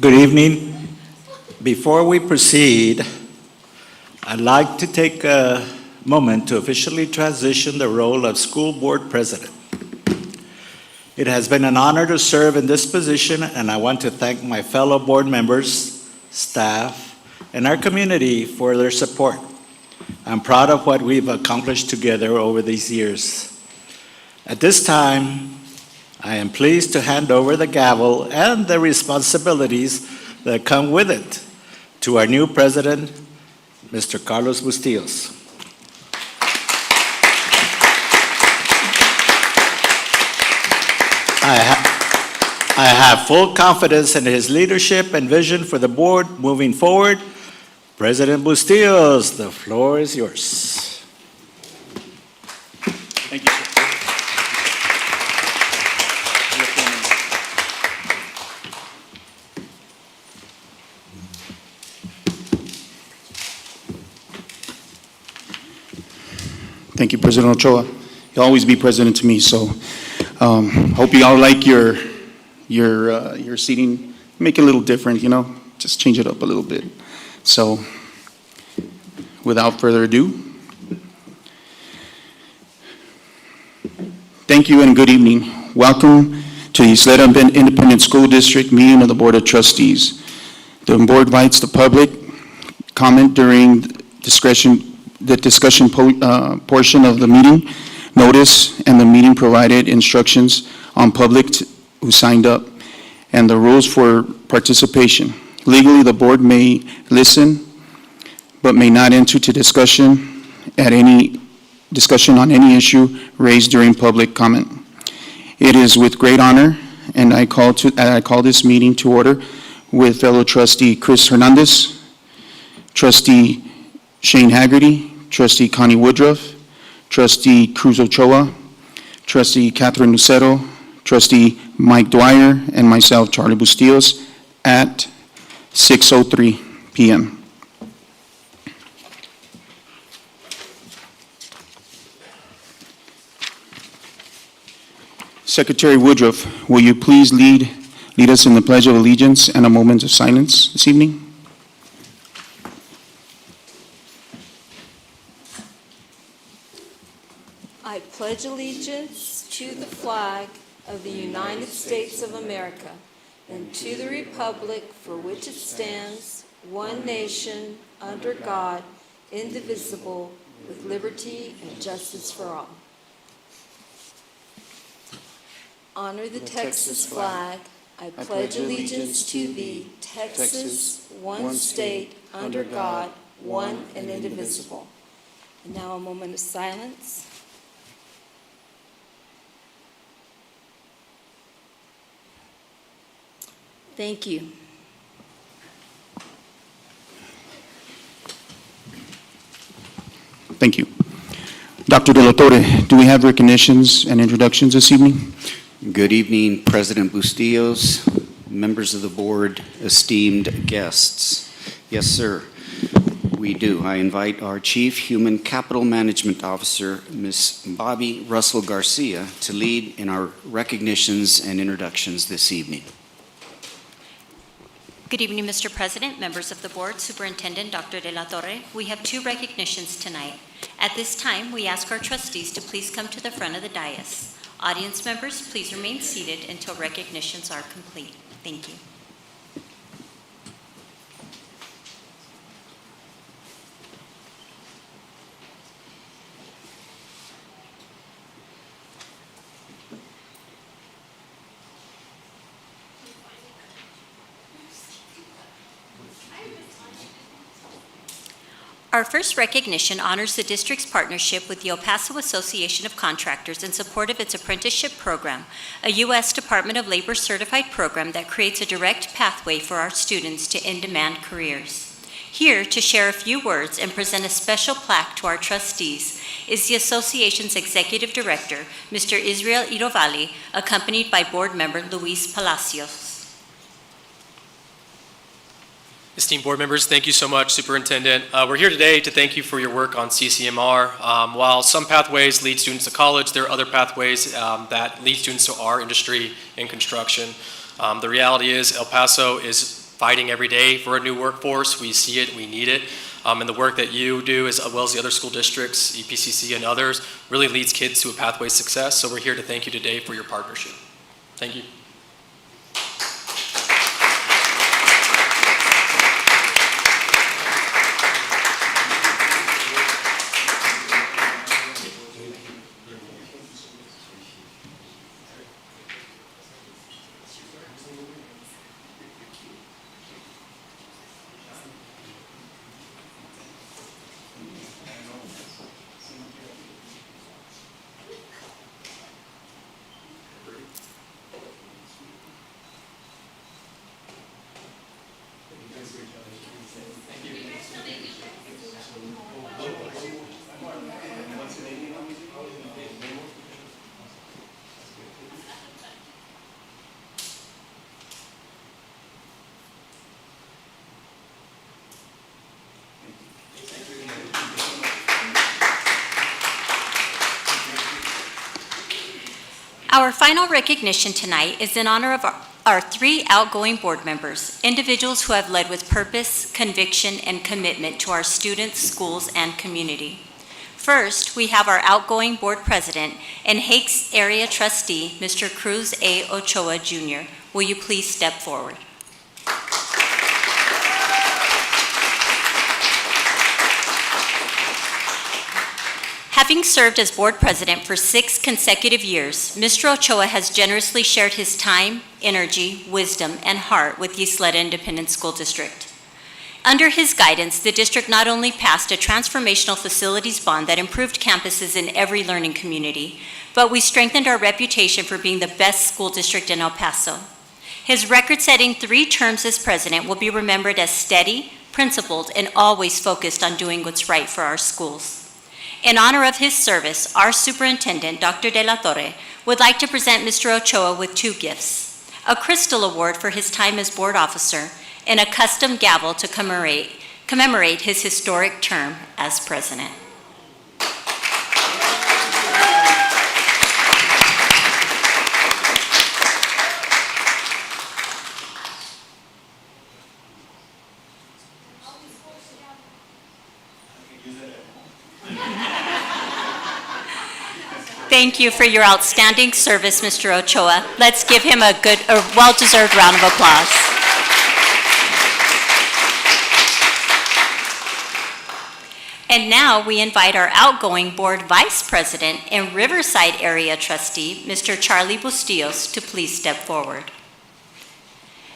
Good evening. Before we proceed, I'd like to take a moment to officially transition the role of school board president. It has been an honor to serve in this position, and I want to thank my fellow board members, staff, and our community for their support. I'm proud of what we've accomplished together over these years. At this time, I am pleased to hand over the gavel and the responsibilities that come with it to our new president, Mr. Carlos Bustillos. I have full confidence in his leadership and vision for the board moving forward. President Bustillos, the floor is yours. Thank you, sir. Thank you, President Ochoa. You'll always be president to me, so hope you all like your seating. Make it a little different, just change it up a little bit. So, without further ado, thank you and good evening. Welcome to the Ysleta Independent School District meeting of the Board of Trustees. The board invites the public comment during the discussion portion of the meeting. Notice and the meeting provided instructions on public who signed up and the rules for participation. Legally, the board may listen but may not enter to discussion on any issue raised during public comment. It is with great honor and I call this meeting to order with fellow trustee Chris Hernandez, trustee Shane Haggerty, trustee Connie Woodruff, trustee Cruz Ochoa, trustee Catherine Lucero, trustee Mike Dwyer, and myself, Charlie Bustillos, at 6:03 p.m. Secretary Woodruff, will you please lead us in the Pledge of Allegiance and a moment of silence this evening? I pledge allegiance to the flag of the United States of America and to the republic for which it stands, one nation, under God, indivisible, with liberty and justice for all. Honor the Texas flag. I pledge allegiance to thee, Texas, one state, under God, one and indivisible. And now a moment of silence. Thank you. Thank you. Dr. De La Torre, do we have recognitions and introductions this evening? Good evening, President Bustillos, members of the board, esteemed guests. Yes, sir, we do. I invite our Chief Human Capital Management Officer, Ms. Bobby Russell Garcia, to lead in our recognitions and introductions this evening. Good evening, Mr. President, members of the board, Superintendent Dr. De La Torre. We have two recognitions tonight. At this time, we ask our trustees to please come to the front of the dais. Audience members, please remain seated until recognitions are complete. Thank you. Our first recognition honors the district's partnership with the El Paso Association of Contractors in support of its apprenticeship program, a U.S. Department of Labor certified program that creates a direct pathway for our students to in-demand careers. Here to share a few words and present a special plaque to our trustees is the association's executive director, Mr. Israel Irovali, accompanied by board member Luis Palacios. Esteemed board members, thank you so much, Superintendent. We're here today to thank you for your work on CCMR. While some pathways lead students to college, there are other pathways that lead students to our industry in construction. The reality is El Paso is fighting every day for a new workforce. We see it, we need it. And the work that you do, as well as the other school districts, EPCC and others, really leads kids to a pathway to success. So we're here to thank you today for your partnership. Thank you. Our final recognition tonight is in honor of our 3 outgoing board members, individuals who have led with purpose, conviction, and commitment to our students, schools, and community. First, we have our outgoing board president and Hakes area trustee, Mr. Cruz A. Ochoa Jr. Will you please step forward? Having served as board president for 6 consecutive years, Mr. Ochoa has generously shared his time, energy, wisdom, and heart with Ysleta Independent School District. Under his guidance, the district not only passed a transformational facilities bond that improved campuses in every learning community, but we strengthened our reputation for being the best school district in El Paso. His record-setting 3 terms as president will be remembered as steady, principled, and always focused on doing what's right for our schools. In honor of his service, our superintendent, Dr. De La Torre, would like to present Mr. Ochoa with 2 gifts: a crystal award for his time as board officer and a custom gavel to commemorate his historic term as president. Thank you for your outstanding service, Mr. Ochoa. Let's give him a well-deserved round of applause. And now we invite our outgoing board vice president and Riverside area trustee, Mr. Charlie Bustillos, to please step forward.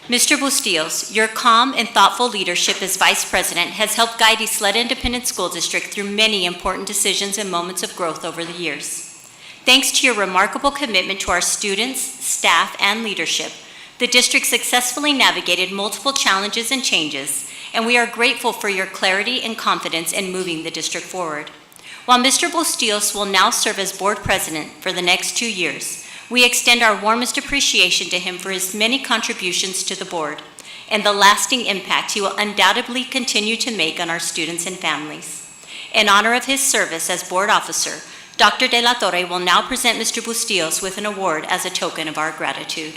Mr. Bustillos, your calm and thoughtful leadership as vice president has helped guide Ysleta Independent School District through many important decisions and moments of growth over the years. Thanks to your remarkable commitment to our students, staff, and leadership, the district successfully navigated multiple challenges and changes, and we are grateful for your clarity and confidence in moving the district forward. While Mr. Bustillos will now serve as board president for the next 2 years, we extend our warmest appreciation to him for his many contributions to the board and the lasting impact he will undoubtedly continue to make on our students and families. In honor of his service as board officer, Dr. De La Torre will now present Mr. Bustillos with an award as a token of our gratitude.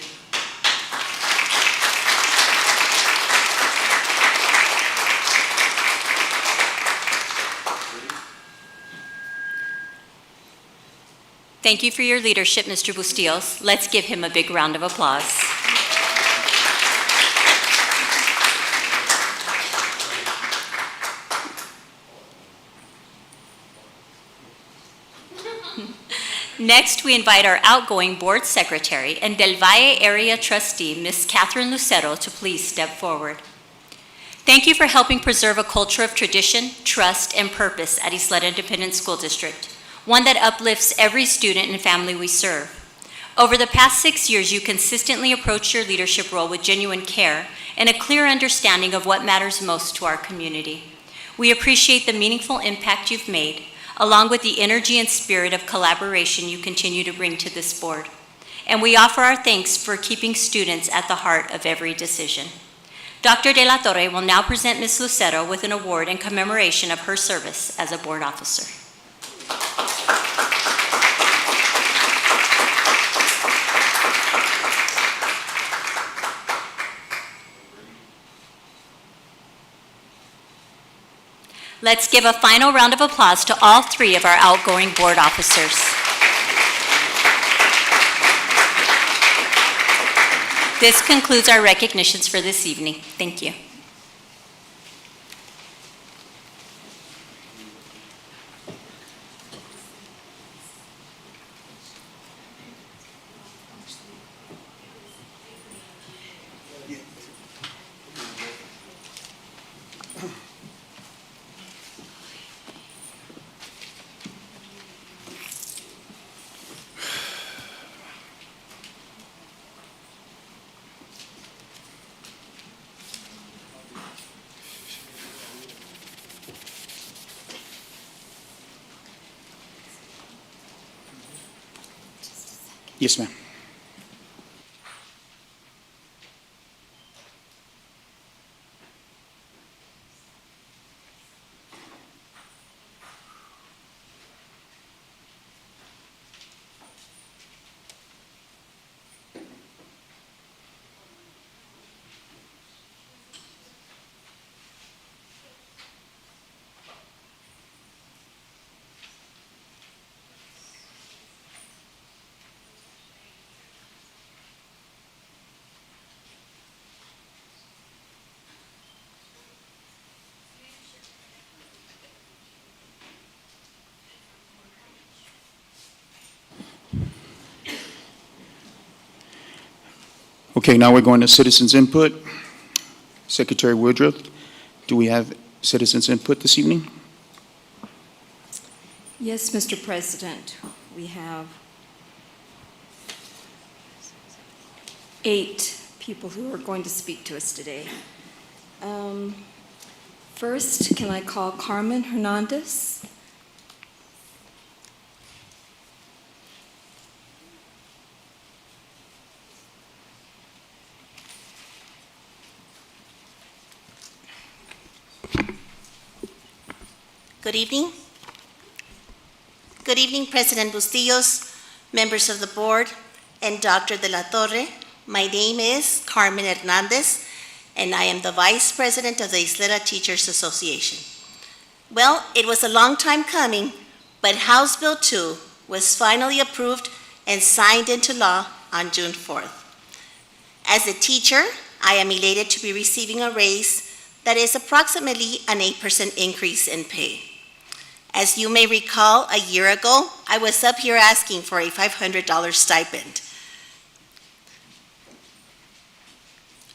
Thank you for your leadership, Mr. Bustillos. Let's give him a big round of applause. Next, we invite our outgoing board secretary and Del Valle area trustee, Ms. Catherine Lucero, to please step forward. Thank you for helping preserve a culture of tradition, trust, and purpose at Ysleta Independent School District, one that uplifts every student and family we serve. Over the past 6 years, you consistently approached your leadership role with genuine care and a clear understanding of what matters most to our community. We appreciate the meaningful impact you've made, along with the energy and spirit of collaboration you continue to bring to this board. And we offer our thanks for keeping students at the heart of every decision. Dr. De La Torre will now present Ms. Lucero with an award in commemoration of her service as a board officer. Let's give a final round of applause to all three of our outgoing board officers. This concludes our recognitions for this evening. Thank you. Yes, ma'am. Okay, now we're going to citizens' input. Secretary Woodruff, do we have citizens' input this evening? Yes, Mr. President, we have 8 people who are going to speak to us today. First, can I call Carmen Hernandez? Good evening. Good evening, President Bustillos, members of the board, and Dr. De La Torre. My name is Carmen Hernandez, and I am the Vice President of the Ysleta Teachers Association. Well, it was a long time coming, but House Bill 2 was finally approved and signed into law on June 4th. As a teacher, I am elated to be receiving a raise that is approximately an 8% increase in pay. As you may recall, a year ago, I was up here asking for a $500 stipend.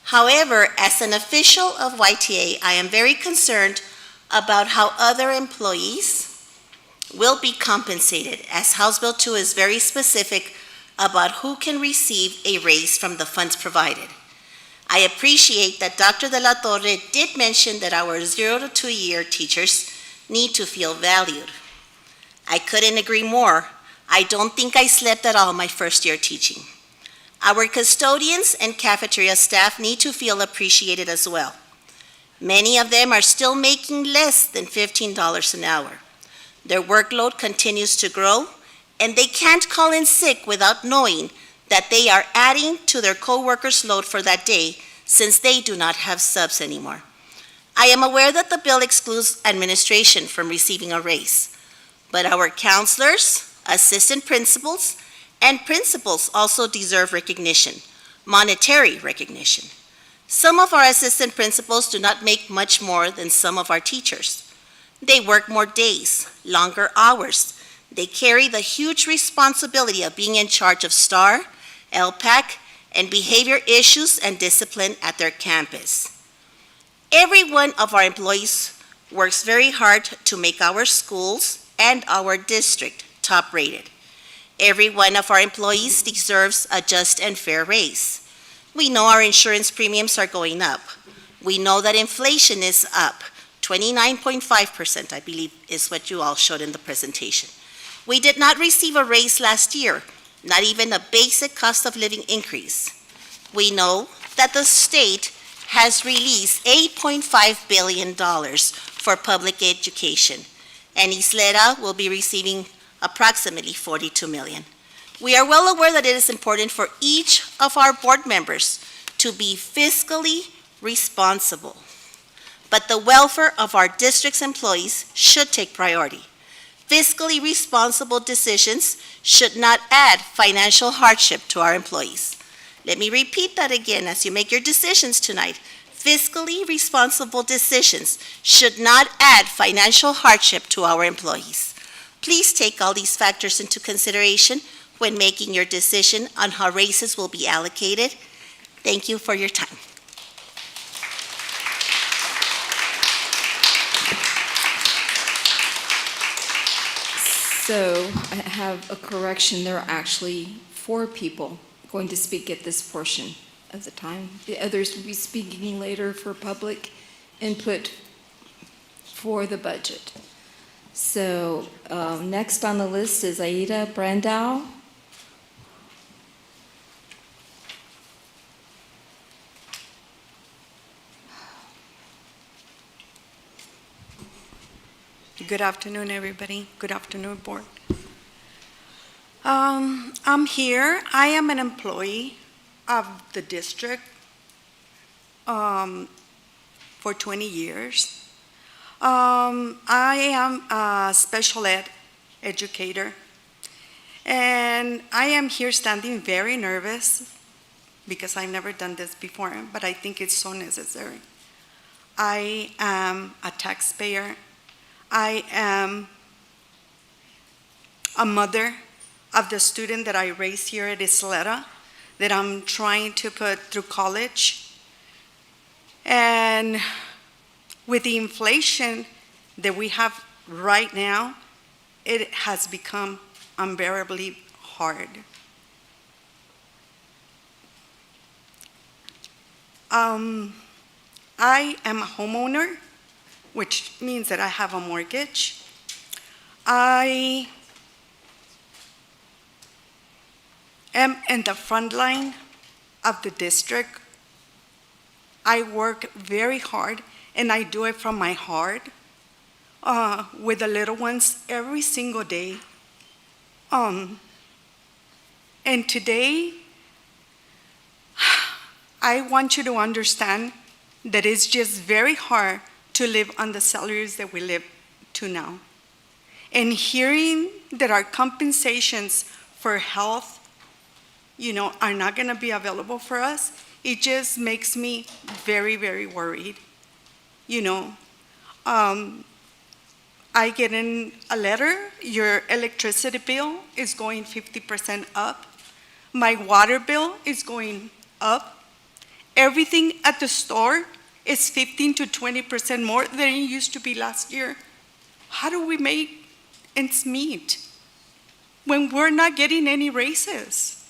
However, as an official of YTA, I am very concerned about how other employees will be compensated, as House Bill 2 is very specific about who can receive a raise from the funds provided. I appreciate that Dr. De La Torre did mention that our 0 to 2 year teachers need to feel valued. I couldn't agree more. I don't think I slept at all my first year teaching. Our custodians and cafeteria staff need to feel appreciated as well. Many of them are still making less than $15 an hour. Their workload continues to grow, and they can't call in sick without knowing that they are adding to their co-workers' load for that day, since they do not have subs anymore. I am aware that the bill excludes administration from receiving a raise, but our counselors, assistant principals, and principals also deserve recognition, monetary recognition. Some of our assistant principals do not make much more than some of our teachers. They work more days, longer hours. They carry the huge responsibility of being in charge of STAR, LPAC, and behavior issues and discipline at their campus. Every one of our employees works very hard to make our schools and our district top-rated. Every one of our employees deserves a just and fair raise. We know our insurance premiums are going up. We know that inflation is up, 29.5%, I believe, is what you all showed in the presentation. We did not receive a raise last year, not even a basic cost of living increase. We know that the state has released $8.5 billion for public education, and Ysleta will be receiving approximately $42 million. We are well aware that it is important for each of our board members to be fiscally responsible. but the welfare of our district's employees should take priority. Fiscally responsible decisions should not add financial hardship to our employees. Let me repeat that again as you make your decisions tonight. Fiscally responsible decisions should not add financial hardship to our employees. Please take all these factors into consideration when making your decision on how raises will be allocated. Thank you for your time. So I have a correction. There are actually 4 people going to speak at this portion of the time. The others will be speaking later for public input for the budget. So next on the list is Aida Brandau. Good afternoon, everybody. Good afternoon, board. I'm here. I am an employee of the district for 20 years. I am a special ed educator, and I am here standing very nervous because I've never done this before, but I think it's so necessary. I am a taxpayer. I am a mother of the student that I raised here at Ysleta that I'm trying to put through college. And with the inflation that we have right now, it has become unbearably hard. I am a homeowner, which means that I have a mortgage. I am in the front line of the district. I work very hard, and I do it from my heart with the little ones every single day. And today, I want you to understand that it's just very hard to live on the salaries that we live to now. And hearing that our compensations for health, are not gonna be available for us, it just makes me very, very worried. I get in a letter, your electricity bill is going 50% up. My water bill is going up. Everything at the store is 15 to 20% more than it used to be last year. How do we make ends meet when we're not getting any raises?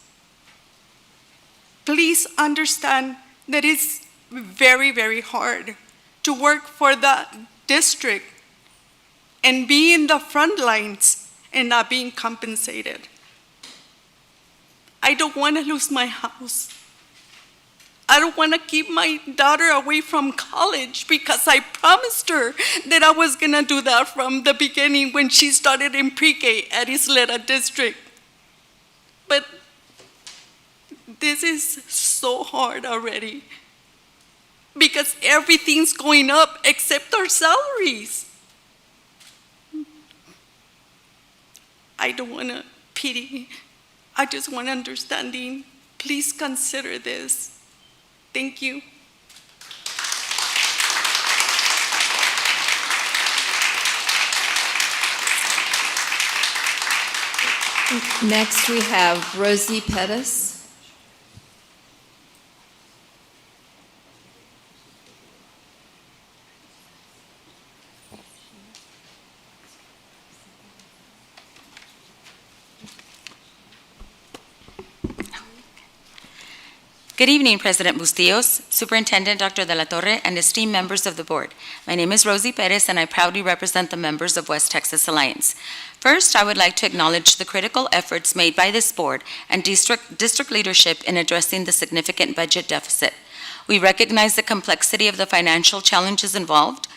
Please understand that it's very, very hard to work for the district and be in the front lines and not being compensated. I don't want to lose my house. I don't want to keep my daughter away from college because I promised her that I was going to do that from the beginning when she started in pre-K at Ysleta District. But this is so hard already because everything's going up except our salaries. I don't want to pity. I just want understanding. Please consider this. Thank you. Next, we have Rosie Pettis. Good evening, President Bustillos, Superintendent Dr. De La Torre, and esteemed members of the board. My name is Rosie Perez, and I proudly represent the members of West Texas Alliance. First, I would like to acknowledge the critical efforts made by this board and district leadership in addressing the significant budget deficit. We recognize the complexity of the financial challenges involved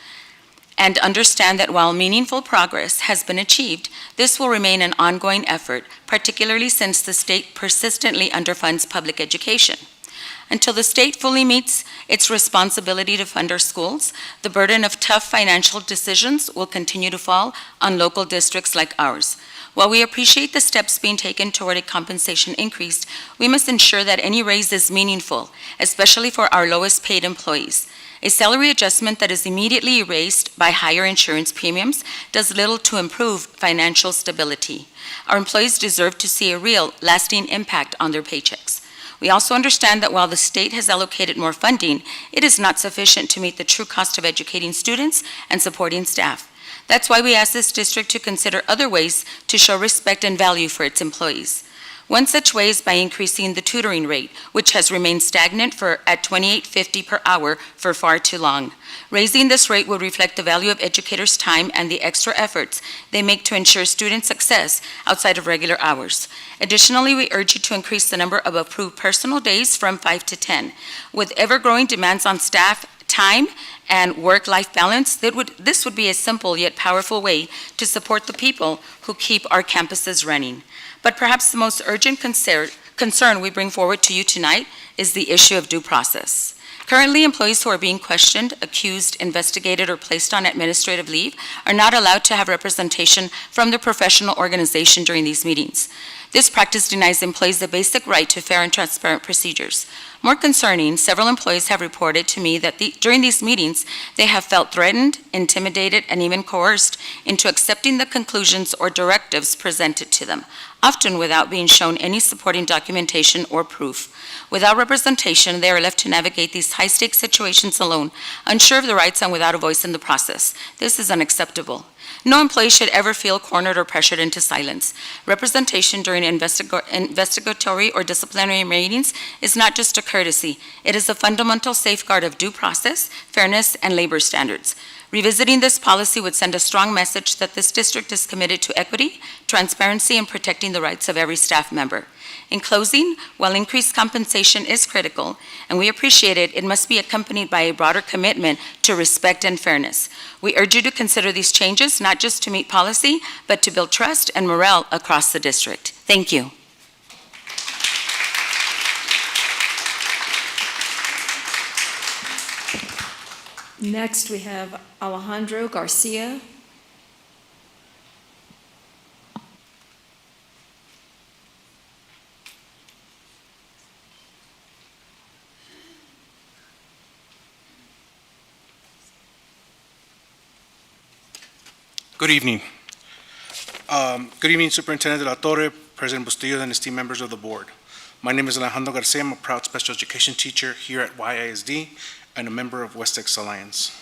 and understand that while meaningful progress has been achieved, this will remain an ongoing effort, particularly since the state persistently underfunds public education. Until the state fully meets its responsibility to fund our schools, the burden of tough financial decisions will continue to fall on local districts like ours. While we appreciate the steps being taken toward a compensation increase, we must ensure that any raise is meaningful, especially for our lowest paid employees. A salary adjustment that is immediately erased by higher insurance premiums does little to improve financial stability. Our employees deserve to see a real, lasting impact on their paychecks. We also understand that while the state has allocated more funding, it is not sufficient to meet the true cost of educating students and supporting staff. That's why we ask this district to consider other ways to show respect and value for its employees. One such way is by increasing the tutoring rate, which has remained stagnant at $28.50 per hour for far too long. Raising this rate would reflect the value of educators' time and the extra efforts they make to ensure student success outside of regular hours. Additionally, we urge you to increase the number of approved personal days from 5 to 10. With ever-growing demands on staff, time, and work-life balance, this would be a simple yet powerful way to support the people who keep our campuses running. But perhaps the most urgent concern we bring forward to you tonight is the issue of due process. Currently, employees who are being questioned, accused, investigated, or placed on administrative leave are not allowed to have representation from their professional organization during these meetings. This practice denies employees the basic right to fair and transparent procedures. More concerning, several employees have reported to me that during these meetings, they have felt threatened, intimidated, and even coerced into accepting the conclusions or directives presented to them, often without being shown any supporting documentation or proof. Without representation, they are left to navigate these high-stakes situations alone, unsure of their rights and without a voice in the process. This is unacceptable. No employee should ever feel cornered or pressured into silence. Representation during investigatory or disciplinary meetings is not just a courtesy. It is a fundamental safeguard of due process, fairness, and labor standards. Revisiting this policy would send a strong message that this district is committed to equity, transparency, and protecting the rights of every staff member. In closing, while increased compensation is critical, and we appreciate it, it must be accompanied by a broader commitment to respect and fairness. We urge you to consider these changes not just to meet policy, but to build trust and morale across the district. Thank you. Next, we have Alejandro Garcia. Good evening. Good evening, Superintendent de la Torre, President Bustillo, and esteemed members of the board. My name is Alejandro Garcia. I'm a proud special education teacher here at YISD and a member of West Texas Alliance.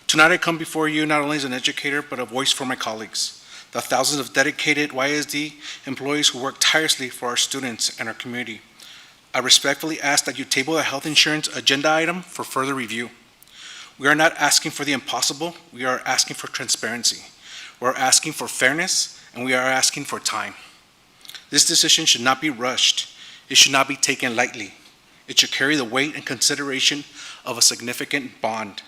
Tonight I come before you not only as an educator, but a voice for my colleagues, the thousands of dedicated YISD employees who work tirelessly for our students and our community. I respectfully ask that you table the health insurance agenda item for further review. We are not asking for the impossible, we are asking for transparency. We're asking for fairness, and we are asking for time. This decision should not be rushed. It should not be taken lightly. It should carry the weight and consideration of a significant bond.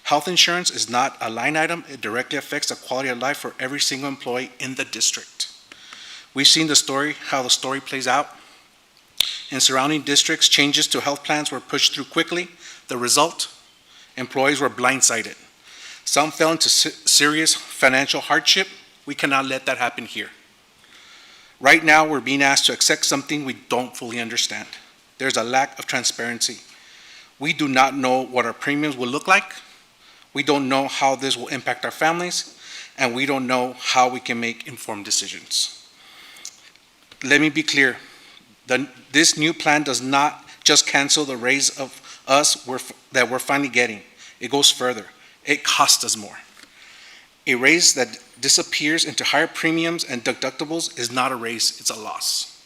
Health insurance is not a line item. It directly affects the quality of life for every single employee in the district. We've seen how the story plays out. In surrounding districts, changes to health plans were pushed through quickly. The result, employees were blindsided. Some fell into serious financial hardship. We cannot let that happen here. Right now, we're being asked to accept something we don't fully understand. There's a lack of transparency. We do not know what our premiums will look like. We don't know how this will impact our families, and we don't know how we can make informed decisions. Let me be clear. This new plan does not just cancel the raise of us that we're finally getting. It goes further. It costs us more. A raise that disappears into higher premiums and deductibles is not a raise, it's a loss.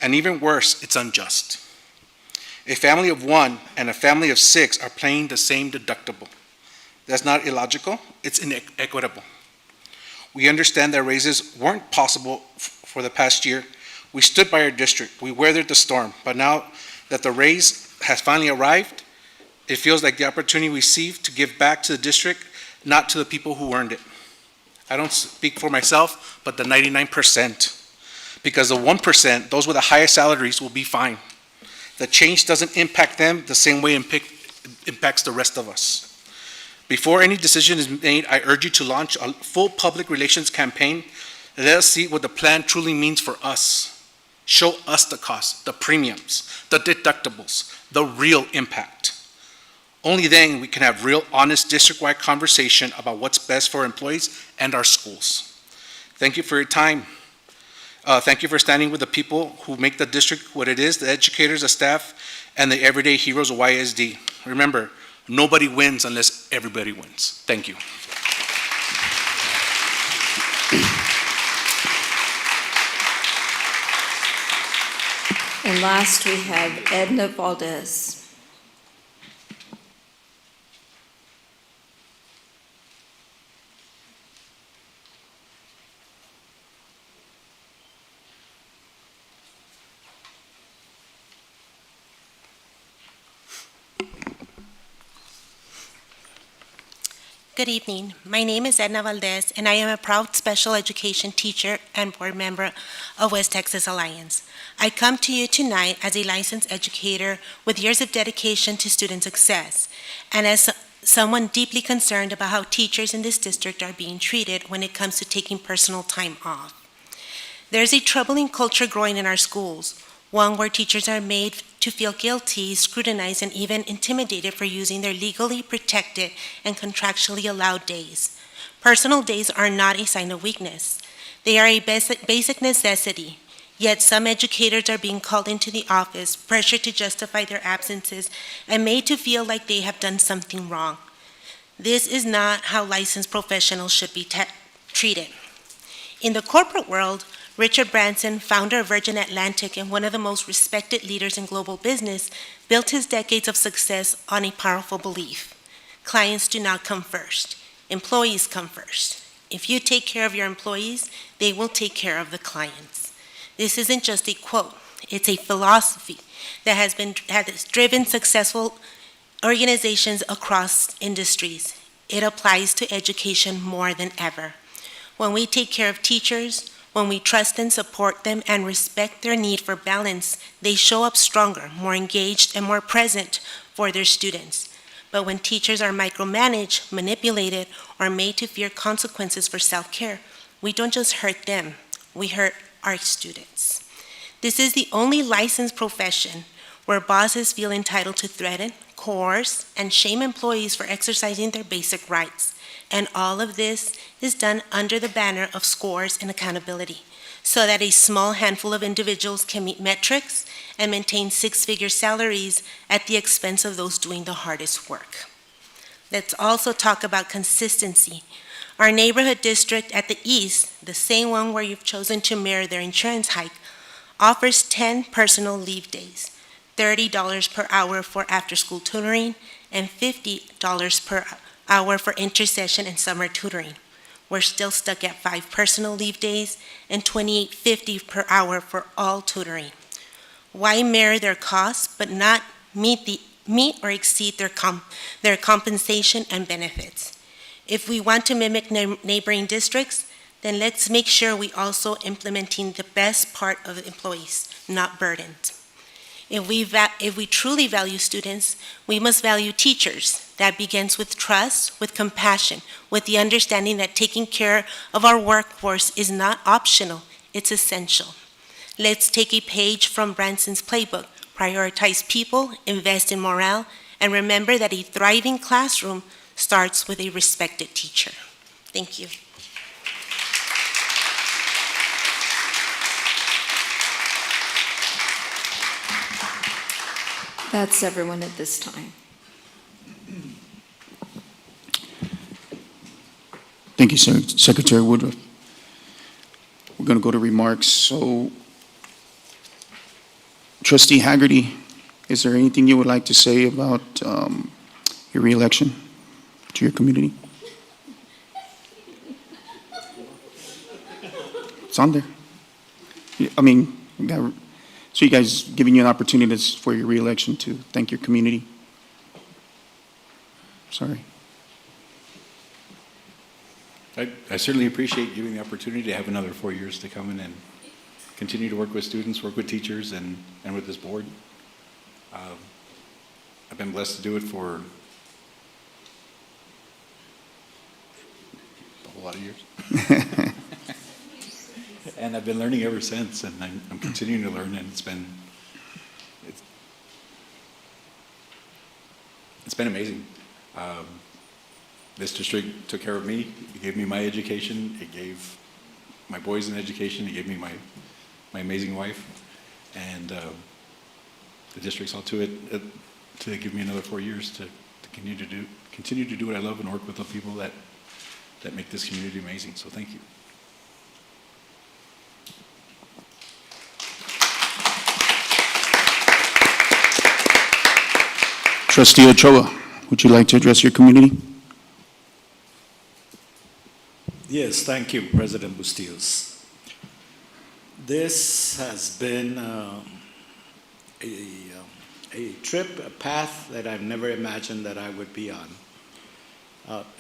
And even worse, it's unjust. A family of one and a family of 6 are paying the same deductible. That's not illogical, it's inequitable. We understand that raises weren't possible for the past year. We stood by our district, we weathered the storm, but now that the raise has finally arrived, it feels like the opportunity we received to give back to the district, not to the people who earned it. I don't speak for myself, but the 99%. Because the 1%, those with the highest salaries, will be fine. the change doesn't impact them the same way it impacts the rest of us. Before any decision is made, I urge you to launch a full public relations campaign. Let us see what the plan truly means for us. Show us the cost, the premiums, the deductibles, the real impact. Only then we can have real, honest, district-wide conversation about what's best for our employees and our schools. Thank you for your time. Thank you for standing with the people who make the district what it is, the educators, the staff, and the everyday heroes of YISD. Remember, nobody wins unless everybody wins. Thank you. And last, we have Edna Valdez. Good evening. My name is Edna Valdez, and I am a proud special education teacher and board member of West Texas Alliance. I come to you tonight as a licensed educator with years of dedication to student success, and as someone deeply concerned about how teachers in this district are being treated when it comes to taking personal time off. There's a troubling culture growing in our schools, one where teachers are made to feel guilty, scrutinized, and even intimidated for using their legally protected and contractually allowed days. Personal days are not a sign of weakness. They are a basic necessity, yet some educators are being called into the office, pressured to justify their absences, and made to feel like they have done something wrong. This is not how licensed professionals should be treated. In the corporate world, Richard Branson, founder of Virgin Atlantic and one of the most respected leaders in global business, built his decades of success on a powerful belief. Clients do not come first. Employees come first. If you take care of your employees, they will take care of the clients. This isn't just a quote. It's a philosophy that has driven successful organizations across industries. It applies to education more than ever. When we take care of teachers, when we trust and support them and respect their need for balance, they show up stronger, more engaged, and more present for their students. But when teachers are micromanaged, manipulated, or made to fear consequences for self-care, we don't just hurt them, we hurt our students. This is the only licensed profession where bosses feel entitled to threaten, coerce, and shame employees for exercising their basic rights. And all of this is done under the banner of scores and accountability, so that a small handful of individuals can meet metrics and maintain six-figure salaries at the expense of those doing the hardest work. Let's also talk about consistency. Our neighborhood district at the east, the same one where you've chosen to mirror their insurance hike, offers 10 personal leave days, $30 per hour for after-school tutoring, and $50 per hour for intercession and summer tutoring. We're still stuck at 5 personal leave days and $28.50 per hour for all tutoring. Why mirror their costs but not meet or exceed their compensation and benefits? If we want to mimic neighboring districts, then let's make sure we also implementing the best part of the employees, not burdens. If we truly value students, we must value teachers. That begins with trust, with compassion, with the understanding that taking care of our workforce is not optional, it's essential. Let's take a page from Branson's playbook, prioritize people, invest in morale, and remember that a thriving classroom starts with a respected teacher. Thank you. That's everyone at this time. Thank you, sir. Secretary Woodruff. We're going to go to remarks. So, Trustee Haggerty, is there anything you would like to say about your reelection to your community? It's on there. I mean, so you guys giving you an opportunity for your reelection to thank your community? Sorry. I certainly appreciate giving the opportunity to have another 4 years to come in and continue to work with students, work with teachers, and with this board. I've been blessed to do it for a whole lot of years. And I've been learning ever since, and I'm continuing to learn, and it's been amazing. This district took care of me. It gave me my education. It gave my boys an education. It gave me my amazing wife. And the district saw to it to give me another 4 years to continue to do what I love and work with the people that make this community amazing. So thank you. Trustee Ochoa, would you like to address your community? Yes, thank you, President Bustillos. This has been a trip, a path that I've never imagined that I would be on.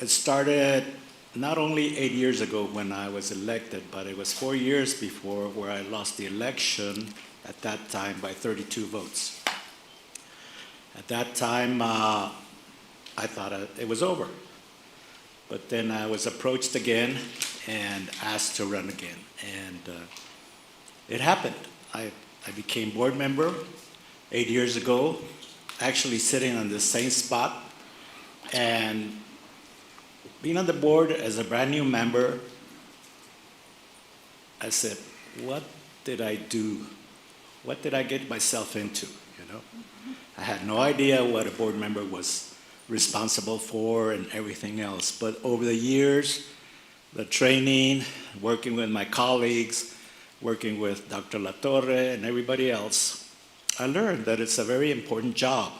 It started not only 8 years ago when I was elected, but it was 4 years before where I lost the election at that time by 32 votes. At that time, I thought it was over. But then I was approached again and asked to run again. And it happened. I became board member 8 years ago, actually sitting on the same spot. And being on the board as a brand new member, I said, what did I do? What did I get myself into, you know? I had no idea what a board member was responsible for and everything else. But over the years, the training, working with my colleagues, working with Dr. Latorre and everybody else, I learned that it's a very important job.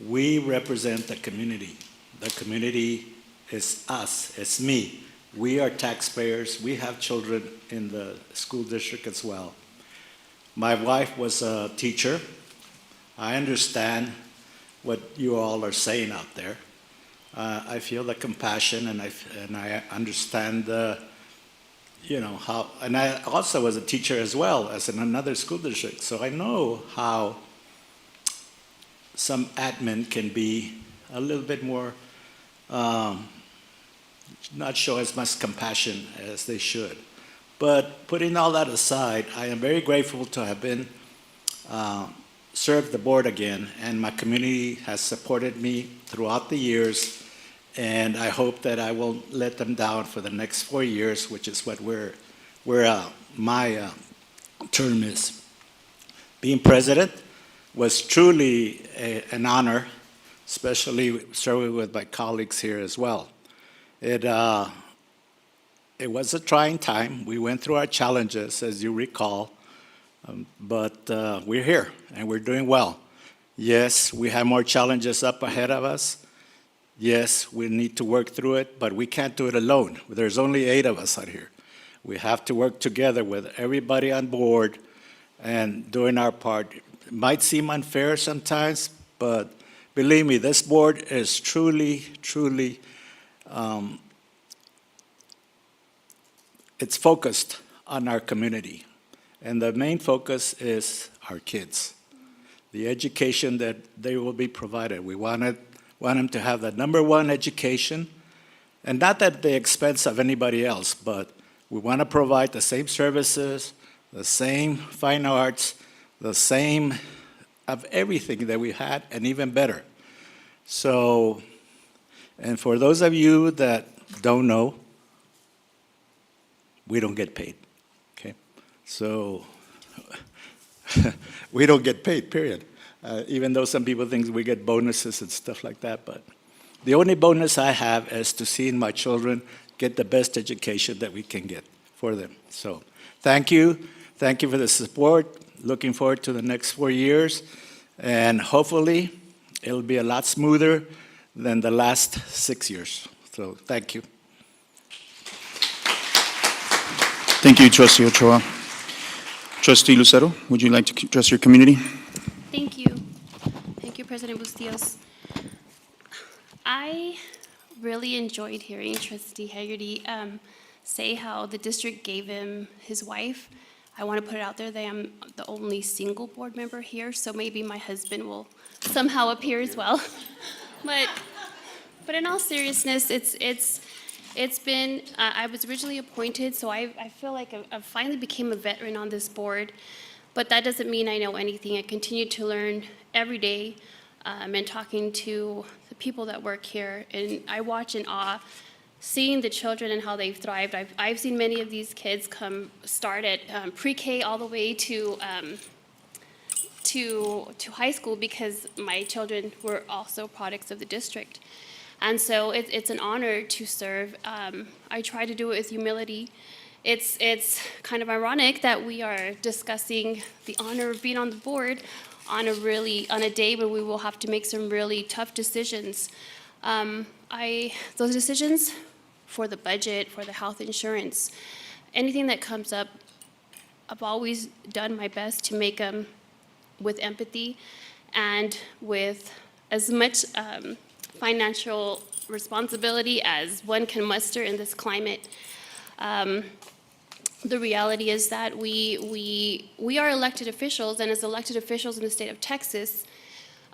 We represent the community. The community is us, it's me. We are taxpayers. We have children in the school district as well. My wife was a teacher. I understand what you all are saying out there. I feel the compassion, and I understand the, you know, how, and I also was a teacher as well as in another school district, so I know how some admin can be a little bit more, not show as much compassion as they should. But putting all that aside, I am very grateful to have been served the board again, and my community has supported me throughout the years, and I hope that I won't let them down for the next 4 years, which is what my term is. Being president was truly an honor, especially serving with my colleagues here as well. It was a trying time. We went through our challenges, as you recall, but we're here and we're doing well. Yes, we have more challenges up ahead of us. Yes, we need to work through it, but we can't do it alone. There's only 8 of us out here. We have to work together with everybody on board and doing our part. It might seem unfair sometimes, but believe me, this board is truly, truly, it's focused on our community. And the main focus is our kids, the education that they will be provided. We want them to have the #1 education, and not at the expense of anybody else, but we want to provide the same services, the same fine arts, the same of everything that we had, and even better. So, and for those of you that don't know, we don't get paid. So we don't get paid, period. Even though some people think we get bonuses and stuff like that. But the only bonus I have is to see my children get the best education that we can get for them. So thank you. Thank you for the support. Looking forward to the next 4 years. And hopefully it'll be a lot smoother than the last 6 years. So thank you. Thank you, Trustee Ochoa. Trustee Lucero, would you like to address your community? Thank you. Thank you, President Bustillos. I really enjoyed hearing Trustee Hagerty say how the district gave him his wife. I want to put it out there that I'm the only single board member here, so maybe my husband will somehow appear as well. But in all seriousness, it's been, I was originally appointed, so I feel like I finally became a veteran on this board, but that doesn't mean I know anything. I continue to learn every day, and talking to the people that work here, and I watch in awe, seeing the children and how they've thrived. I've seen many of these kids start at pre-K all the way to high school, because my children were also products of the district. And so it's an honor to serve. I try to do it with humility. It's kind of ironic that we are discussing the honor of being on the board on a day when we will have to make some really tough decisions. Those decisions for the budget, for the health insurance, anything that comes up, I've always done my best to make them with empathy and with as much financial responsibility as one can muster in this climate. The reality is that we are elected officials, and as elected officials in the state of Texas,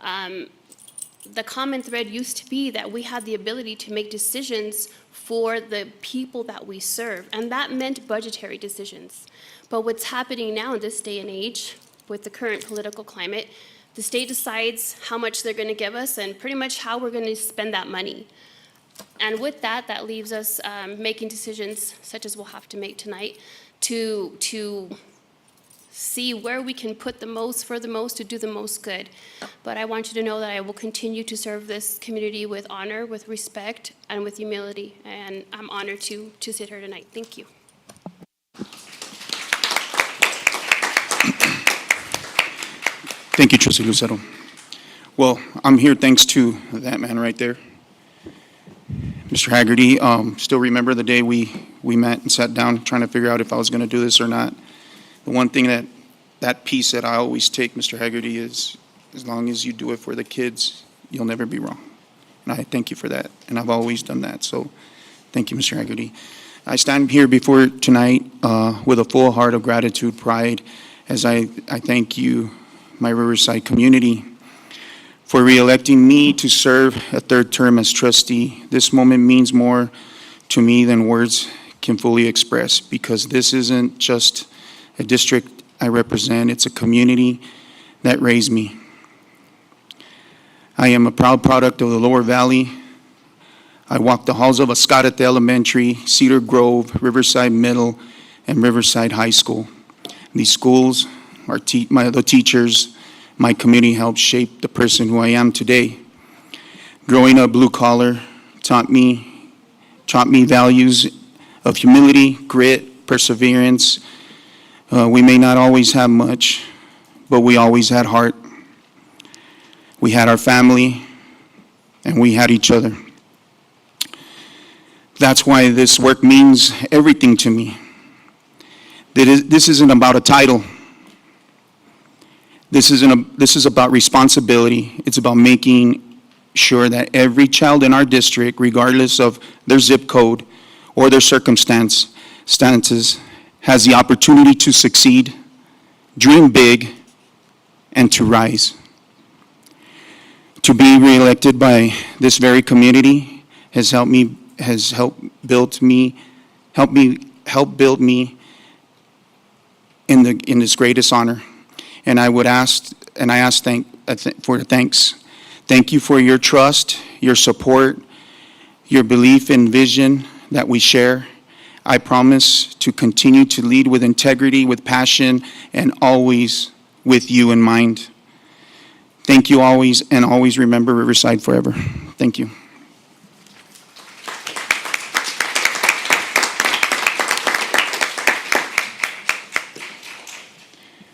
the common thread used to be that we had the ability to make decisions for the people that we serve, and that meant budgetary decisions. But what's happening now in this day and age, with the current political climate, the state decides how much they're going to give us and pretty much how we're going to spend that money. And with that, that leaves us making decisions such as we'll have to make tonight to see where we can put the most for the most to do the most good. But I want you to know that I will continue to serve this community with honor, with respect, and with humility. And I'm honored to sit here tonight. Thank you. Thank you, Trustee Lucero. Well, I'm here thanks to that man right there, Mr. Haggerty. Still remember the day we met and sat down trying to figure out if I was going to do this or not. The one thing that piece that I always take, Mr. Haggerty, is as long as you do it for the kids, you'll never be wrong. And I thank you for that, and I've always done that. So thank you, Mr. Haggerty. I stand here before tonight with a full heart of gratitude, pride, as I thank you, my Riverside community, for re-electing me to serve a third term as trustee. This moment means more to me than words can fully express, because this isn't just a district I represent, it's a community that raised me. I am a proud product of the Lower Valley. I walk the halls of Ascarate Elementary, Cedar Grove, Riverside Middle, and Riverside High School. These schools, the teachers, my community helped shape the person who I am today. Growing up blue collar taught me values of humility, grit, perseverance. We may not always have much, but we always had heart. We had our family, and we had each other. That's why this work means everything to me. This isn't about a title. This is about responsibility. It's about making sure that every child in our district, regardless of their zip code or their circumstances, has the opportunity to succeed, dream big, and to rise. To be reelected by this very community has helped build me in this greatest honor. And I ask for thanks. Thank you for your trust, your support, your belief and vision that we share. I promise to continue to lead with integrity, with passion, and always with you in mind. Thank you always, and always remember Riverside forever. Thank you.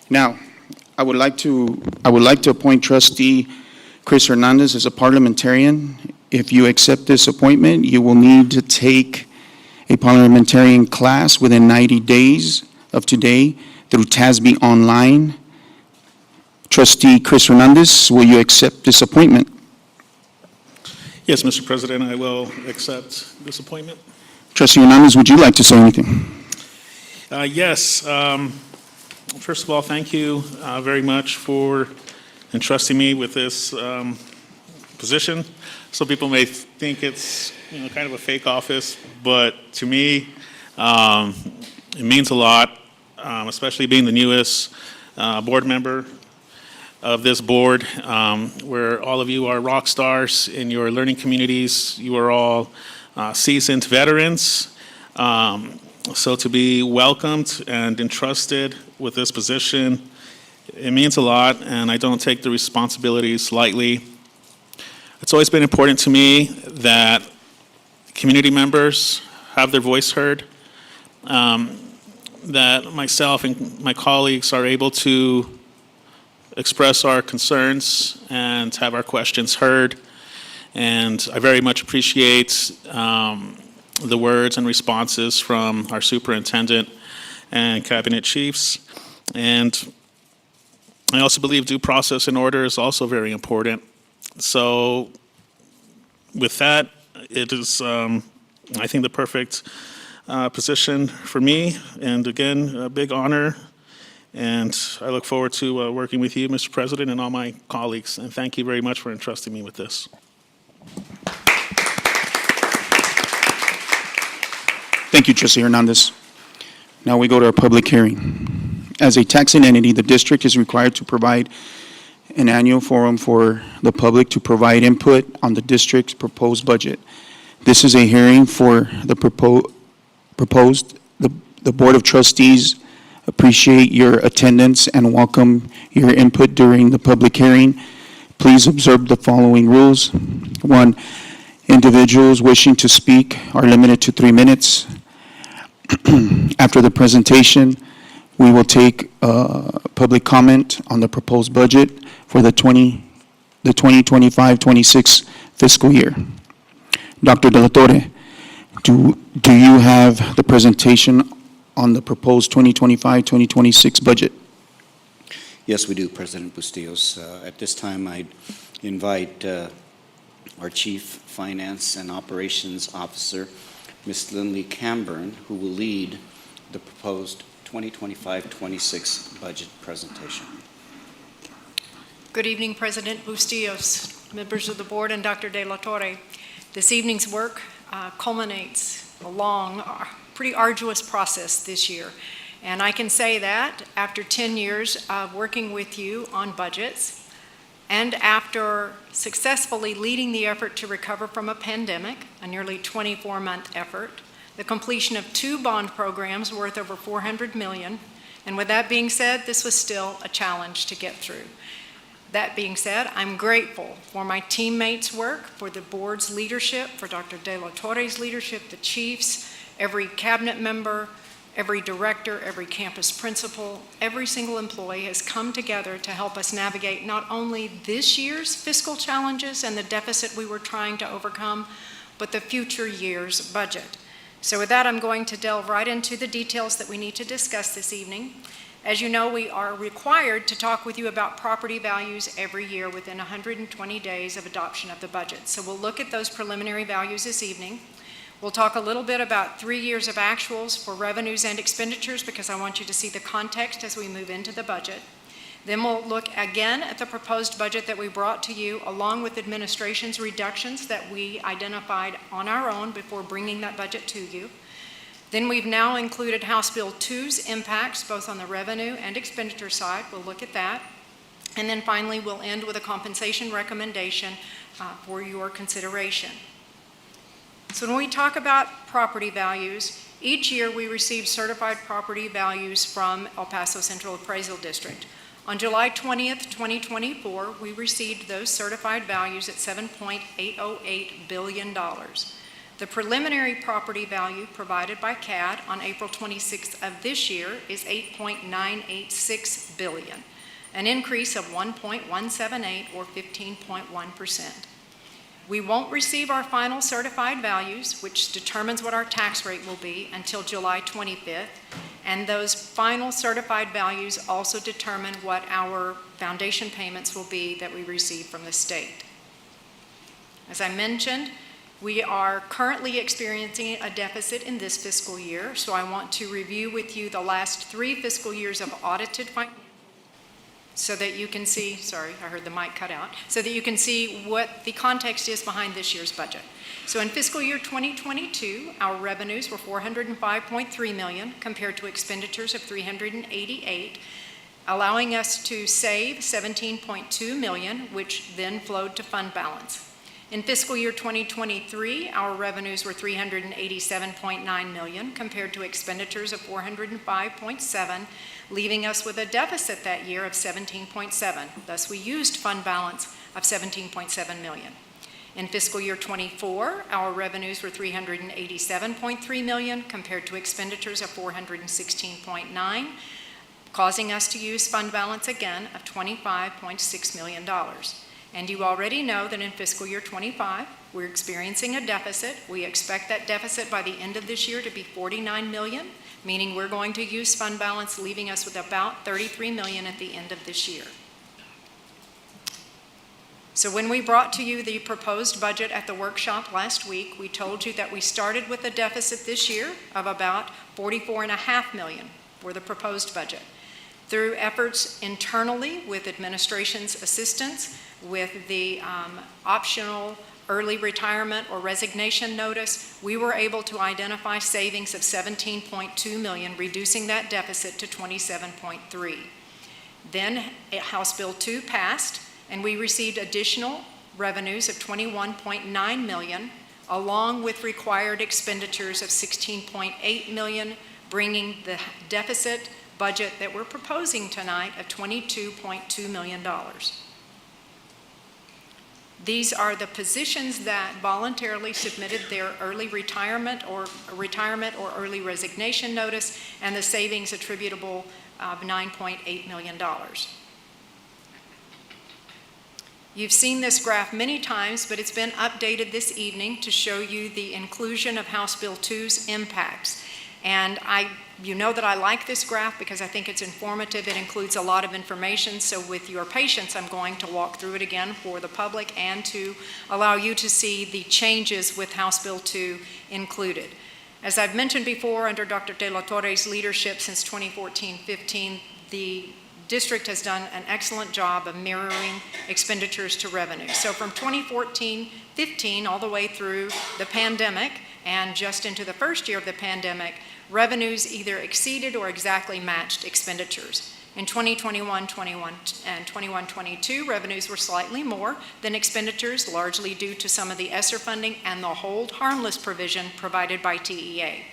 Now, I would like to appoint Trustee Chris Hernandez as a parliamentarian. If you accept this appointment, you will need to take a parliamentarian class within 90 days of today through TASB online. Trustee Chris Hernandez, will you accept this appointment? Yes, Mr. President, I will accept this appointment. Trustee Hernandez, would you like to say anything? Yes. First of all, thank you very much for entrusting me with this position. Some people may think it's kind of a fake office, but to me, it means a lot, especially being the newest board member of this board, where all of you are rock stars in your learning communities. You are all seasoned veterans. So to be welcomed and entrusted with this position, it means a lot, and I don't take the responsibilities lightly. It's always been important to me that community members have their voice heard, that myself and my colleagues are able to express our concerns and have our questions heard. And I very much appreciate the words and responses from our superintendent and cabinet chiefs. And I also believe due process and order is also very important. So with that, it is, I think, the perfect position for me. And again, a big honor. And I look forward to working with you, Mr. President, and all my colleagues. And thank you very much for entrusting me with this. Thank you, Trustee Hernandez. Now we go to our public hearing. As a taxing entity, the district is required to provide an annual forum for the public to provide input on the district's proposed budget. This is a hearing for the proposed. The Board of Trustees appreciate your attendance and welcome your input during the public hearing. Please observe the following rules. 1, individuals wishing to speak are limited to 3 minutes. After the presentation, we will take public comment on the proposed budget for the 2025-26 fiscal year. Dr. De La Torre, do you have the presentation on the proposed 2025-2026 budget? Yes, we do, President Bustillos. At this time, I'd invite our Chief Finance and Operations Officer, Ms. Lindley Camburn, who will lead the proposed 2025-26 budget presentation. Good evening, President Bustillos, members of the board, and Dr. De La Torre. This evening's work culminates a long, pretty arduous process this year. And I can say that after 10 years of working with you on budgets, and after successfully leading the effort to recover from a pandemic, a nearly 24-month effort, the completion of 2 bond programs worth over $400 million, and with that being said, this was still a challenge to get through. That being said, I'm grateful for my teammates' work, for the board's leadership, for Dr. De La Torre's leadership, the chiefs, every cabinet member, every director, every campus principal, every single employee has come together to help us navigate not only this year's fiscal challenges and the deficit we were trying to overcome, but the future year's budget. So with that, I'm going to delve right into the details that we need to discuss this evening. As you know, we are required to talk with you about property values every year within 120 days of adoption of the budget. So we'll look at those preliminary values this evening. We'll talk a little bit about 3 years of actuals for revenues and expenditures because I want you to see the context as we move into the budget. Then we'll look again at the proposed budget that we brought to you along with administration's reductions that we identified on our own before bringing that budget to you. Then we've now included House Bill 2's impacts both on the revenue and expenditure side. We'll look at that. And then finally, we'll end with a compensation recommendation for your consideration. So when we talk about property values, each year we receive certified property values from El Paso Central Appraisal District. On July 20th, 2024, we received those certified values at $7.808 billion. The preliminary property value provided by CAD on April 26th of this year is $8.986 billion, an increase of 1.178 or 15.1%. We won't receive our final certified values, which determines what our tax rate will be, until July 25th, and those final certified values also determine what our foundation payments will be that we receive from the state. As I mentioned, We are currently experiencing a deficit in this fiscal year, so I want to review with you the last 3 fiscal years of audited financials so that you can see, sorry, I heard the mic cut out, so that you can see what the context is behind this year's budget. So in fiscal year 2022, our revenues were $405.3 million compared to expenditures of $388, allowing us to save $17.2 million, which then flowed to fund balance. In fiscal year 2023, our revenues were $387.9 million compared to expenditures of $405.7, leaving us with a deficit that year of $17.7. Thus, we used fund balance of $17.7 million. In fiscal year 24, our revenues were $387.3 million compared to expenditures of $416.9, causing us to use fund balance again of $25.6 million. And you already know that in fiscal year 25, we're experiencing a deficit. We expect that deficit by the end of this year to be $49 million, meaning we're going to use fund balance, leaving us with about $33 million at the end of this year. So when we brought to you the proposed budget at the workshop last week, we told you that we started with a deficit this year of about $44.5 million for the proposed budget. Through efforts internally with administration's assistance, with the optional early retirement or resignation notice, we were able to identify savings of $17.2 million, reducing that deficit to $27.3. Then House Bill 2 passed, and we received additional revenues of $21.9 million, along with required expenditures of $16.8 million, bringing the deficit budget that we're proposing tonight of $22.2 million. These are the positions that voluntarily submitted their early retirement or early resignation notice, and the savings attributable of $9.8 million. You've seen this graph many times, but it's been updated this evening to show you the inclusion of House Bill 2's impacts. And you know that I like this graph because I think it's informative. It includes a lot of information. So with your patience, I'm going to walk through it again for the public and to allow you to see the changes with House Bill 2 included. As I've mentioned before, under Dr. De La Torre's leadership since 2014-15, the district has done an excellent job of mirroring expenditures to revenue. So from 2014-15 all the way through the pandemic and just into the first year of the pandemic, revenues either exceeded or exactly matched expenditures. In 2021-21 and 21-22, revenues were slightly more than expenditures, largely due to some of the ESSER funding and the hold harmless provision provided by TEA.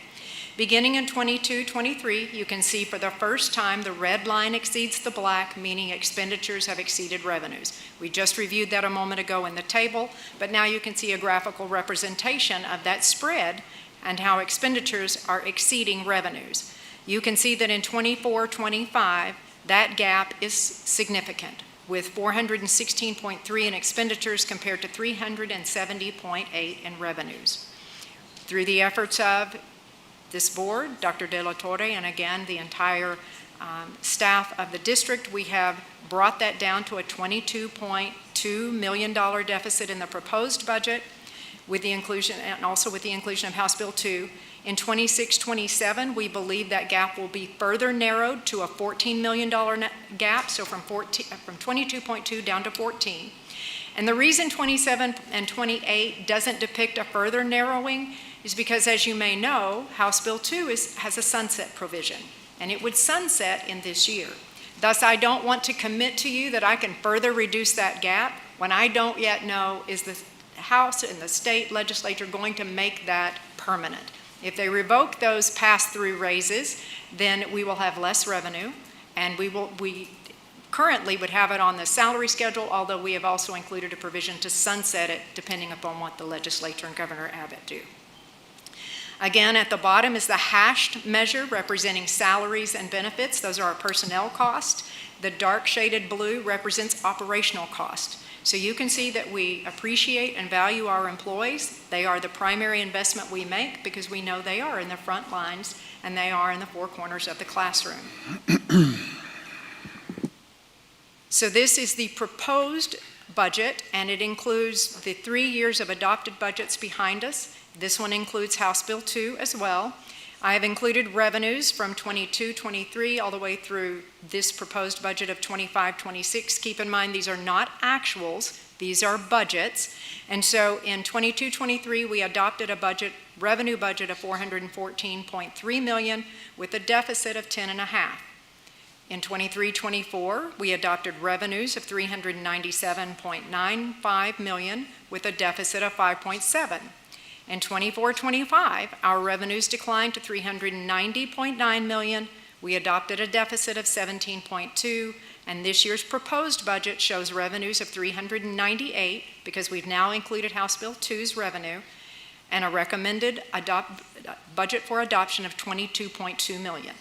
Beginning in 22-23, you can see for the first time the red line exceeds the black, meaning expenditures have exceeded revenues. We just reviewed that a moment ago in the table, but now you can see a graphical representation of that spread and how expenditures are exceeding revenues. You can see that in 24-25, that gap is significant, with $416.3 in expenditures compared to $370.8 in revenues. Through the efforts of this board, Dr. De La Torre, and again, the entire staff of the district, we have brought that down to a $22.2 million deficit in the proposed budget, with the inclusion, and also with the inclusion of House Bill 2. In 26-27, we believe that gap will be further narrowed to a $14 million gap, so from 22.2 down to 14. And the reason 27 and 28 doesn't depict a further narrowing is because, as you may know, House Bill 2 has a sunset provision, and it would sunset in this year. Thus, I don't want to commit to you that I can further reduce that gap when I don't yet know is the House and the state legislature going to make that permanent. If they revoke those pass-through raises, then we will have less revenue, and we currently would have it on the salary schedule, although we have also included a provision to sunset it depending upon what the legislature and Governor Abbott do. Again, at the bottom is the hashed measure representing salaries and benefits. Those are our personnel costs. The dark shaded blue represents operational cost. So you can see that we appreciate and value our employees. They are the primary investment we make because we know they are in the front lines and they are in the four corners of the classroom. So this is the proposed budget, and it includes the 3 years of adopted budgets behind us. This one includes House Bill 2 as well. I have included revenues from 22-23 all the way through this proposed budget of 25-26. Keep in mind, these are not actuals, these are budgets. And so in 22-23, we adopted a revenue budget of $414.3 million with a deficit of 10.5. In 23-24, we adopted revenues of $397.95 million with a deficit of 5.7. In 24-25, our revenues declined to $390.9 million. We adopted a deficit of 17.2, and this year's proposed budget shows revenues of $398 because we've now included House Bill 2's revenue, and a recommended budget for adoption of $22.2 million.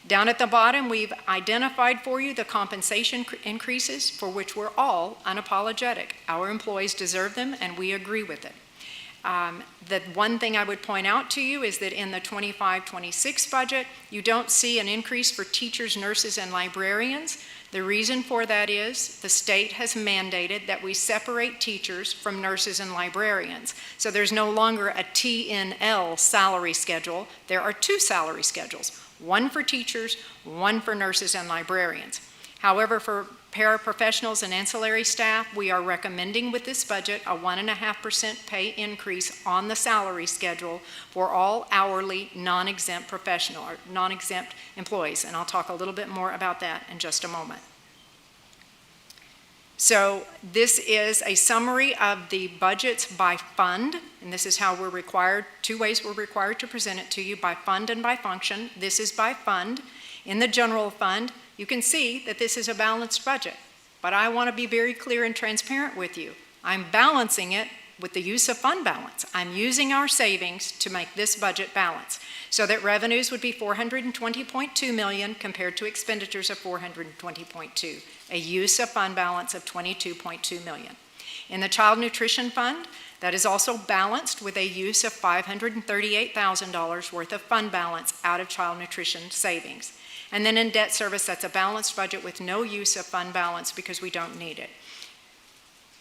Down at the bottom, we've identified for you the compensation increases for which we're all unapologetic. Our employees deserve them, and we agree with it. The one thing I would point out to you is that in the 25-26 budget, you don't see an increase for teachers, nurses, and librarians. The reason for that is the state has mandated that we separate teachers from nurses and librarians. So there's no longer a TNL salary schedule. There are 2 salary schedules, one for teachers, one for nurses and librarians. However, for paraprofessionals and ancillary staff, we are recommending with this budget a 1.5% pay increase on the salary schedule for all hourly non-exempt professional or non-exempt employees, and I'll talk a little bit more about that in just a moment. So this is a summary of the budgets by fund, and this is how we're required, 2 ways we're required to present it to you, by fund and by function. This is by fund. In the general fund, you can see that this is a balanced budget, but I want to be very clear and transparent with you. I'm balancing it with the use of fund balance. I'm using our savings to make this budget balance so that revenues would be $420.2 million compared to expenditures of $420.2, a use of fund balance of $22.2 million. In the Child Nutrition Fund, that is also balanced with a use of $538,000 worth of fund balance out of child nutrition savings. And then in debt service, that's a balanced budget with no use of fund balance because we don't need it.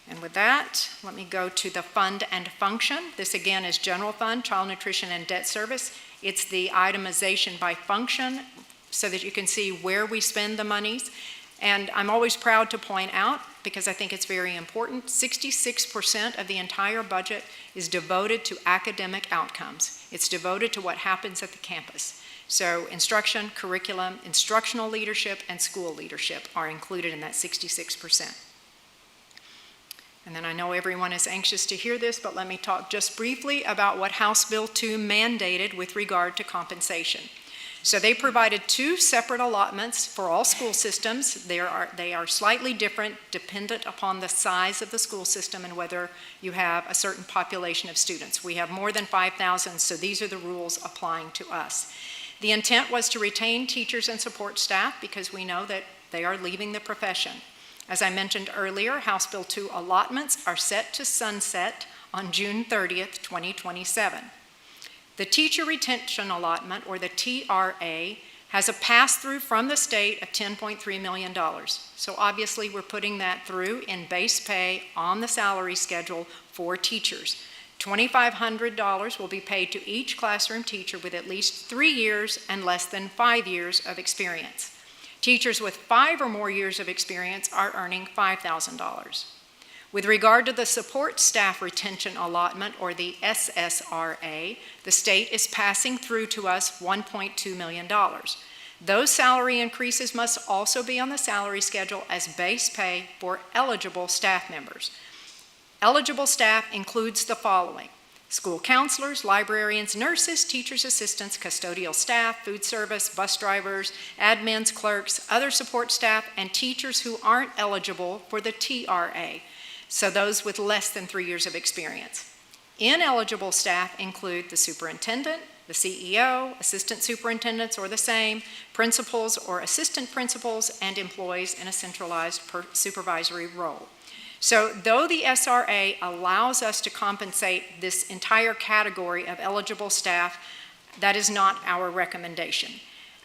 And with that, let me go to the fund and function. This again is general fund, child nutrition, and debt service. It's the itemization by function so that you can see where we spend the monies. And I'm always proud to point out, because I think it's very important, 66% of the entire budget is devoted to academic outcomes. It's devoted to what happens at the campus. So instruction, curriculum, instructional leadership, and school leadership are included in that 66%. And then I know everyone is anxious to hear this, but let me talk just briefly about what House Bill 2 mandated with regard to compensation. So they provided 2 separate allotments for all school systems. They are slightly different dependent upon the size of the school system and whether you have a certain population of students. We have more than 5,000, so these are the rules applying to us. The intent was to retain teachers and support staff because we know that they are leaving the profession. As I mentioned earlier, House Bill 2 allotments are set to sunset on June 30th, 2027. The teacher retention allotment, or the TRA, has a pass-through from the state of $10.3 million. So obviously we're putting that through in base pay on the salary schedule for teachers. $2,500 will be paid to each classroom teacher with at least 3 years and less than 5 years of experience. Teachers with 5 or more years of experience are earning $5,000. With regard to the support staff retention allotment, or the SSRA, the state is passing through to us $1.2 million. Those salary increases must also be on the salary schedule as base pay for eligible staff members. Eligible staff includes the following: school counselors, librarians, nurses, teachers, assistants, custodial staff, food service, bus drivers, admins, clerks, other support staff, and teachers who aren't eligible for the TRA, so those with less than 3 years of experience. Ineligible staff include the superintendent, the CEO, assistant superintendents or the same, principals or assistant principals, and employees in a centralized supervisory role. So though the SRA allows us to compensate this entire category of eligible staff, that is not our recommendation.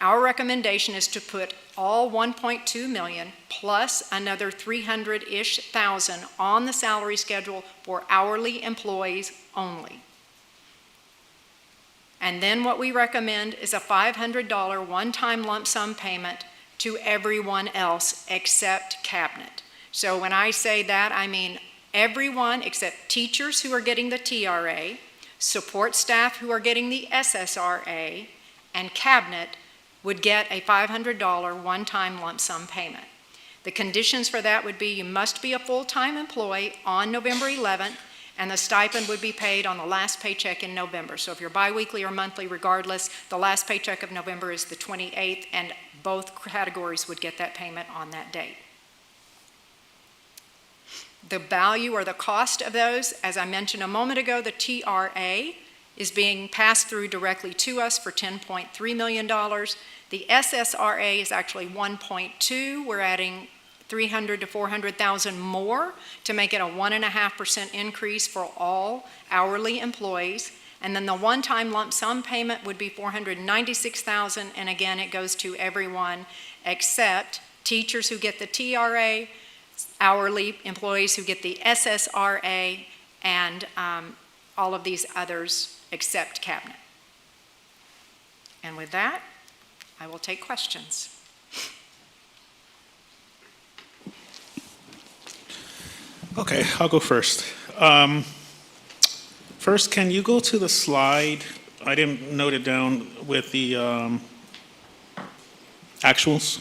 Our recommendation is to put all 1.2 million plus another 300-ish thousand on the salary schedule for hourly employees only. And then what we recommend is a $500 one-time lump sum payment to everyone else except cabinet. So when I say that, I mean everyone except teachers who are getting the TRA, support staff who are getting the SSRA, and cabinet would get a $500 one-time lump sum payment. The conditions for that would be you must be a full-time employee on November 11th, and the stipend would be paid on the last paycheck in November. So if you're biweekly or monthly, regardless, the last paycheck of November is the 28th, and both categories would get that payment on that date. The value or the cost of those, as I mentioned a moment ago, the TRA is being passed through directly to us for $10.3 million. The SSRA is actually 1.2. We're adding 300 to 400,000 more to make it a 1.5% increase for all hourly employees. And then the one-time lump sum payment would be 496,000, and again, it goes to everyone except teachers who get the TRA, hourly employees who get the SSRA, and all of these others except cabinet. And with that, I will take questions. Okay, I'll go first. First, can you go to the slide? I didn't note it down with the actuals.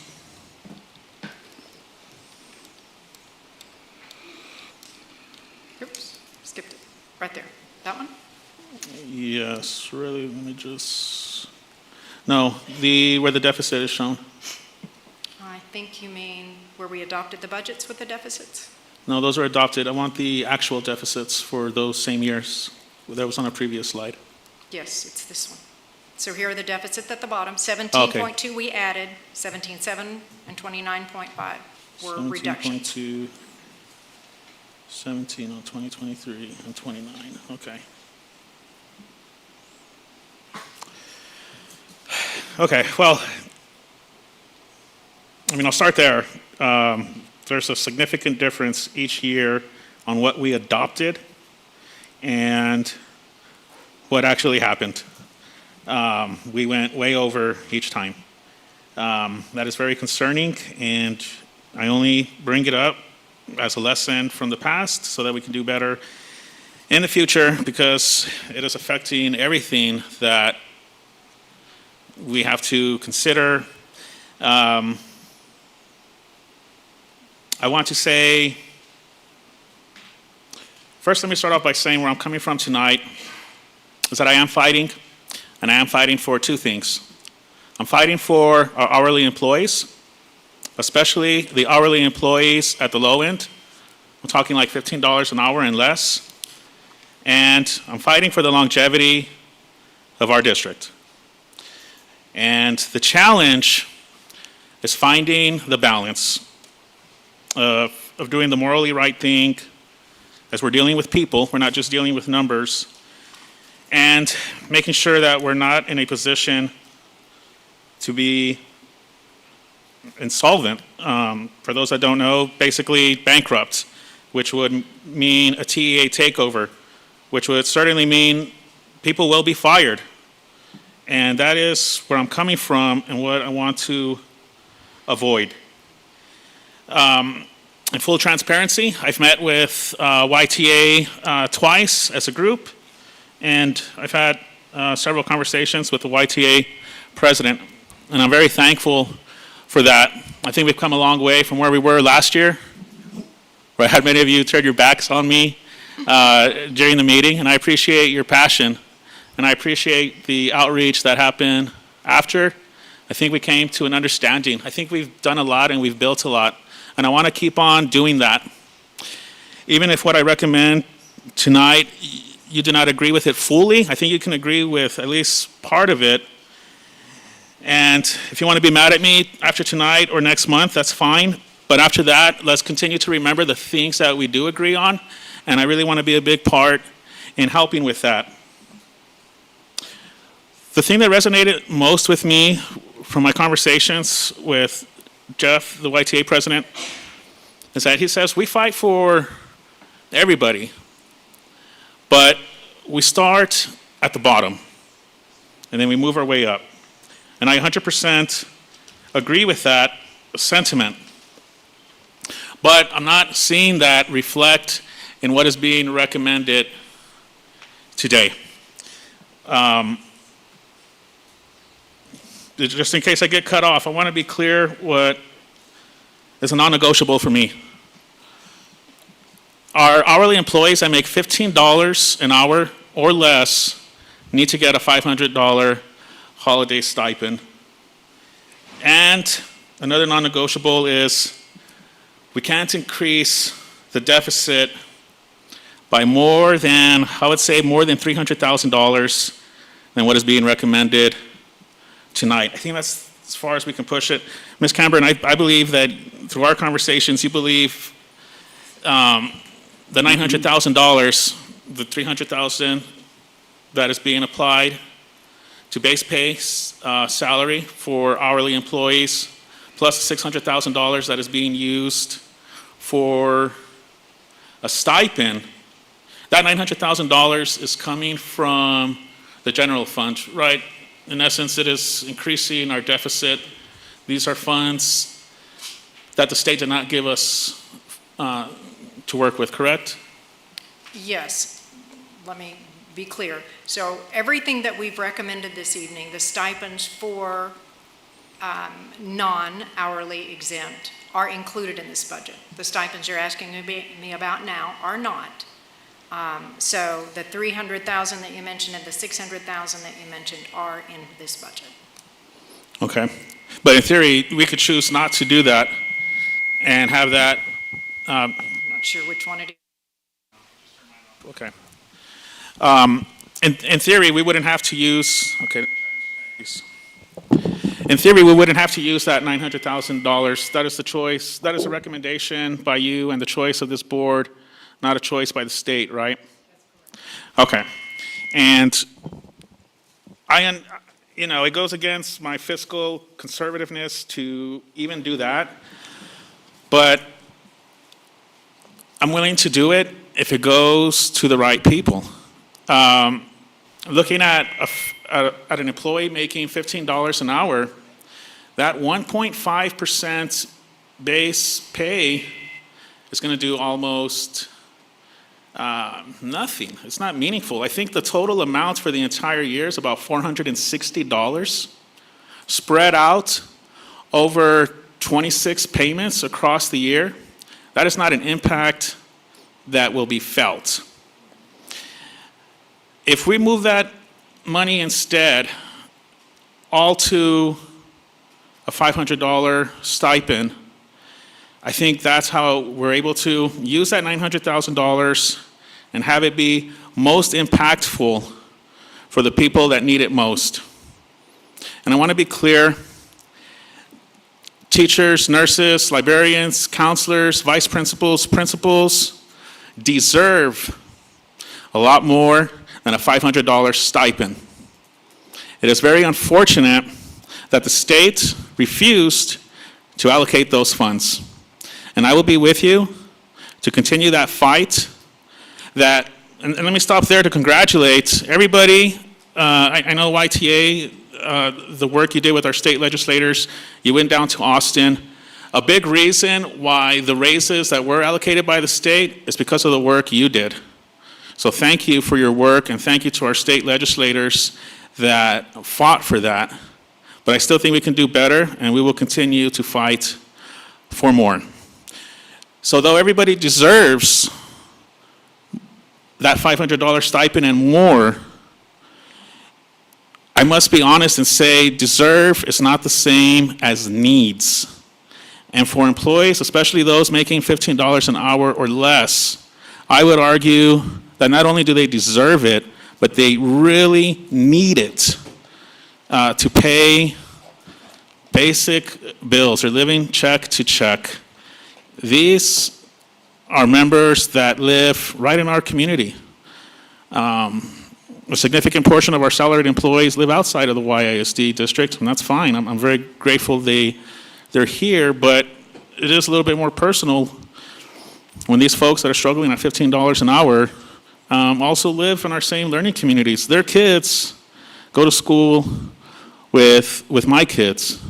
Oops, skipped it. Right there. That one? Yes, really, let me just, no, where the deficit is shown. I think you mean where we adopted the budgets with the deficits? No, those are adopted. I want the actual deficits for those same years. That was on a previous slide. Yes, it's this one. So here are the deficits at the bottom. 17.2 we added, 17.7 and 29.5 were reductions. 17.2, 17 on 2023, and 29, okay. Okay, well, I mean, I'll start there. There's a significant difference each year on what we adopted and what actually happened. We went way over each time. That is very concerning, and I only bring it up as a lesson from the past so that we can do better in the future, because it is affecting everything that we have to consider. I want to say, first let me start off by saying where I'm coming from tonight is that I am fighting, and I am fighting for two things. I'm fighting for our hourly employees, especially the hourly employees at the low end. I'm talking like $15 an hour and less. And I'm fighting for the longevity of our district. And the challenge is finding the balance of doing the morally right thing as we're dealing with people. We're not just dealing with numbers. And making sure that we're not in a position to be insolvent. For those that don't know, basically bankrupt, which would mean a TEA takeover, which would certainly mean people will be fired. And that is where I'm coming from and what I want to avoid. In full transparency, I've met with YTA twice as a group, and I've had several conversations with the YTA president, and I'm very thankful for that. I think we've come a long way from where we were last year, where I had many of you turn your backs on me during the meeting, and I appreciate your passion, and I appreciate the outreach that happened after. I think we came to an understanding. I think we've done a lot and we've built a lot, and I want to keep on doing that. Even if what I recommend tonight, you do not agree with it fully, I think you can agree with at least part of it. And if you want to be mad at me after tonight or next month, that's fine. But after that, let's continue to remember the things that we do agree on. And I really want to be a big part in helping with that. The thing that resonated most with me from my conversations with Jeff, the YTA president, is that he says, we fight for everybody, but we start at the bottom, and then we move our way up. And I 100% agree with that sentiment. But I'm not seeing that reflect in what is being recommended today. Just in case I get cut off, I want to be clear what is a non-negotiable for me. Our hourly employees that make $15 an hour or less need to get a $500 holiday stipend. And another non-negotiable is we can't increase the deficit by more than, I would say, more than $300,000 than what is being recommended tonight. I think that's as far as we can push it. Ms. Cameron, I believe that through our conversations, you believe the $900,000, the $300,000 that is being applied to base pay salary for hourly employees, plus the $600,000 that is being used for a stipend, that $900,000 is coming from the general fund, right? In essence, it is increasing our deficit. These are funds that the state did not give us to work with, correct? Yes. Let me be clear. So everything that we've recommended this evening, the stipends for non-hourly exempt are included in this budget. The stipends you're asking me about now are not. So the $300,000 that you mentioned and the $600,000 that you mentioned are in this budget. Okay. But in theory, we could choose not to do that and have that. I'm not sure which one it is. Okay. In theory, we wouldn't have to use, okay. In theory, we wouldn't have to use that $900,000. That is the choice, that is a recommendation by you and the choice of this board, not a choice by the state, right? Okay. And it goes against my fiscal conservativeness to even do that, but I'm willing to do it if it goes to the right people. Looking at an employee making $15 an hour, that 1.5% base pay is going to do almost nothing. It's not meaningful. I think the total amount for the entire year is about $460 spread out over 26 payments across the year. That is not an impact that will be felt. If we move that money instead all to a $500 stipend, I think that's how we're able to use that $900,000 and have it be most impactful for the people that need it most. And I want to be clear, teachers, nurses, librarians, counselors, vice principals, principals deserve a lot more than a $500 stipend. It is very unfortunate that the state refused to allocate those funds. And I will be with you to continue that fight. And let me stop there to congratulate everybody. I know YTA, the work you did with our state legislators, you went down to Austin. A big reason why the raises that were allocated by the state is because of the work you did. So thank you for your work, and thank you to our state legislators that fought for that. But I still think we can do better, and we will continue to fight for more. So though everybody deserves that $500 stipend and more, I must be honest and say deserve is not the same as needs. And for employees, especially those making $15 an hour or less, I would argue that not only do they deserve it, but they really need it to pay basic bills. They're living check to check. These are members that live right in our community. a significant portion of our salaried employees live outside of the YISD district, and that's fine. I'm very grateful they're here, but it is a little bit more personal when these folks that are struggling at $15 an hour also live in our same learning communities. Their kids go to school with my kids.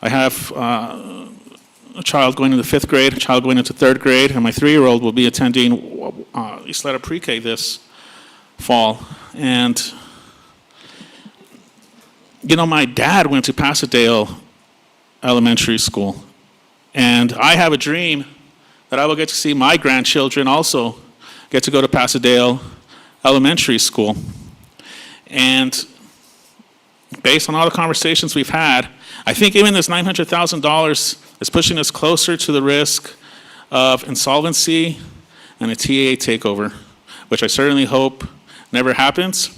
I have a child going into 5th grade, a child going into 3rd grade, and my 3-year-old will be attending Ysleta Pre-K this fall. And, you know, my dad went to Pasadale Elementary School, and I have a dream that I will get to see my grandchildren also get to go to Pasadale Elementary School. And based on all the conversations we've had, I think even this $900,000 is pushing us closer to the risk of insolvency and a TAA takeover, which I certainly hope never happens.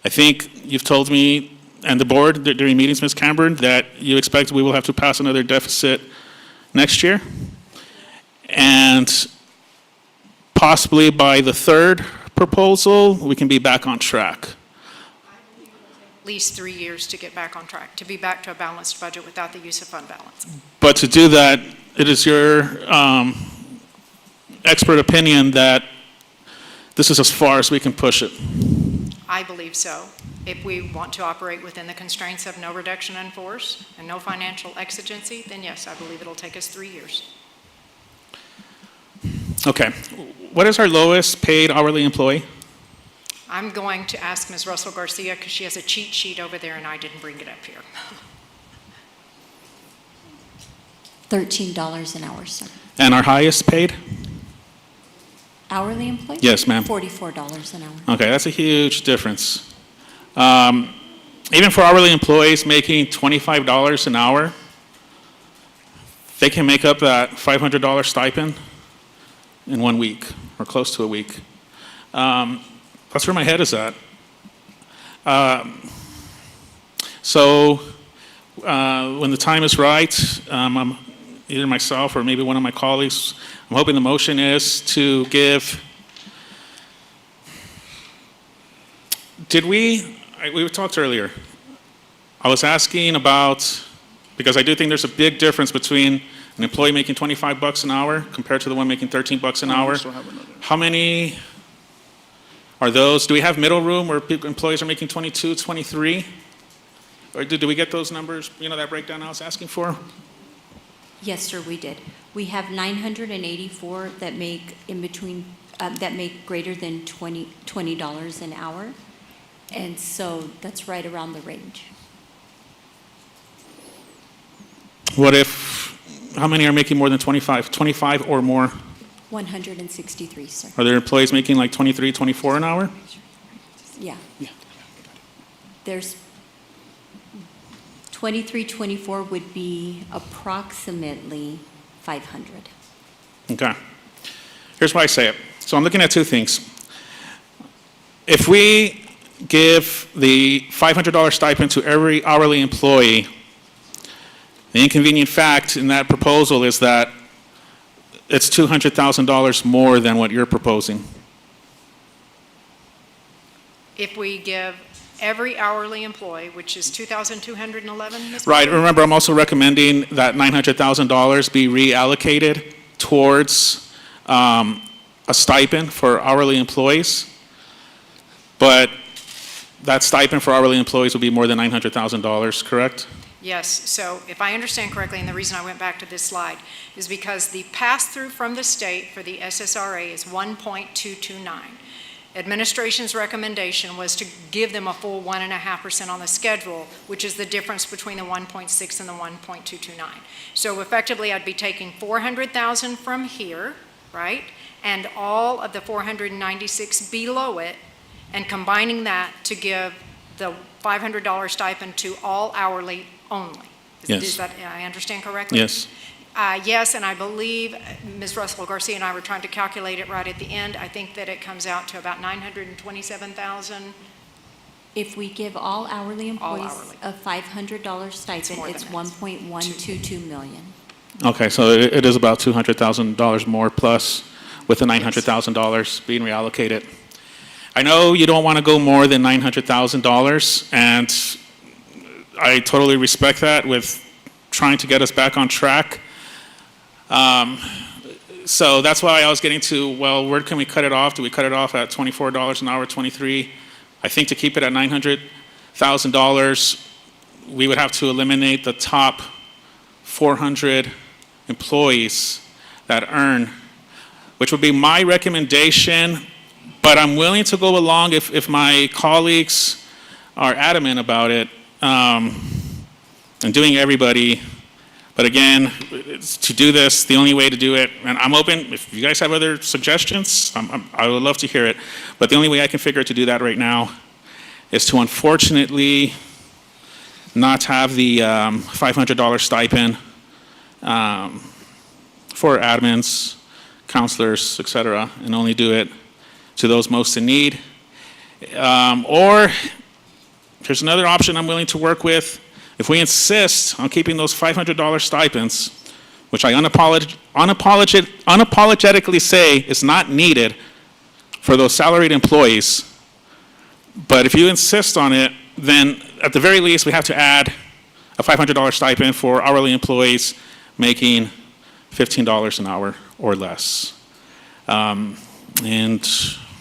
I think you've told me and the board during meetings, Ms. Camburn, that you expect we will have to pass another deficit next year. And possibly by the 3rd proposal, we can be back on track. At least 3 years to get back on track, to be back to a balanced budget without the use of fund balance. But to do that, it is your expert opinion that this is as far as we can push it. I believe so. If we want to operate within the constraints of no reduction in force and no financial exigency, then yes, I believe it'll take us 3 years. Okay. What is our lowest paid hourly employee? I'm going to ask Ms. Russell Garcia because she has a cheat sheet over there and I didn't bring it up here. $13 an hour, sir. And our highest paid? Hourly employee? Yes, ma'am. $44 an hour. Okay, that's a huge difference. Even for hourly employees making $25 an hour, they can make up that $500 stipend in 1 week, or close to a week. That's where my head is at. So when the time is right, either myself or maybe one of my colleagues, I'm hoping the motion is to give, we talked earlier. I was asking about, because I do think there's a big difference between an employee making $25 an hour compared to the one making $13 an hour. How many are those? Do we have middle room where employees are making 22, 23? Or do we get those numbers, you know, that breakdown I was asking for? Yes, sir, we did. We have 984 that make in between, that make greater than $20 an hour. And so that's right around the range. What if, how many are making more than 25? 25 or more? 163, sir. Are there employees making like 23, 24 an hour? Yeah. There's 23, 24 would be approximately 500. Okay. Here's why I say it. So I'm looking at two things. If we give the $500 stipend to every hourly employee, the inconvenient fact in that proposal is that it's $200,000 more than what you're proposing. If we give every hourly employee, which is $2,211, Ms. Right. Remember, I'm also recommending that $900,000 be reallocated towards a stipend for hourly employees. But that stipend for hourly employees will be more than $900,000, correct? Yes, so if I understand correctly, and the reason I went back to this slide is because the pass-through from the state for the SSRA is 1.229. Administration's recommendation was to give them a full 1.5% on the schedule, which is the difference between the 1.6 and the 1.229. So effectively, I'd be taking 400,000 from here, right? And all of the 496 below it, and combining that to give the $500 stipend to all hourly only. Yes. Is that, I understand correctly? Yes. Yes, and I believe Ms. Russell Garcia and I were trying to calculate it right at the end. I think that it comes out to about 927,000. If we give all hourly employees hourly. a $500 stipend, more it's than that. 1.122 million. Okay, so it is about $200,000 more plus with the $900,000 being reallocated. I know you don't want to go more than $900,000, and I totally respect that with trying to get us back on track. So that's why I was getting to, well, where can we cut it off? Do we cut it off at $24 an hour, 23? I think to keep it at $900,000, we would have to eliminate the top 400 employees that earn, which would be my recommendation, but I'm willing to go along if my colleagues are adamant about it, and doing everybody. But again, to do this, the only way to do it, and I'm open, if you guys have other suggestions, I would love to hear it, but the only way I can figure to do that right now is to unfortunately not have the $500 stipend for admins, counselors, et cetera, and only do it to those most in need. Or there's another option I'm willing to work with. If we insist on keeping those $500 stipends, which I unapologetically say is not needed for those salaried employees, but if you insist on it, then at the very least we have to add a $500 stipend for hourly employees making $15 an hour or less. And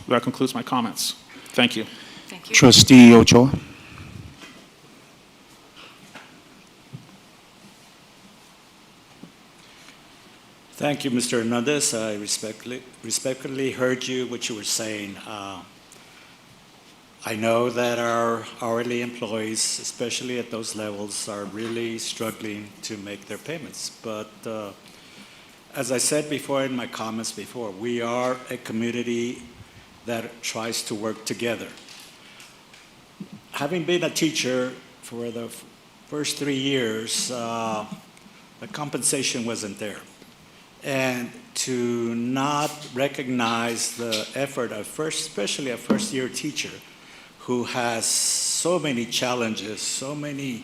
that concludes my comments. Thank you. Thank you. Trustee Ochoa. Thank you, Mr. Hernandez. I respectfully heard you, what you were saying. I know that our hourly employees, especially at those levels, are really struggling to make their payments. But as I said before in my comments before, we are a community that tries to work together. Having been a teacher for the first 3 years, the compensation wasn't there. And to not recognize the effort of especially a first-year teacher who has so many challenges, so many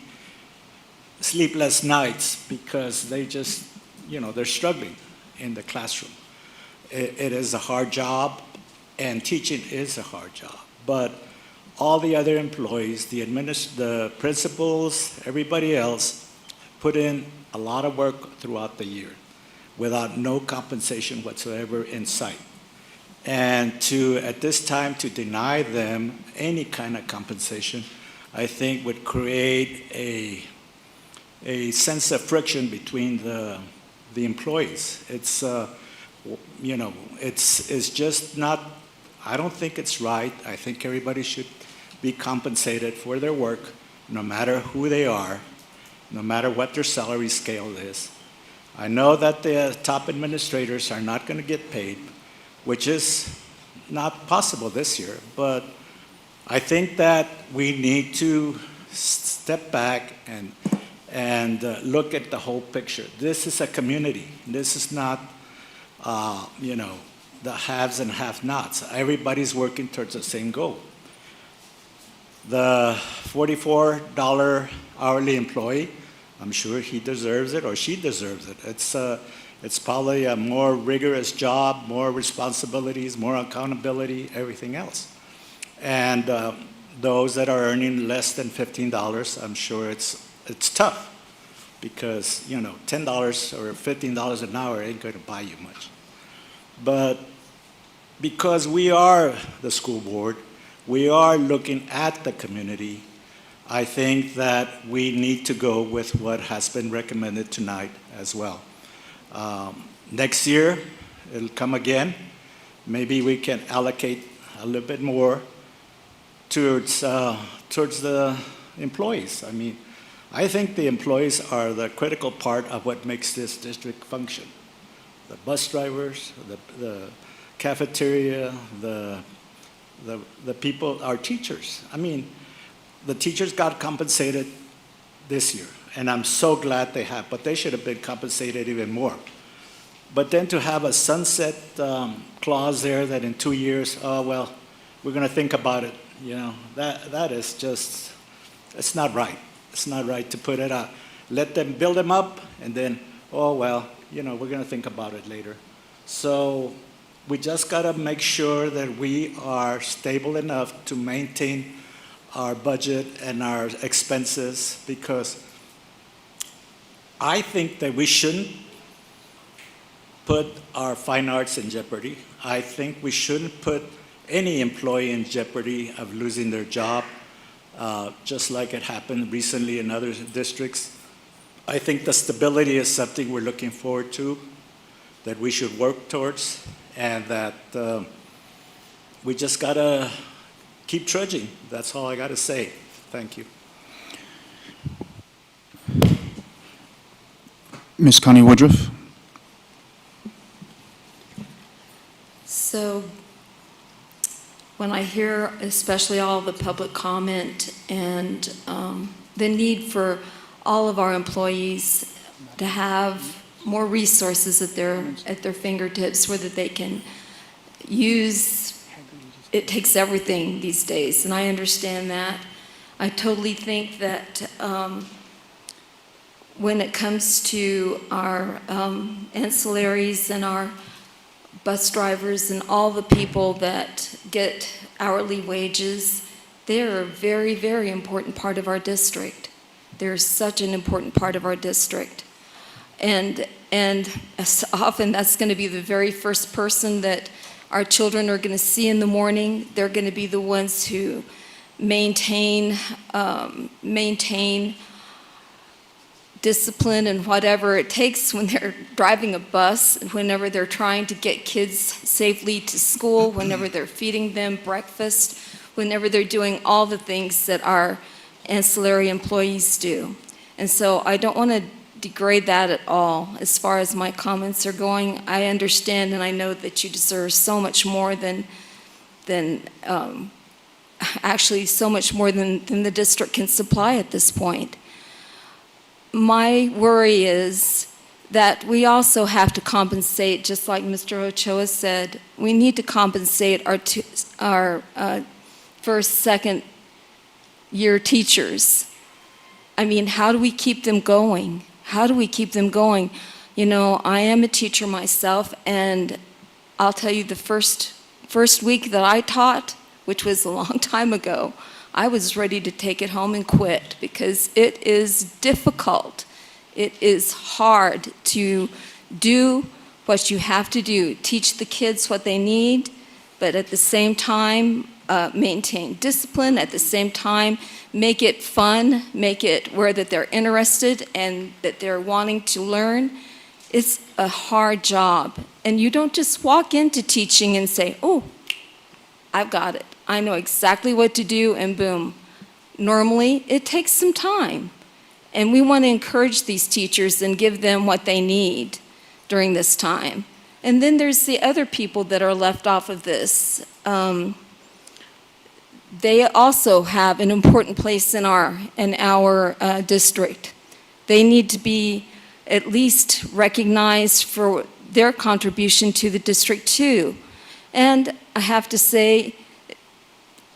sleepless nights because they just, they're struggling in the classroom. It is a hard job, and teaching is a hard job. But all the other employees, the principals, everybody else, put in a lot of work throughout the year without no compensation whatsoever in sight. And at this time, to deny them any kind of compensation, I think would create a sense of friction between the employees. It's just not, I don't think it's right. I think everybody should be compensated for their work, no matter who they are, no matter what their salary scale is. I know that the top administrators are not going to get paid, which is not possible this year, but I think that we need to step back and look at the whole picture. This is a community. This is not, the haves and have-nots. Everybody's working towards the same goal. The $44 hourly employee, I'm sure he deserves it or she deserves it. It's probably a more rigorous job, more responsibilities, more accountability, everything else. And those that are earning less than $15, I'm sure it's tough because, $10 or $15 an hour ain't going to buy you much. But because we are the school board, we are looking at the community, I think that we need to go with what has been recommended tonight as well. Next year, it'll come again. Maybe we can allocate a little bit more towards the employees. I mean, I think the employees are the critical part of what makes this district function. The bus drivers, the cafeteria, the people, our teachers. I mean, the teachers got compensated this year, and I'm so glad they have, but they should have been compensated even more. But then to have a sunset clause there that in 2 years, we're going to think about it, that is just, it's not right. It's not right to put it out. Let them build them up, and then, we're going to think about it later. So we just got to make sure that we are stable enough to maintain our budget and our expenses, because I think that we shouldn't put our fine arts in jeopardy. I think we shouldn't put any employee in jeopardy of losing their job, just like it happened recently in other districts. I think the stability is something we're looking forward to, that we should work towards, and that we just gotta keep trudging. That's all I gotta say. Thank you. Ms. Connie Woodruff? So when I hear especially all the public comment and the need for all of our employees to have more resources at their fingertips where that they can use, it takes everything these days, and I understand that. I totally think that when it comes to our ancillaries and our bus drivers and all the people that get hourly wages, they're a very, very important part of our district. They're such an important part of our district. And often that's going to be the very first person that our children are going to see in the morning. They're going to be the ones who maintain discipline and whatever it takes when they're driving a bus, whenever they're trying to get kids safely to school, whenever they're feeding them breakfast, whenever they're doing all the things that our ancillary employees do. And so I don't want to degrade that at all as far as my comments are going. I understand and I know that you deserve so much more than actually so much more than the district can supply at this point. My worry is that we also have to compensate, just like Mr. Ochoa said, we need to compensate our first, second year teachers. I mean, how do we keep them going? How do we keep them going? You know, I am a teacher myself, and I'll tell you the first week that I taught, which was a long time ago, I was ready to take it home and quit because it is difficult. It is hard to do what you have to do, teach the kids what they need, but at the same time, maintain discipline, at the same time, make it fun, make it where that they're interested and that they're wanting to learn. It's a hard job. And you don't just walk into teaching and say, oh, I've got it. I know exactly what to do, and boom. Normally, it takes some time. And we want to encourage these teachers and give them what they need during this time. And then there's the other people that are left off of this. They also have an important place in our district. They need to be at least recognized for their contribution to the district too. And I have to say,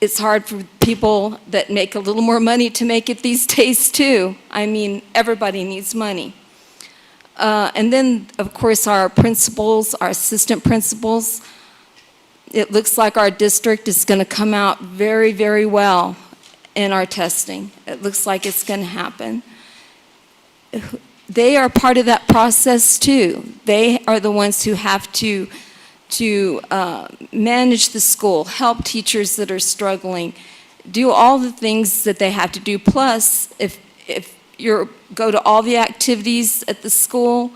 it's hard for people that make a little more money to make it these days too. I mean, everybody needs money. And then, of course, our principals, our assistant principals, it looks like our district is going to come out very, very well in our testing. It looks like it's going to happen. They are part of that process too. They are the ones who have to manage the school, help teachers that are struggling, do all the things that they have to do. Plus, if you go to all the activities at the school,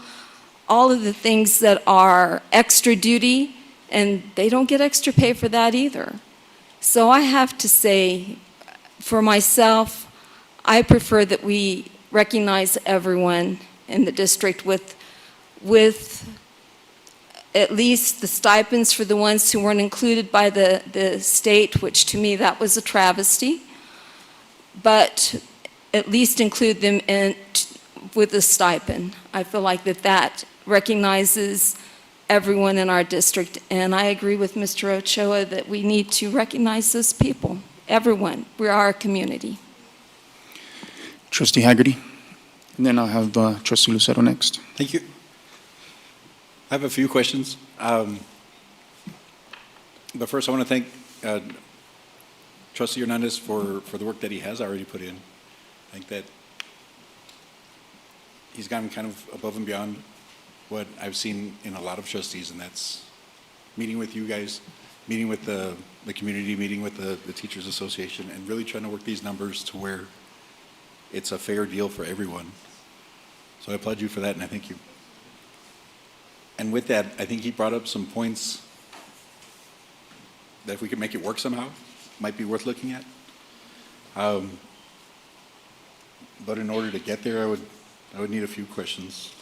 all of the things that are extra duty, and they don't get extra pay for that either. So I have to say, for myself, I prefer that we recognize everyone in the district with at least the stipends for the ones who weren't included by the state, which to me that was a travesty, but at least include them with a stipend. I feel like that recognizes everyone in our district, and I agree with Mr. Ochoa that we need to recognize those people, everyone. We are a community. Trustee Haggerty, and then I'll have Trustee Lucero next. Thank you. I have a few questions. But first, I want to thank Trustee Hernandez for the work that he has already put in. I think that he's gone kind of above and beyond what I've seen in a lot of trustees, and that's meeting with you guys, meeting with the community, meeting with the Teachers Association, and really trying to work these numbers to where it's a fair deal for everyone. So I applaud you for that, and I thank you. And with that, I think he brought up some points that if we could make it work somehow, might be worth looking at. But in order to get there, I would need a few questions.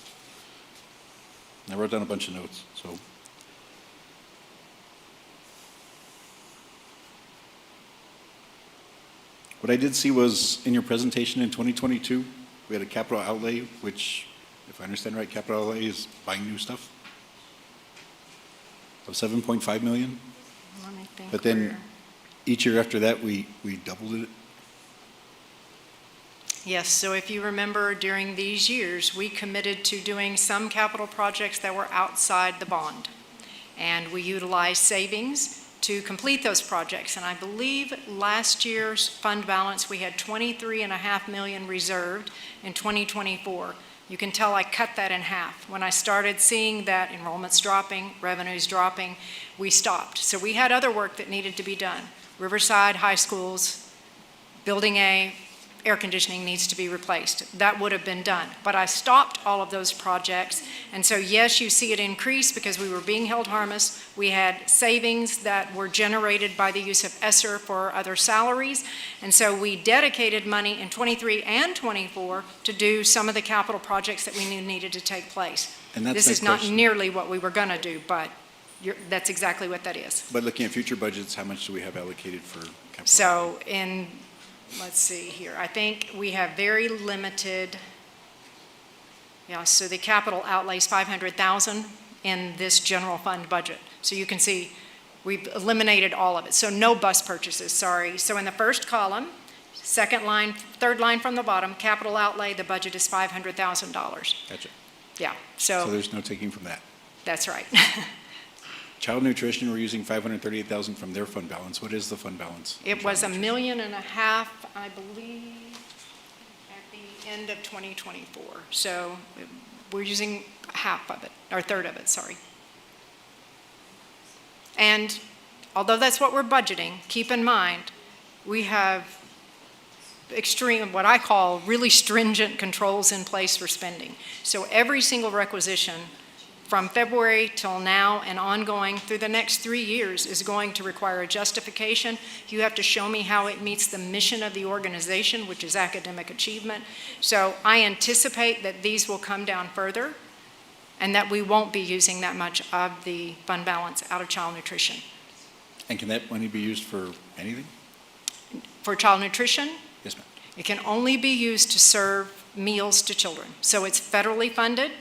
I wrote down a bunch of notes, so. What I did see was in your presentation in 2022, we had a capital outlay, which, if I understand right, capital outlay is buying new stuff, of 7.5 million. Let me think. But then each year after that, we doubled it. Yes, so if you remember, during these years, we committed to doing some capital projects that were outside the bond. And we utilized savings to complete those projects. And I believe last year's fund balance, we had 23.5 million reserved in 2024. You can tell I cut that in half. When I started seeing that enrollments dropping, revenues dropping, we stopped. So we had other work that needed to be done. Riverside High School's Building A, air conditioning needs to be replaced. That would have been done. But I stopped all of those projects. And so yes, you see it increase because we were being held harmless. We had savings that were generated by the use of ESSER for other salaries. And so we dedicated money in 23 and 24 to do some of the capital projects that we knew needed to take place. And that's this my is not question. nearly what we were going to do, but that's exactly what that is. But looking at future budgets, how much do we have allocated for capital? So let's see here. I think we have very limited, so the capital outlays 500,000 in this general fund budget. So you can see we've eliminated all of it. So no bus purchases, sorry. So in the first column, second line, third line from the bottom, capital outlay, the budget is $500,000. Gotcha. Yeah, So there's no taking from that. that's right. Child nutrition, we're using 538,000 from their fund balance. What is the fund balance? It was $1.5 million, I believe, at the end of 2024. So we're using half of it, or a third of it, sorry. And although that's what we're budgeting, keep in mind, we have extreme, what I call really stringent controls in place for spending. So every single requisition from February till now and ongoing through the next 3 years is going to require a justification. You have to show me how it meets the mission of the organization, which is academic achievement. So I anticipate that these will come down further and that we won't be using that much of the fund balance out of child nutrition. And can that money be used for anything? For child nutrition, Yes, ma'am. it can only be used to serve meals to children. So it's federally funded.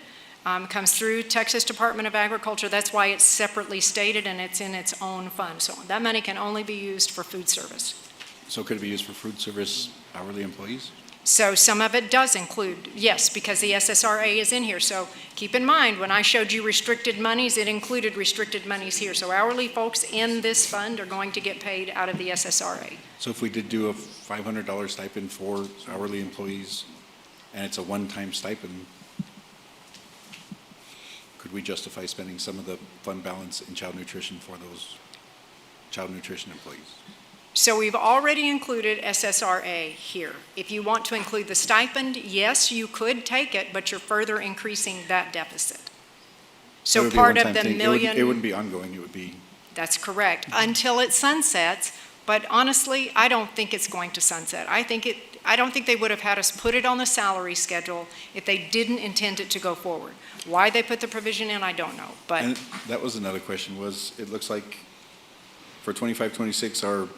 Comes through Texas Department of Agriculture. That's why it's separately stated and it's in its own fund. So that money can only be used for food service. So could it be used for food service hourly employees? So some of it does include, yes, because the SSRA is in here. So keep in mind, when I showed you restricted monies, it included restricted monies here. So hourly folks in this fund are going to get paid out of the SSRA. So if we did do a $500 stipend for hourly employees, and it's a one-time stipend, could we justify spending some of the fund balance in child nutrition for those child nutrition employees? So we've already included SSRA here. If you want to include the stipend, yes, you could take it, but you're further increasing that deficit. It So would be a part of one-time the thing. million. It wouldn't be ongoing, it would be, That's correct, until it sunsets. But honestly, I don't think it's going to sunset. I don't think they would have had us put it on the salary schedule if they didn't intend it to go forward. Why they put the provision in, I don't know, but. and that was another question, was it looks like for 25-26, our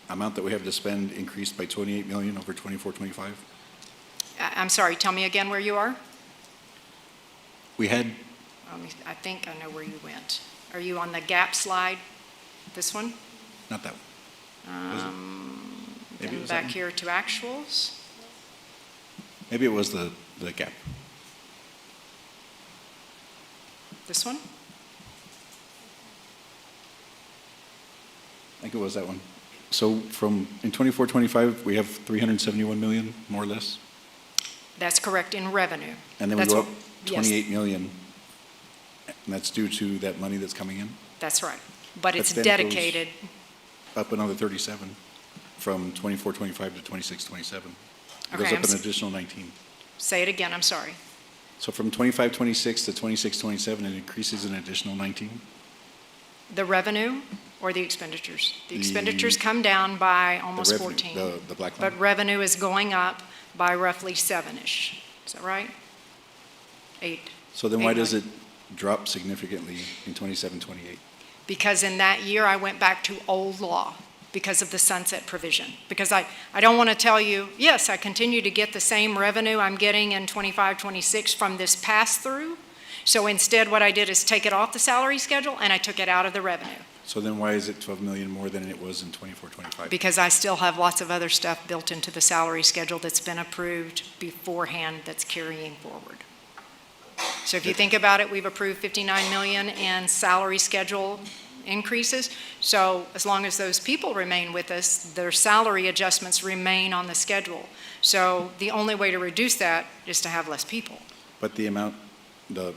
amount that we have to spend increased by 28 million over 24-25. I'm sorry, tell me again where you are? We had, I think I know where you went. Are you on the gap slide? This one? not that one. Was it? Maybe it Then was that back one? here to actuals. Maybe it was the gap. This one? think it was that one. So in 24, 25, we have 371 million, more or less? That's correct, in revenue. And then we That's go up what- yes, 28 million, and that's due to that money that's coming in? That's right. But it's then it goes dedicated, Up another 37, from 24, 25 to 26, 27. It Okay, goes I'm up an s- additional 19. say it again, I'm sorry. So from 25, 26 to 26, 27, it increases an additional 19? The revenue or the expenditures? The The- expenditures come down by The almost revenue, 14. The black line? But revenue is going up by roughly 7-ish. Is that right? 8. So then 8 why does million. it drop significantly in 27, 28? Because in that year, I went back to old law because of the sunset provision. Because I don't want to tell you, yes, I continue to get the same revenue I'm getting in 25, 26 from this pass-through. So instead, what I did is take it off the salary schedule and I took it out of the revenue. So then why is it 12 million more than it was in 24, 25? Because I still have lots of other stuff built into the salary schedule that's been approved beforehand that's carrying forward. So if you think about it, we've approved 59 million in salary schedule increases. So as long as those people remain with us, their salary adjustments remain on the schedule. So the only way to reduce that is to have less people. But the amount, the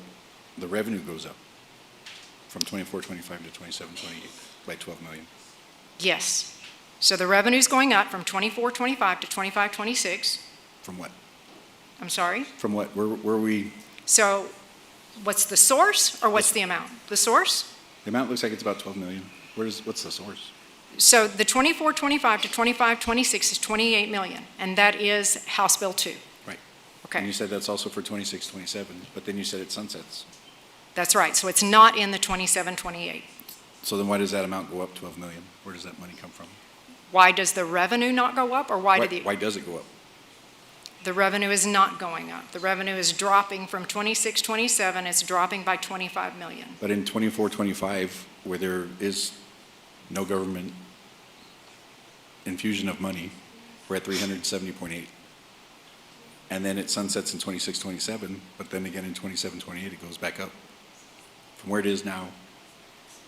revenue goes up from 24, 25 to 27, 28 by 12 million. Yes. So the revenue's going up from 24, 25 to 25, 26. From what? I'm sorry? From what? Where we, So what's the source or what's the amount? The source? the amount looks like it's about 12 million. What's the source? So the 24, 25 to 25, 26 is 28 million, and that is House Bill 2. Right. Okay. And you said that's also for 26, 27, but then you said it sunsets. That's right. So it's not in the 27, 28. So then why does that amount go up 12 million? Where does that money come from? Why does the revenue not go up, or why does it go up? The revenue is not going up. The revenue is dropping from 26, 27. It's dropping by 25 million. But in 24, 25, where there is no government infusion of money, we're at 370.8. And then it sunsets in 26, 27, but then again in 27, 28, it goes back up. From where it is now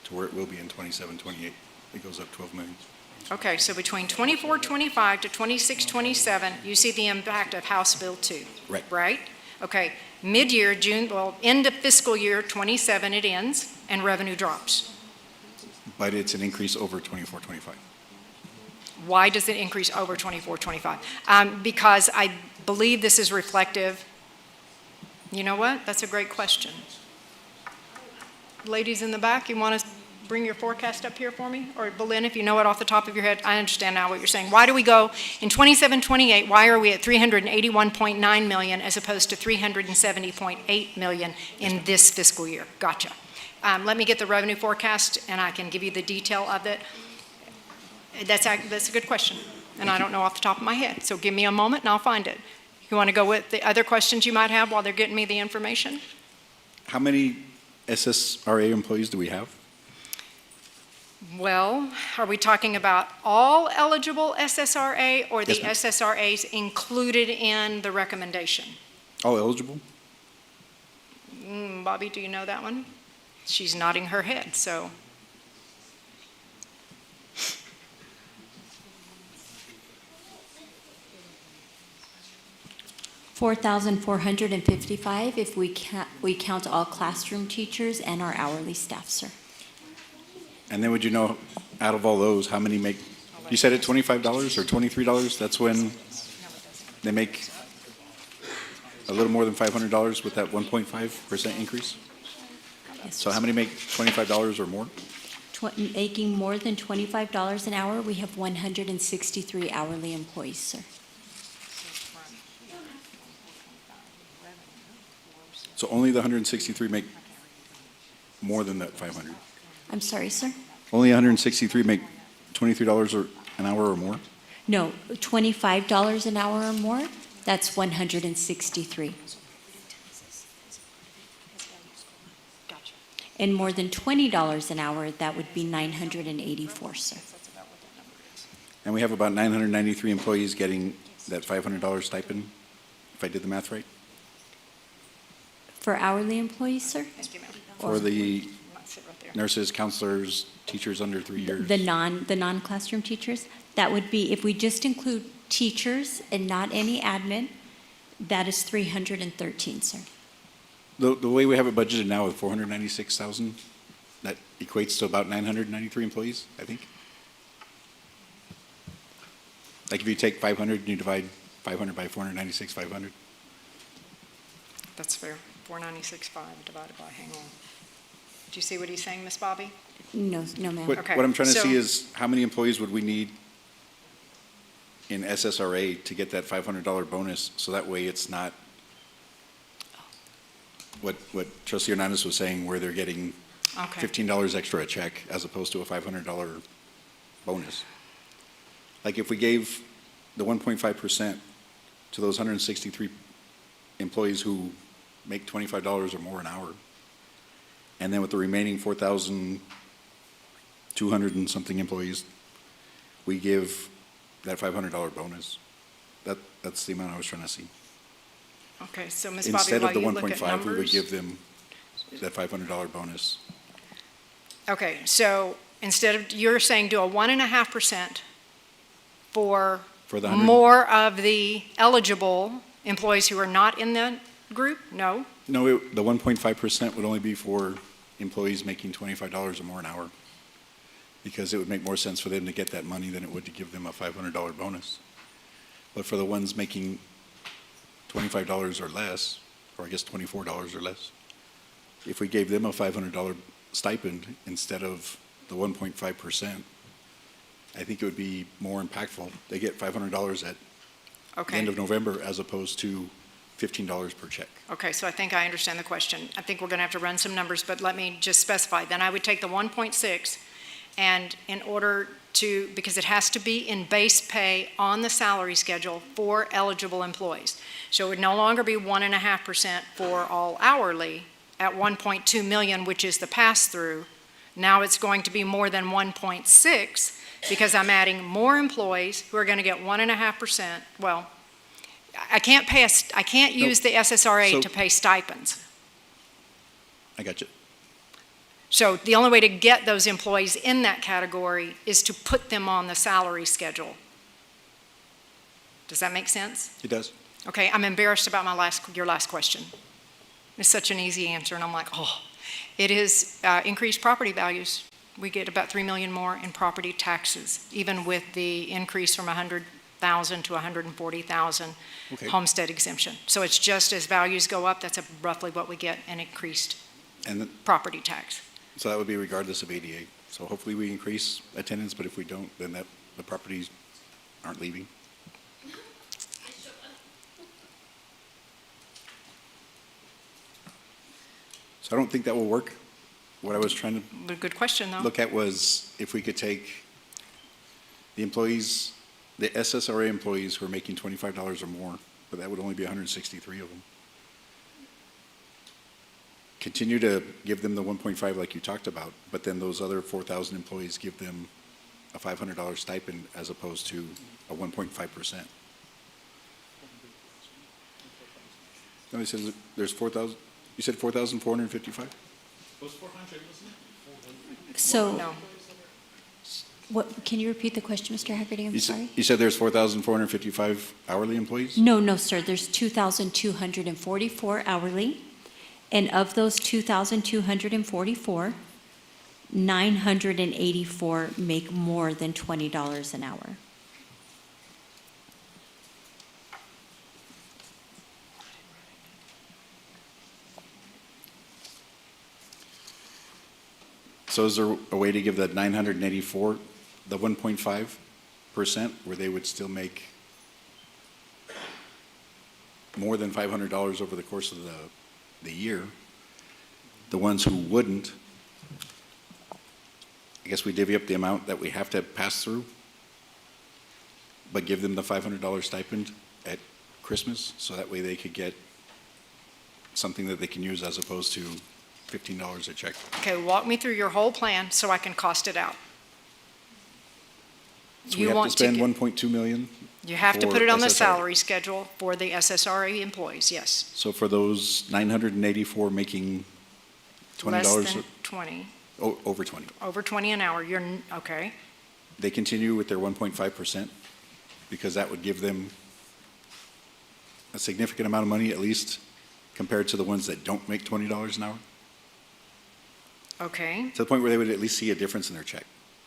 to where it will be in 27, 28, it goes up 12 million. Okay, so between 24, 25 to 26, 27, you see the impact of House Bill 2. Right. Right? Okay, mid-year, June, well, end of fiscal year 27, it ends, and revenue drops. But it's an increase over 24, 25. Why does it increase over 24, 25? Because I believe this is reflective. You know what? That's a great question. Ladies in the back, you want to bring your forecast up here for me? Or Belinda, if you know it off the top of your head, I understand now what you're saying. Why do we go in 27, 28, why are we at 381.9 million as opposed to 370.8 million in this fiscal year? Gotcha. Let me get the revenue forecast and I can give you the detail of it. That's a good question, and I don't know off the top of my head. So give me a moment and I'll find it. You want to go with the other questions you might have while they're getting me the information? How many SSRA employees do we have? Well, are we talking about all eligible SSRA or the Yes, ma'am. SSRAs included in the recommendation? All eligible? Bobby, do you know that one? She's nodding her head, so. $4,455 if we count all classroom teachers and our hourly staff, sir. And then would you know, out of all those, how many make, you said it $25 or $23? That's when they make a little more than $500 with that 1.5% increase? Yes, So how many make $25 or more? Making more than $25 an hour, we have 163 hourly employees, sir. So only the 163 make more than that 500? I'm sorry, sir? Only 163 make $23 an hour or more? No, $25 an hour or more, that's 163. And more than $20 an hour, that would be 984, sir. And we have about 993 employees getting that $500 stipend, if I did the math right? For hourly employees, sir? For the sit right there. Nurses, counselors, teachers under 3 years. The non-classroom teachers, that would be, if we just include teachers and not any admin, that is 313, sir. The way we have it budgeted now with 496,000, that equates to about 993 employees, I think. Like if you take 500 and you divide 500 by 496, 500. That's fair. 496.5 divided by, hang on. Do you see what he's saying, Ms. Bobby? No, ma'am. What Okay, I'm trying to so- see is how many employees would we need in SSRA to get that $500 bonus, so that way it's not what Trustee Hernandez was saying, where they're getting Okay. $15 extra a check as opposed to a $500 bonus. Like if we gave the 1.5% to those 163 employees who make $25 or more an hour, and then with the remaining 4,200 and something employees, we give that $500 bonus. That's the amount I was trying to see. Okay, so Ms. Bobby, Instead while of the you look at 1.5, we would numbers. give them that $500 bonus. Okay, so instead of, you're saying do a 1.5% for For the 100 more of the eligible employees who are not in the group? No? No, the 1.5% would only be for employees making $25 or more an hour, because it would make more sense for them to get that money than it would to give them a $500 bonus. But for the ones making $25 or less, or I guess $24 or less, if we gave them a $500 stipend instead of the 1.5%, I think it would be more impactful. They get $500 at the Okay. end of November as opposed to $15 per check. Okay, so I think I understand the question. I think we're going to have to run some numbers, but let me just specify. Then I would take the 1.6, and in order to, because it has to be in base pay on the salary schedule for eligible employees. So it would no longer be 1.5% for all hourly at 1.2 million, which is the pass-through. Now it's going to be more than 1.6 because I'm adding more employees who are going to get 1.5%. Well, I can't use the SSRA So- to pay stipends. I got you. So the only way to get those employees in that category is to put them on the salary schedule. Does that make sense? It does. Okay, I'm embarrassed about your last question. It's such an easy answer, and I'm like, oh. It is increased property values. We get about 3 million more in property taxes, even with the increase from 100,000 to 140,000 Okay. homestead exemption. So it's just as values go up, that's roughly what we get in increased And property tax. so that would be regardless of ADA. So hopefully we increase attendance, but if we don't, then the properties aren't leaving. So I don't think that will work. What I was trying to Good question, though. look at was if we could take the employees, the SSRA employees who are making $25 or more, but that would only be 163 of them. Continue to give them the 1.5 like you talked about, but then those other 4,000 employees, give them a $500 stipend as opposed to a 1.5%. No, he says there's 4,000, you said 4,455? It was 400, wasn't it? So, No. what, can you repeat the question, Mr. Haggerty? I'm sorry? You said there's 4,455 hourly employees? No, sir, there's 2,244 hourly, and of those 2,244, 984 make more than $20 an hour. So is there a way to give that 984, the 1.5%, where they would still make more than $500 over the course of the year? The ones who wouldn't, I guess we divvy up the amount that we have to pass through, but give them the $500 stipend at Christmas, so that way they could get something that they can use as opposed to $15 a check. Okay, walk me through your whole plan so I can cost it out. So we You have to want to spend get- 1.2 million? You have to for put it on the SSRA. salary schedule for the SSRA employees, yes. So for those 984 making $20, Less than 20. Over 20. Over 20 an hour, okay, They continue with their 1.5% because that would give them a significant amount of money, at least, compared to the ones that don't make $20 an hour, okay, to the point where they would at least see a difference in their check.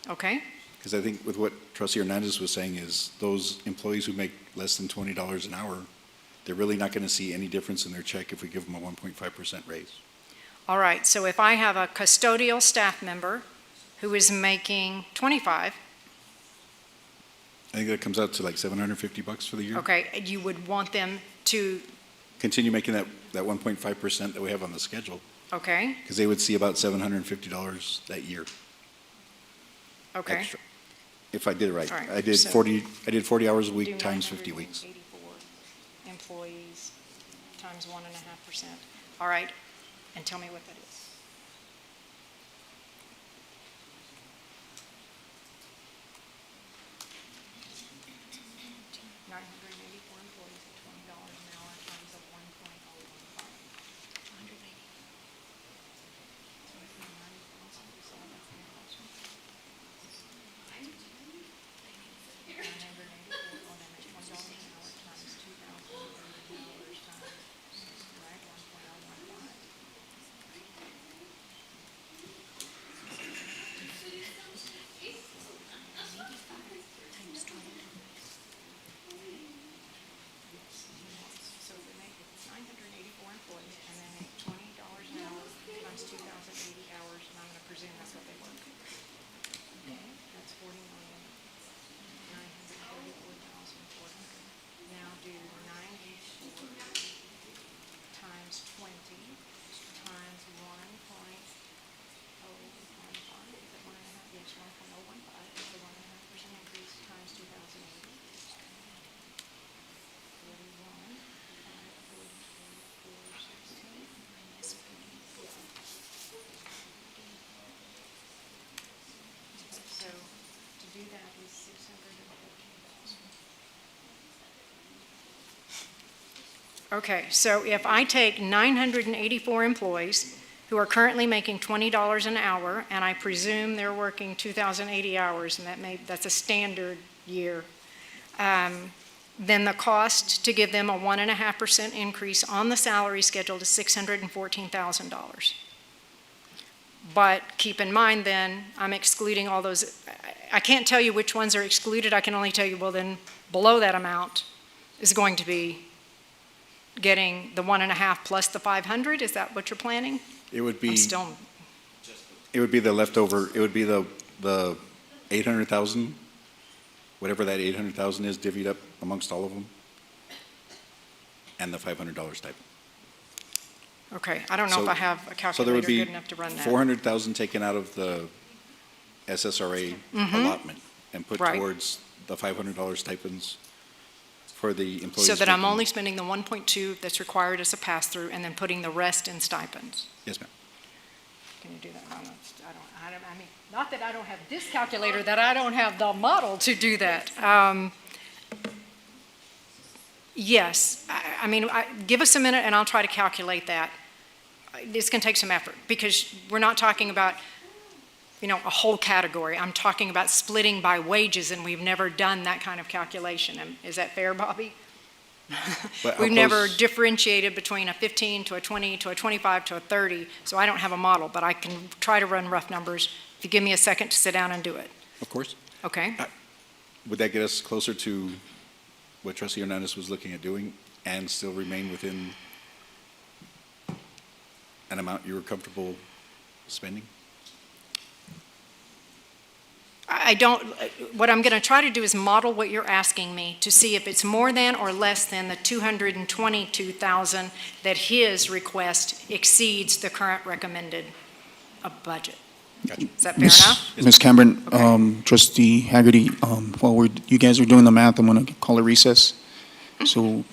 okay, Because I think with what Trustee Hernandez was saying is those employees who make less than $20 an hour, they're really not going to see any difference in their check if we give them a 1.5% raise. all right. So if I have a custodial staff member who is making 25, I think that comes out to like $750 for the year. okay, you would want them to, Continue making that 1.5% that we have on the schedule, okay, because they would see about $750 that year okay. extra. If I did it right. All right, I did so- 40 hours a Do week times 50 weeks. 984 employees times 1.5%. All right, and tell me what that is. $984 employees at $20 an hour times a 1.015. So if we make it 984 employees and then make $20 an hour times 2,080 hours, and I'm going to presume that's what they work. Okay, that's 40,934,400. Now do 984 times 20 times 1.015. Is that 1.5? Yes, 1.015 is the 1.5% increase times 2,080. 41, 16. So to do that is 614,000. Okay, so if I take 984 employees who are currently making $20 an hour, and I presume they're working 2,080 hours, and that's a standard year, then the cost to give them a 1.5% increase on the salary schedule is $614,000. But keep in mind then, I'm excluding all those, I can't tell you which ones are excluded, I can only tell you, well then, below that amount is going to be getting the 1.5 plus the 500, is that what you're planning? It would be. I'm still, It would be the leftover, it would be the 800,000, whatever that 800,000 is divvied up amongst all of them, and the $500 stipend. okay, I don't know if I have a So there would calculator be good enough to run that. 400,000 taken out of the SSRA allotment and put Right. towards the $500 stipends for the employees. So that I'm making- only spending the 1.2 that's required as a pass-through, and then putting the rest in stipends. Yes, ma'am. Can you do that? I mean, not that I don't have this calculator, that I don't have the model to do that. Yes, I mean, give us a minute and I'll try to calculate that. It's going to take some effort, because we're not talking about, a whole category. I'm talking about splitting by wages, and we've never done that kind of calculation. Is that fair, Bobby? But how We've never close- differentiated between a 15 to a 20 to a 25 to a 30, so I don't have a model, but I can try to run rough numbers if you give me a second to sit down and do it. Of course. Okay? Would that get us closer to what Trustee Hernandez was looking at doing and still remain within an amount you were comfortable spending? I don't, what I'm going to try to do is model what you're asking me to see if it's more than or less than the 222,000 that his request exceeds the current recommended budget. Gotcha. Is that fair enough? Ms. Cameron, Trustee Haggerty, while you guys are doing the math, I'm going to call a recess so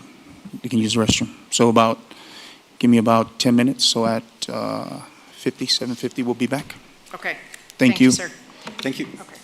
you can use the restroom. So give me about 10 minutes, so at 7:50 we'll be back. Okay. Thank you. Sir. Thank you. Okay.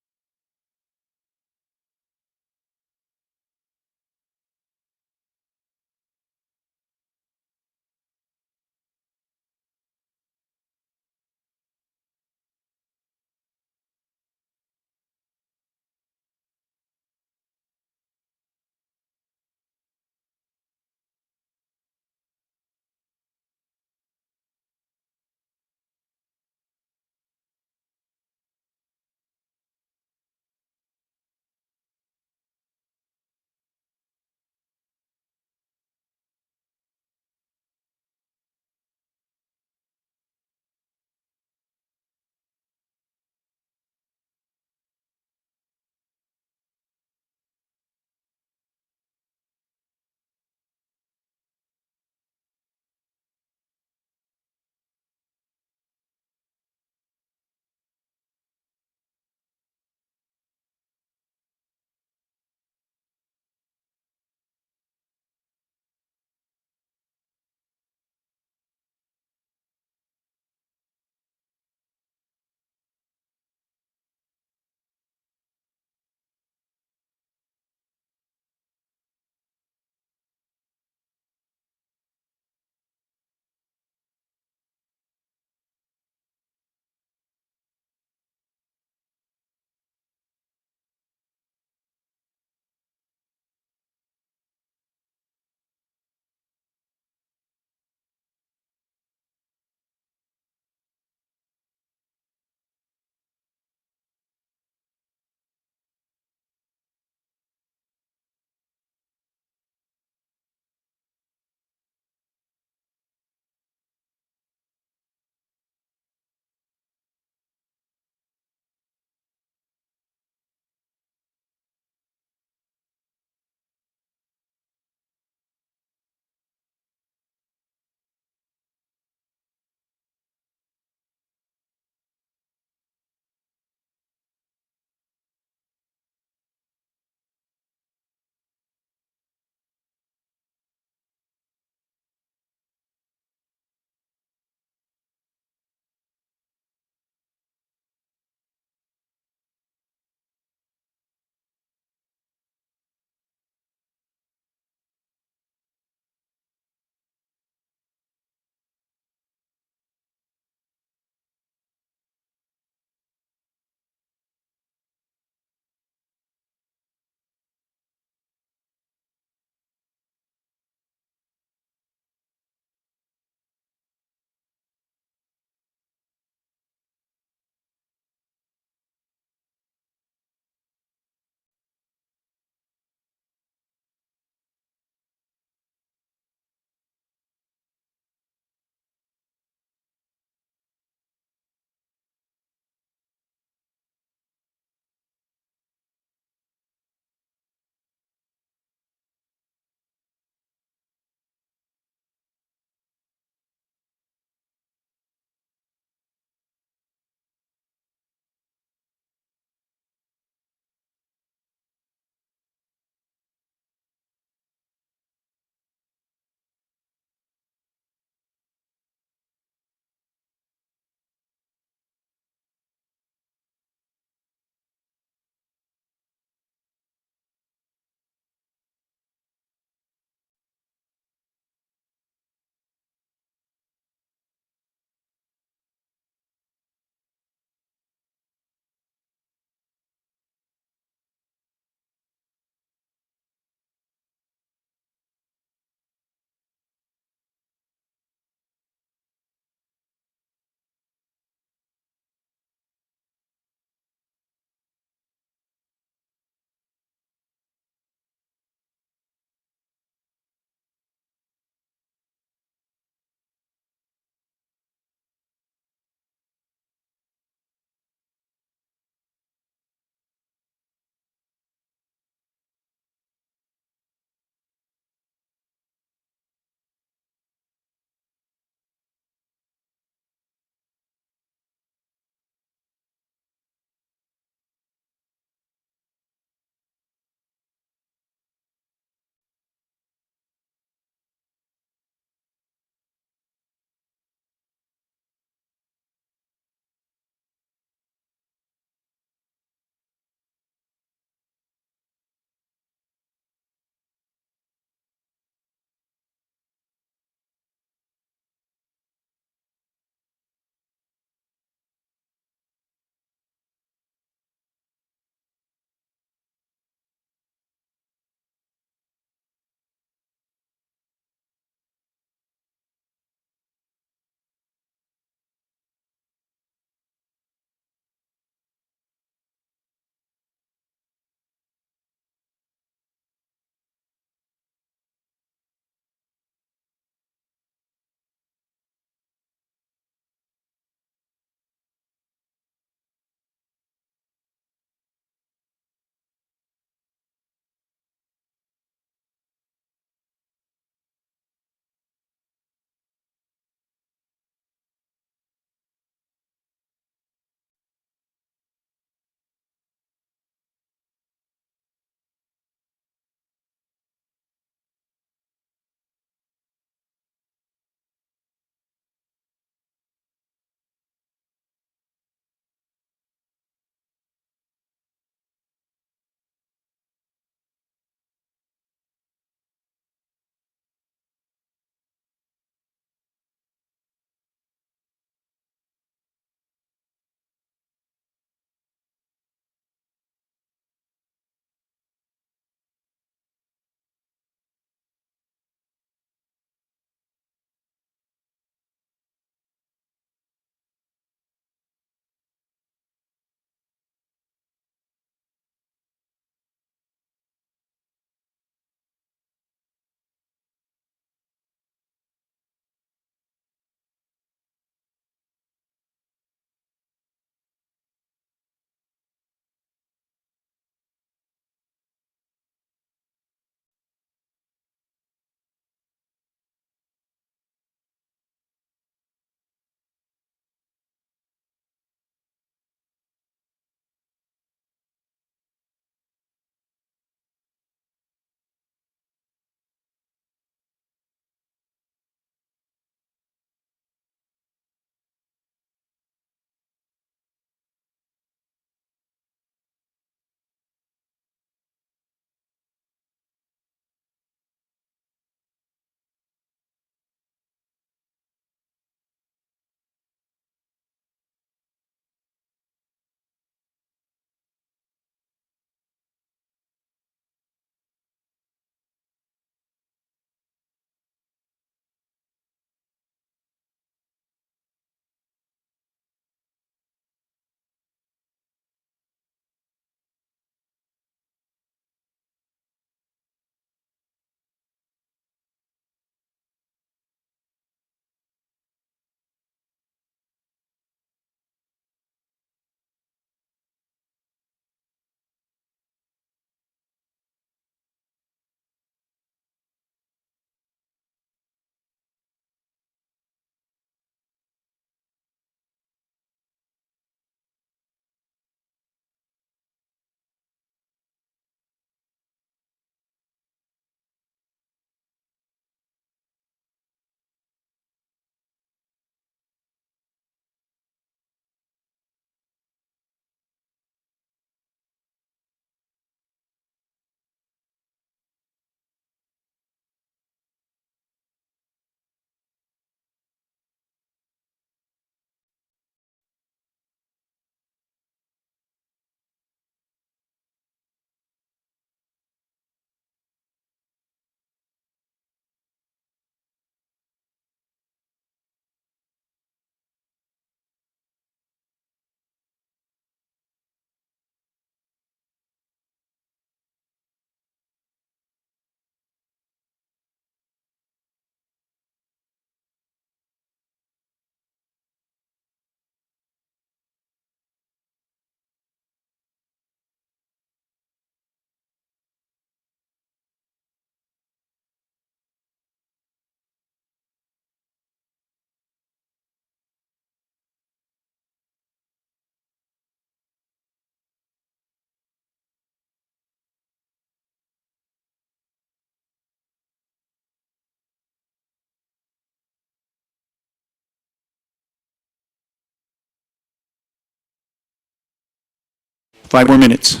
5 more minutes.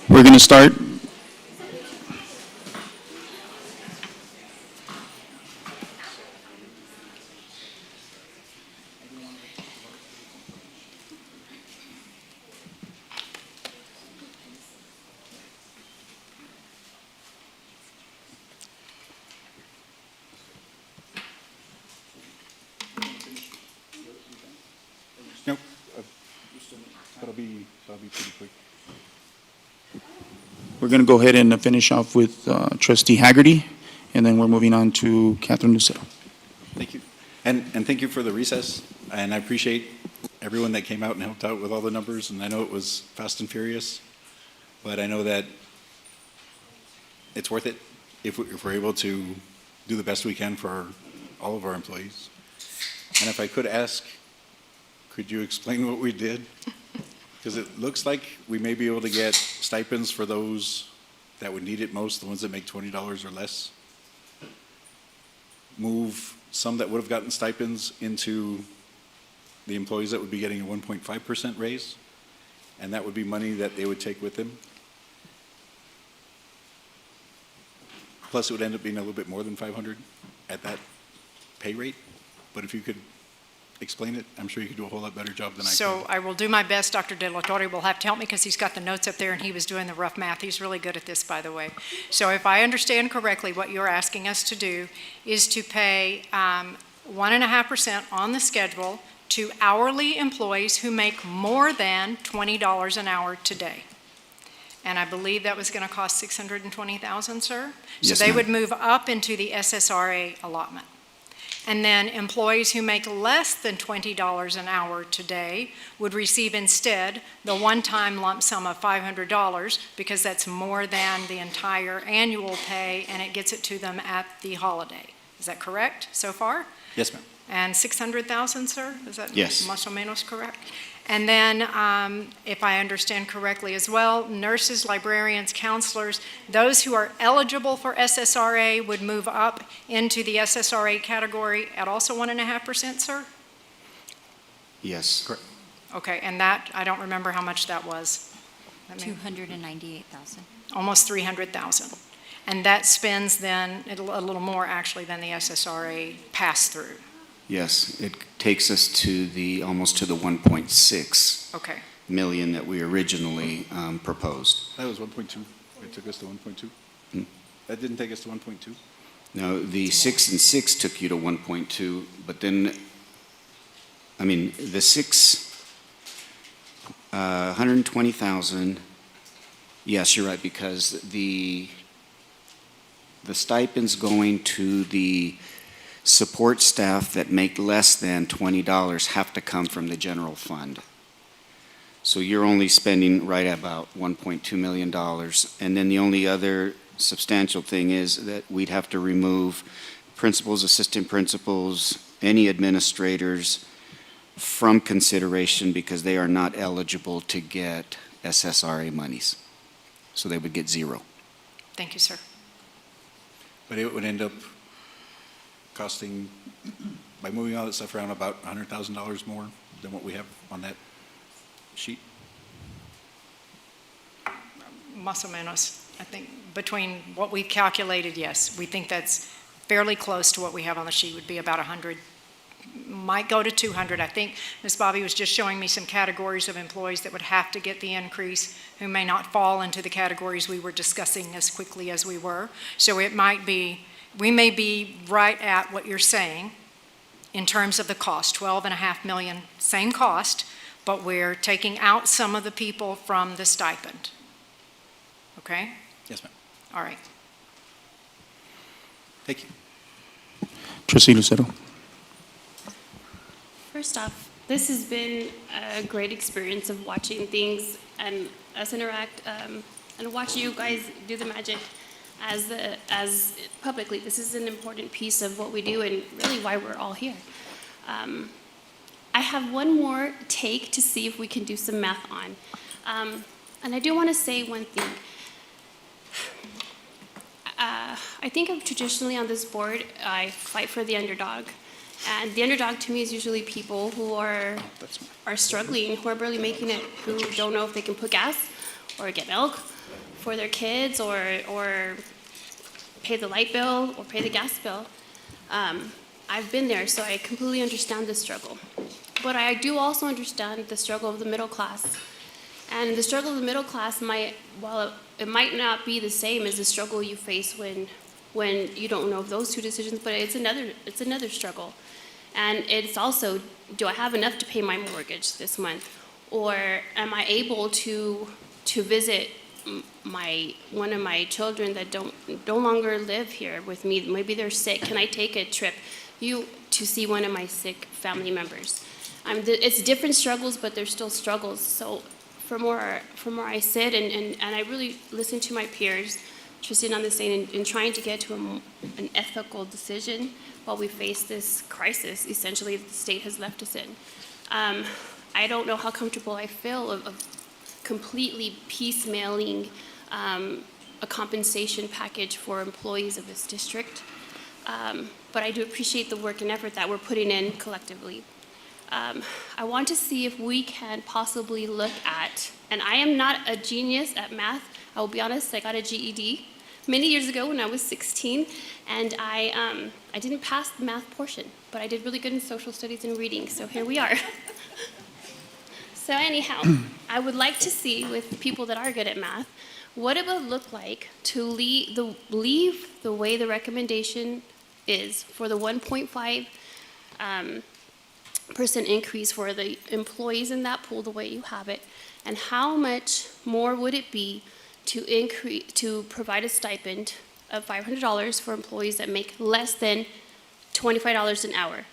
We're going to start. Nope. That'll be pretty quick. We're going to go ahead and finish off with Trustee Haggerty, and then we're moving on to Catherine Lucero. Thank you. And thank you for the recess, and I appreciate everyone that came out and helped out with all the numbers, and I know it was fast and furious, but I know that it's worth it if we're able to do the best we can for all of our employees. And if I could ask, could you explain what we did? Because it looks like we may be able to get stipends for those that would need it most, the ones that make $20 or less. Move some that would have gotten stipends into the employees that would be getting a 1.5% raise, and that would be money that they would take with them. Plus, it would end up being a little bit more than 500 at that pay rate. But if you could explain it, I'm sure you could do a whole lot better job than I So could. I will do my best. Dr. De La Torre will have to help me because he's got the notes up there and he was doing the rough math. He's really good at this, by the way. So if I understand correctly, what you're asking us to do is to pay 1.5% on the schedule to hourly employees who make more than $20 an hour today. And I believe that was going to cost $620,000, sir? Yes, So they ma'am. would move up into the SSRA allotment. And then employees who make less than $20 an hour today would receive instead the one-time lump sum of $500 because that's more than the entire annual pay and it gets it to them at the holiday. Is that correct so far? Yes, ma'am. And 600,000, sir? Is that Yes. más o menos correct? And then, if I understand correctly as well, nurses, librarians, counselors, those who are eligible for SSRA would move up into the SSRA category at also 1.5%, sir? Yes. Correct. Okay, and that, I don't remember how much that was. I mean, 298,000. almost 300,000. And that spends then a little more actually than the SSRA pass-through. Yes, it takes us to almost to the 1.6 Okay. million that we originally proposed. That was 1.2. It took us to 1.2. Hmm. That didn't take us to 1.2. No, the 6 and 6 took you to 1.2, but then, I mean, the 120,000, yes, you're right, because the stipends going to the support staff that make less than $20 have to come from the general fund. So you're only spending right about $1.2 million. And then the only other substantial thing is that we'd have to remove principals, assistant principals, any administrators from consideration because they are not eligible to get SSRA monies. So they would get zero. Thank you, sir. But it would end up costing, by moving all that stuff around, about $100,000 more than what we have on that sheet. Más o menos. I think between what we've calculated, yes, we think that's fairly close to what we have on the sheet, would be about 100, might go to 200. I think Ms. Bobby was just showing me some categories of employees that would have to get the increase who may not fall into the categories we were discussing as quickly as we were. So it might be, we may be right at what you're saying in terms of the cost, 12.5 million, same cost, but we're taking out some of the people from the stipend. Okay? Yes, ma'am. All right. Thank you. Trustee Lucero. First off, this has been a great experience of watching things and us interact and watch you guys do the magic as publicly. This is an important piece of what we do and really why we're all here. I have one more take to see if we can do some math on. And I do want to say one thing. I think of traditionally on this board, I fight for the underdog. And the underdog to me is usually people who are struggling, who are barely making it, who don't know if they can put gas or get milk for their kids or pay the light bill or pay the gas bill. I've been there, so I completely understand the struggle. But I do also understand the struggle of the middle class. And the struggle of the middle class while it might not be the same as the struggle you face when you don't know of those two decisions, but it's another struggle. And it's also, do I have enough to pay my mortgage this month? Or am I able to visit one of my children that no longer live here with me? Maybe they're sick. Can I take a trip to see one of my sick family members? It's different struggles, but they're still struggles. So from where I sit and I really listen to my peers, trusting on this thing and trying to get to an ethical decision while we face this crisis, essentially, that the state has left us in. I don't know how comfortable I feel of completely piecemealing a compensation package for employees of this district. But I do appreciate the work and effort that we're putting in collectively. I want to see if we can possibly look at, and I am not a genius at math. I will be honest, I got a GED many years ago when I was 16, and I didn't pass the math portion, but I did really good in social studies and reading, so here we are. So anyhow, I would like to see with people that are good at math, what it would look like to leave the way the recommendation is for the 1.5% increase for the employees in that pool, the way you have it, and how much more would it be to provide a stipend of $500 for employees that make less than $25 an hour,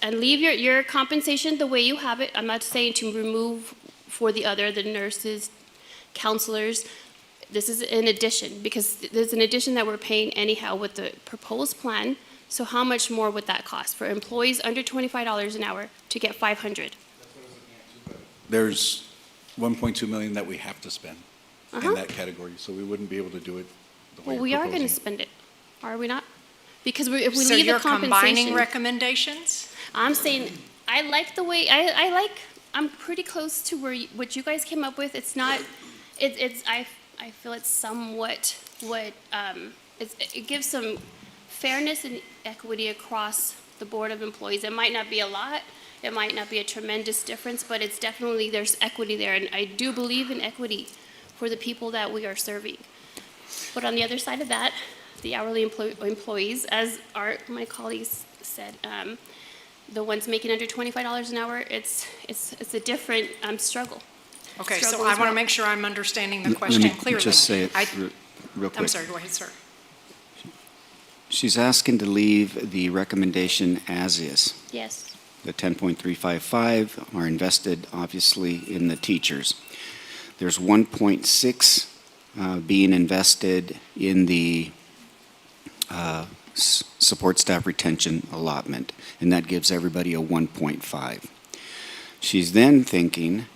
and leave your compensation the way you have it. I'm not saying to remove for the nurses, counselors. This is an addition, because there's an addition that we're paying anyhow with the proposed plan. So how much more would that cost for employees under $25 an hour to get $500? There's 1.2 million that we have to spend in that category, so we wouldn't be able to do it the way Well, you're we are going to proposing. spend it, are we not? Because if we So leave you're the compensation. combining recommendations? I'm saying, I like the way, I'm pretty close to what you guys came up with. It's not, I feel it's somewhat it gives some fairness and equity across the board of employees. It might not be a lot, it might not be a tremendous difference, but it's definitely, there's equity there, and I do believe in equity for the people that we are serving. But on the other side of that, the hourly employees, as my colleagues said, the ones making under $25 an hour, it's a different struggle. Okay, so Struggle I as want to well. make sure I'm understanding the Let question me clearly. just say it I- real quick. I'm sorry, go ahead, sir. She's asking to leave the recommendation as is. Yes. The 10.355 are invested, obviously, in the teachers. There's 1.6 being invested in the support staff retention allotment, and that gives everybody a 1.5. She's then thinking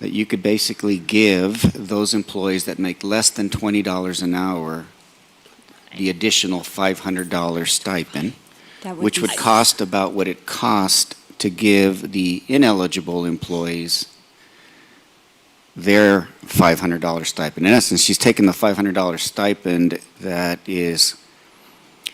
that you could basically give those employees that make less than $20 an hour the additional $500 stipend, which would cost about what it cost to give the ineligible employees their $500 stipend. In essence, she's taken the $500 stipend that is,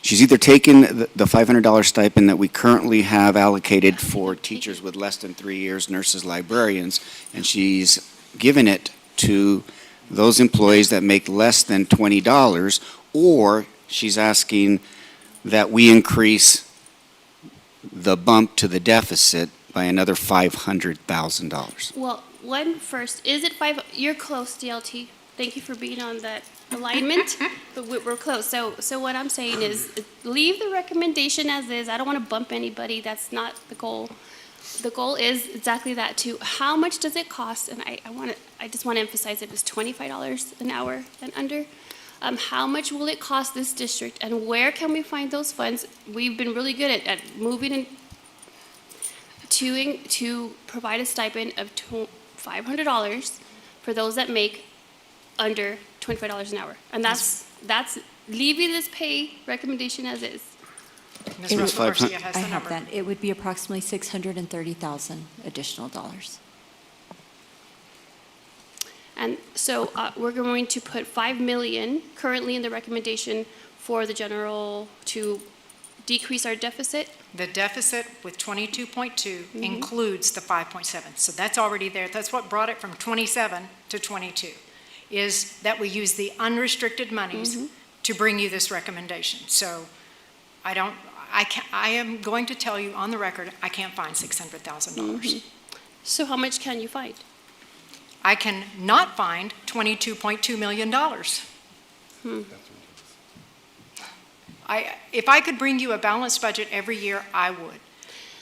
she's either taken the $500 stipend that we currently have allocated for teachers with less than 3 years, nurses, librarians, and she's given it to those employees that make less than $20, or she's asking that we increase the bump to the deficit by another $500,000. Well, first, is it you're close, DLT. Thank you for being on that alignment, but we're close. So what I'm saying is, leave the recommendation as is. I don't want to bump anybody. That's not the goal. The goal is exactly that too. How much does it cost? And I just want to emphasize it is $25 an hour and under. How much will it cost this district, and where can we find those funds? We've been really good at moving in to provide a stipend of $500 for those that make under $25 an hour. And that's leaving this pay recommendation as is. Ms. Rosa Garcia has I the have number. that. It would be approximately $630,000 additional dollars. And so we're going to put $5 million currently in the recommendation for the general to decrease our deficit. The deficit with 22.2 includes the 5.7. So that's already there. That's what brought it from 27 to 22, is that we use the unrestricted monies to bring you this recommendation. So I am going to tell you on the record, I can't find $600,000. So how much can you find? I can not find $22.2 million. If I could bring you a balanced budget every year, I would.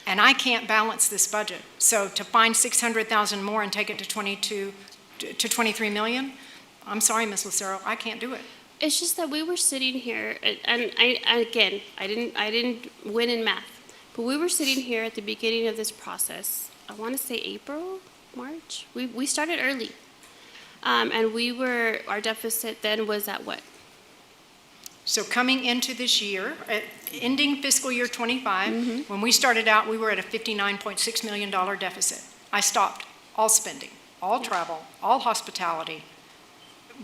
And I can't balance this budget. So to find 600,000 more and take it to 23 million, I'm sorry, Ms. Lucero, I can't do it. It's just that we were sitting here, and I didn't win in math, but we were sitting here at the beginning of this process. I want to say April, March. We started early, and our deficit then was at what? So coming into this year, ending fiscal year '25, when we started out, we were at a $59.6 million deficit. I stopped all spending, all travel, all hospitality.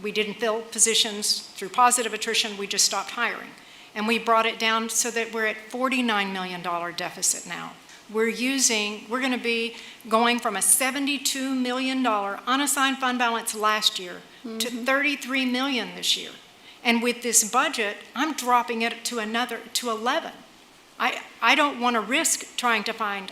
We didn't fill positions through positive attrition, we just stopped hiring. And we brought it down so that we're at $49 million deficit now. We're going to be going from a $72 million unassigned fund balance last year to $33 million this year. And with this budget, I'm dropping it to 11. I don't want to risk trying to find,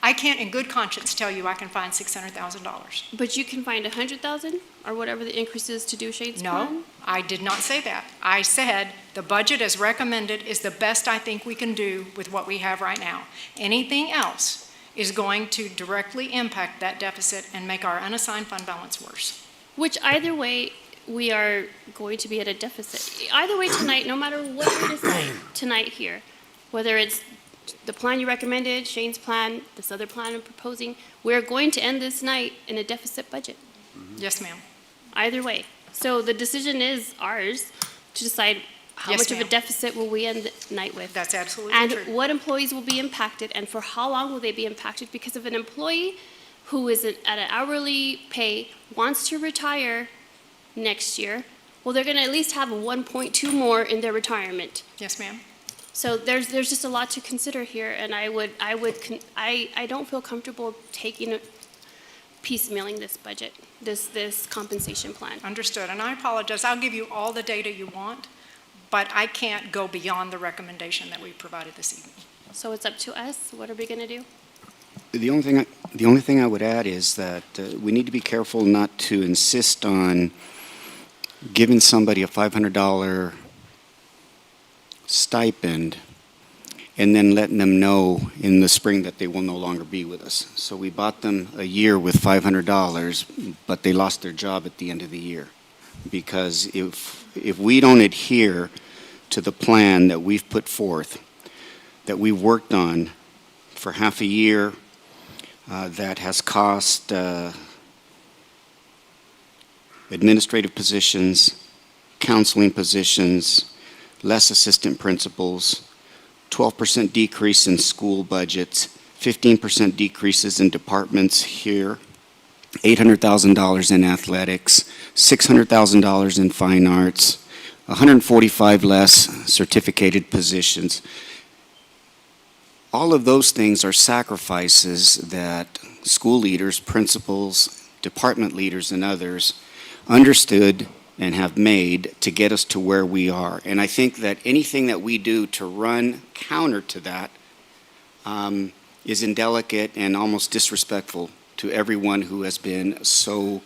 I can't in good conscience tell you I can find $600,000. But you can find 100,000 or whatever the increase is to do Shane's plan? No, I did not say that. I said the budget as recommended is the best I think we can do with what we have right now. Anything else is going to directly impact that deficit and make our unassigned fund balance worse. Which either way, we are going to be at a deficit. Either way tonight, no matter what we decide tonight here, whether it's the plan you recommended, Shane's plan, this other plan I'm proposing, we're going to end this night in a deficit budget. Yes, ma'am. Either way. So the decision is ours to decide how Yes, much of a ma'am. deficit will we end the night with. That's absolutely And true. what employees will be impacted and for how long will they be impacted? Because if an employee who is at an hourly pay wants to retire next year, well, they're going to at least have 1.2 more in their retirement. Yes, ma'am. So there's just a lot to consider here, and I don't feel comfortable piecemealing this budget, this compensation plan. Understood, and I apologize. I'll give you all the data you want, but I can't go beyond the recommendation that we provided this evening. So it's up to us. What are we going to do? The only thing I would add is that we need to be careful not to insist on giving somebody a $500 stipend and then letting them know in the spring that they will no longer be with us. So we bought them a year with $500, but they lost their job at the end of the year. Because if we don't adhere to the plan that we've put forth, that we've worked on for half a year, that has cost administrative positions, counseling positions, less assistant principals, 12% decrease in school budgets, 15% decreases in departments here, $800,000 in athletics, $600,000 in fine arts, 145 less certificated positions. All of those things are sacrifices that school leaders, principals, department leaders, and others understood and have made to get us to where we are. And I think that anything that we do to run counter to that is indelicate and almost disrespectful to everyone who has been so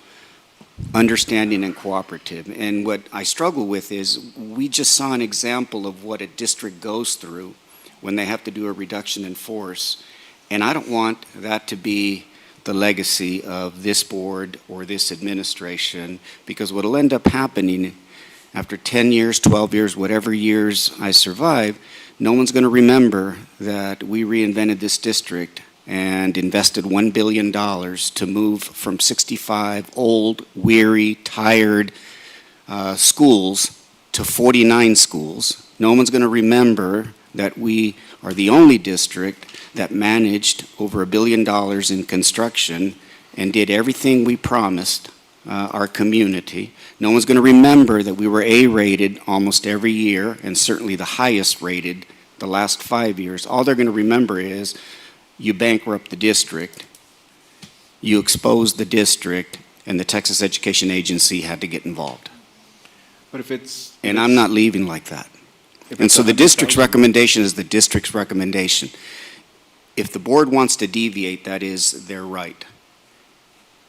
understanding and cooperative. And what I struggle with is we just saw an example of what a district goes through when they have to do a reduction in force. And I don't want that to be the legacy of this board or this administration, because what will end up happening after 10 years, 12 years, whatever years I survive, no one's going to remember that we reinvented this district and invested $1 billion to move from 65 old, weary, tired schools to 49 schools. No one's going to remember that we are the only district that managed over $1 billion in construction and did everything we promised our community. No one's going to remember that we were A-rated almost every year, and certainly the highest rated the last 5 years. All they're going to remember is you bankrupt the district, you exposed the district, and the Texas Education Agency had to get involved. But if it's... And I'm not leaving like that. And so the district's recommendation is the district's recommendation. If the board wants to deviate, that is their right.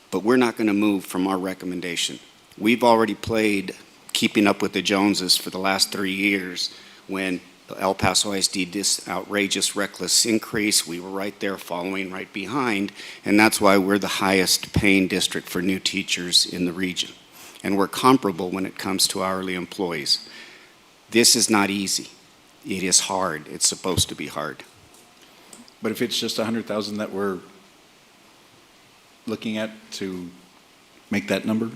But we're not going to move from our recommendation. We've already played keeping up with the Joneses for the last 3 years. When El Paso ISD did this outrageous, reckless increase, we were right there following right behind, and that's why we're the highest paying district for new teachers in the region. And we're comparable when it comes to hourly employees. This is not easy. It is hard. It's supposed to be hard. But if it's just 100,000 that we're looking at to make that number,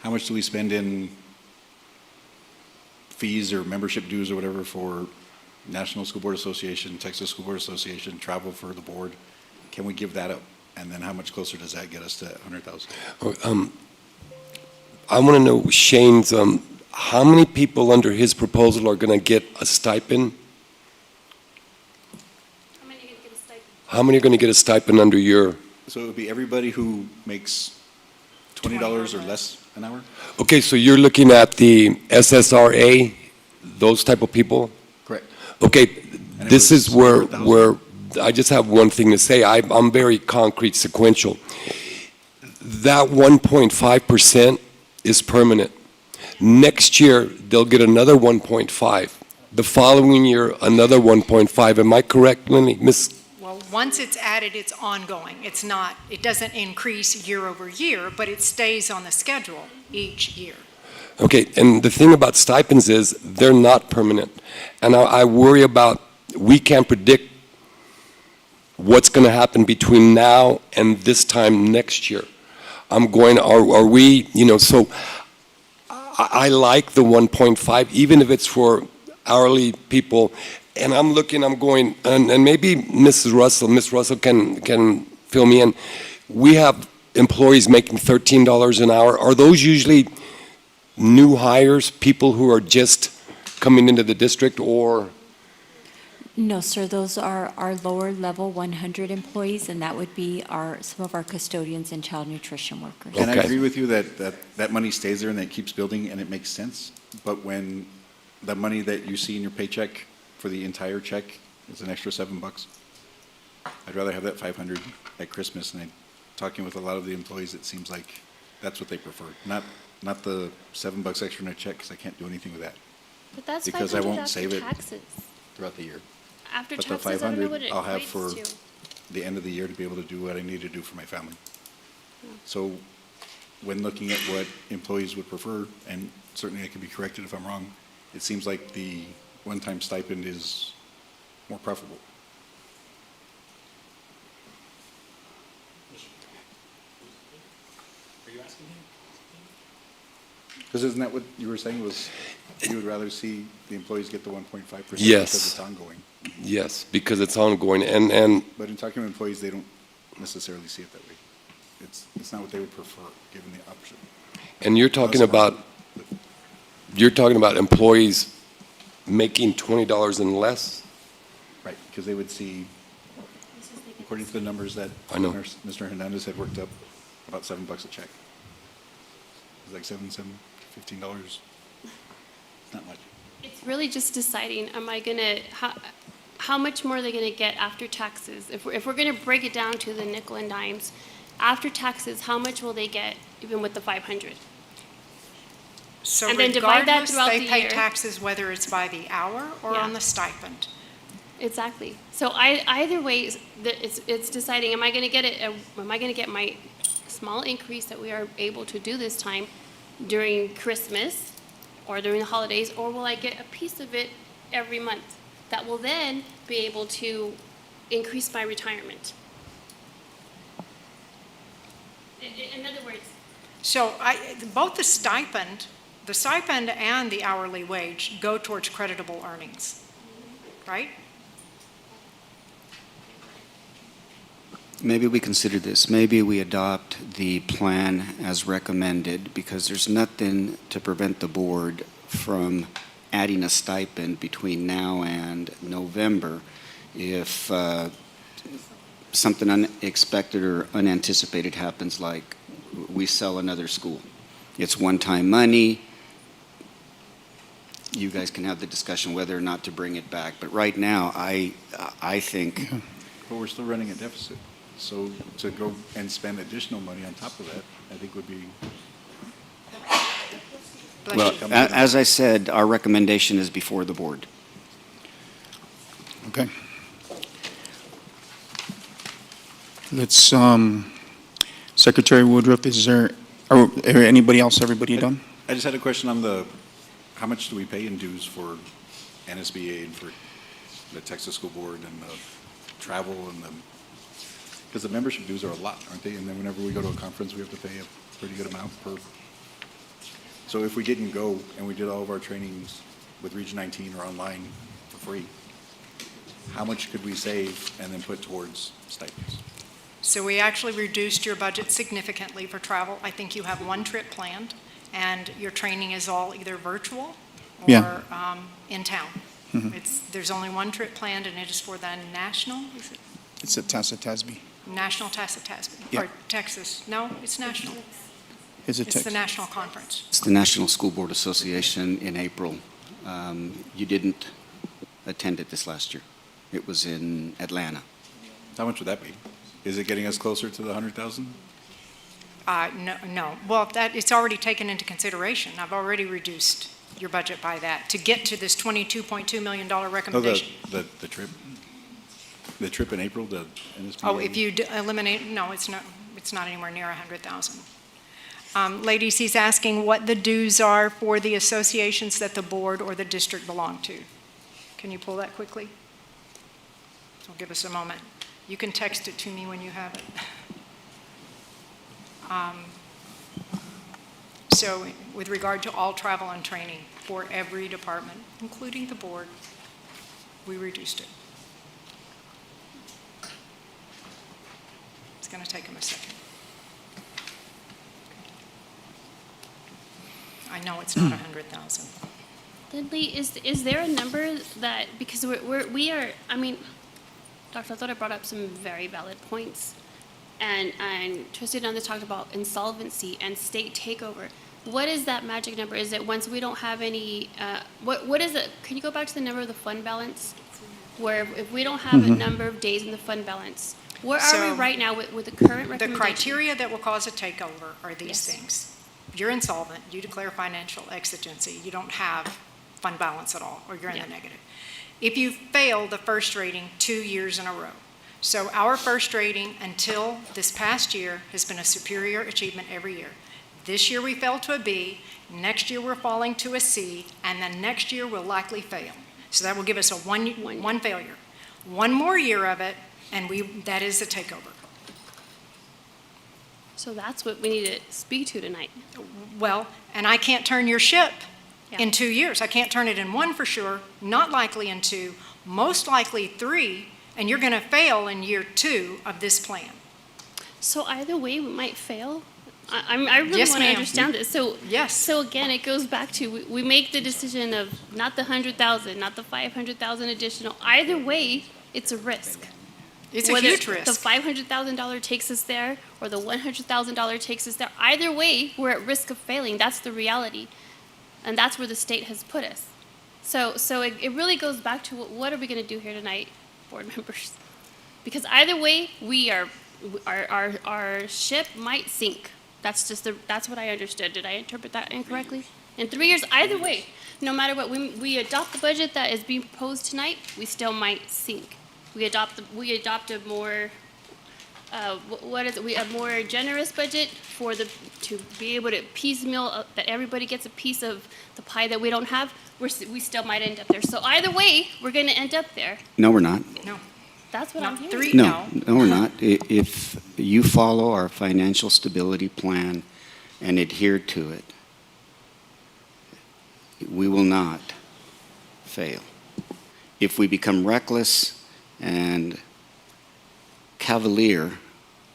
how much do we spend in fees or membership dues or whatever for National School Board Association, Texas School Board Association, travel for the board, can we give that up? And then how much closer does that get us to 100,000? I want to know Shane's, how many people under his proposal are going to get a stipend? How many are going to get a stipend under your? So it would be everybody who makes $20 or less an hour? Okay, so you're looking at the SSRA, those type of people? Correct. Okay, And it this was is where 4,000. I just have one thing to say. I'm very concrete, sequential. That 1.5% is permanent. Next year, they'll get another 1.5. The following year, another 1.5. Am I correct, Lily? Miss? Well, once it's added, it's ongoing. It's not, it doesn't increase year over year, but it stays on the schedule each year. Okay, and the thing about stipends is they're not permanent. And I worry about, we can't predict what's going to happen between now and this time next year. Are we, so I like the 1.5, even if it's for hourly people. And I'm going, and maybe Miss Russell can fill me in. We have employees making $13 an hour. Are those usually new hires, people who are just coming into the district, or? No, sir, those are our lower level 100 employees, and that would be some of our custodians and child nutrition workers. And I agree with you that money stays there and that it keeps building and it makes sense. But when the money that you see in your paycheck for the entire check is an extra $7, I'd rather have that 500 at Christmas. And talking with a lot of the employees, it seems like that's what they prefer. Not the $7 extra in a check, because I can't do anything with that. But that's because I 500 won't after save it taxes. throughout the year. After But the taxes, I don't know what 500 it I'll have equates for to. the end of the year to be able to do what I need to do for my family. So when looking at what employees would prefer, and certainly I could be corrected if I'm wrong, it seems like the one-time stipend is more preferable. Are you asking him? Because isn't that what you were saying, was you would rather see the employees get the 1.5% Yes. because it's ongoing? Yes, because it's ongoing, and But in talking to employees, they don't necessarily see it that way. It's not what they would prefer, given the option. And you're talking about employees making $20 and less? Right, because they would see, according to the numbers that I know. Mr. Hernandez had worked up, about $7 a check. It's like $15. It's not much. It's really just deciding, am I gonna, how much more are they gonna get after taxes? If we're gonna break it down to the nickel and dimes, after taxes, how much will they get even with the 500? So And then divide that regardless, throughout they the pay year. taxes whether it's by the hour or Yeah. on the stipend. Exactly. So either way, it's deciding, am I gonna get it, am I gonna get my small increase that we are able to do this time during Christmas or during the holidays, or will I get a piece of it every month that will then be able to increase my retirement? In other words, So both the stipend and the hourly wage go towards creditable earnings, right? Maybe we consider this. Maybe we adopt the plan as recommended, because there's nothing to prevent the board from adding a stipend between now and November if something unexpected or unanticipated happens, like we sell another school. It's one-time money. You guys can have the discussion whether or not to bring it back. But right now, I think But we're still running a deficit. So to go and spend additional money on top of that, I think would be. Well, as I said, our recommendation is before the board. Okay. Let's, Secretary Woodruff, anybody else, everybody done? I just had a question on how much do we pay in dues for NSBA and for the Texas School Board and the travel and because the membership dues are a lot, aren't they? And then whenever we go to a conference, we have to pay a pretty good amount per. So if we didn't go and we did all of our trainings with Region 19 or online for free, how much could we save and then put towards stipends? So we actually reduced your budget significantly for travel. I think you have one trip planned, and your training is all either virtual or in town. There's only one trip planned, and it is for the national, is it? It's at TASB. National TASB, Yeah. or Texas. No, it's national. Is it It's the Texas? national conference. It's the National School Board Association in April. You didn't attend it this last year. It was in Atlanta. How much would that be? Is it getting us closer to the 100,000? No. Well, it's already taken into consideration. I've already reduced your budget by that to get to this $22.2 million recommendation. No, the trip. The trip in April, the NSBA. Oh, if you eliminate, no, it's not anywhere near 100,000. Ladies, he's asking what the dues are for the associations that the board or the district belong to. Can you pull that quickly? So give us a moment. You can text it to me when you have it. So with regard to all travel and training for every department, including the board, we reduced it. It's going to take him a second. I know it's not 100,000. Then Lee, is there a number that, because we are, I mean, Dr. Torre brought up some very valid points, and Trustee Hernandez talked about insolvency and state takeover. What is that magic number? Is it once we don't have any, what is it? Can you go back to the number of the fund balance? Where if we don't have a number of days in the fund balance, where are we right now with the current recommendation? The criteria that will cause a takeover are these things. You're insolvent, you declare financial exigency, you don't have fund balance at all, or you're in the negative. If you fail the first rating 2 years in a row. So our first rating until this past year has been a superior achievement every year. This year we fell to a B, next year we're falling to a C, and then next year we'll likely fail. So that will give us a one failure. One more year of it, and that is a takeover. So that's what we need to speak to tonight. Well, and I can't turn your ship in 2 years. I can't turn it in 1 for sure, not likely in 2, most likely 3, and you're going to fail in year 2 of this plan. So either way, we might fail. I really want to understand this. So yes. So again, it goes back to we make the decision of not the 100,000, not the 500,000 additional. Either way, it's a risk. It's a huge risk. The $500,000 takes us there, or the $100,000 takes us there. Either way, we're at risk of failing. That's the reality, and that's where the state has put us. So it really goes back to what are we going to do here tonight, board members? Because either way, our ship might sink. That's what I understood. Did I interpret that incorrectly? In 3 years, either way, no matter what, we adopt the budget that is being proposed tonight, we still might sink. We adopt a more a more generous budget to be able to piecemeal that everybody gets a piece of the pie that we don't have. We still might end up there. So either way, we're going to end up there. No, we're not. No. That's what I'm hearing. No, we're not. If you follow our financial stability plan and adhere to it, we will not fail. If we become reckless and cavalier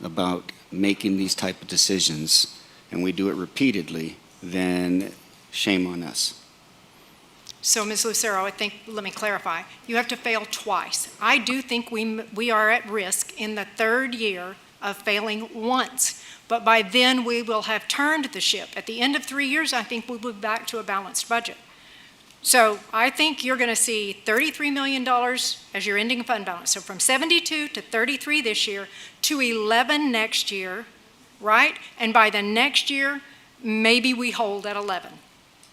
about making these type of decisions, and we do it repeatedly, then shame on us. So, Ms. Lucero, I think, let me clarify, you have to fail twice. I do think we are at risk in the 3rd year of failing once, but by then we will have turned the ship. At the end of 3 years, I think we'll be back to a balanced budget. So I think you're going to see $33 million as your ending fund balance. So from 72 to 33 this year to 11 next year, right? And by the next year, maybe we hold at 11.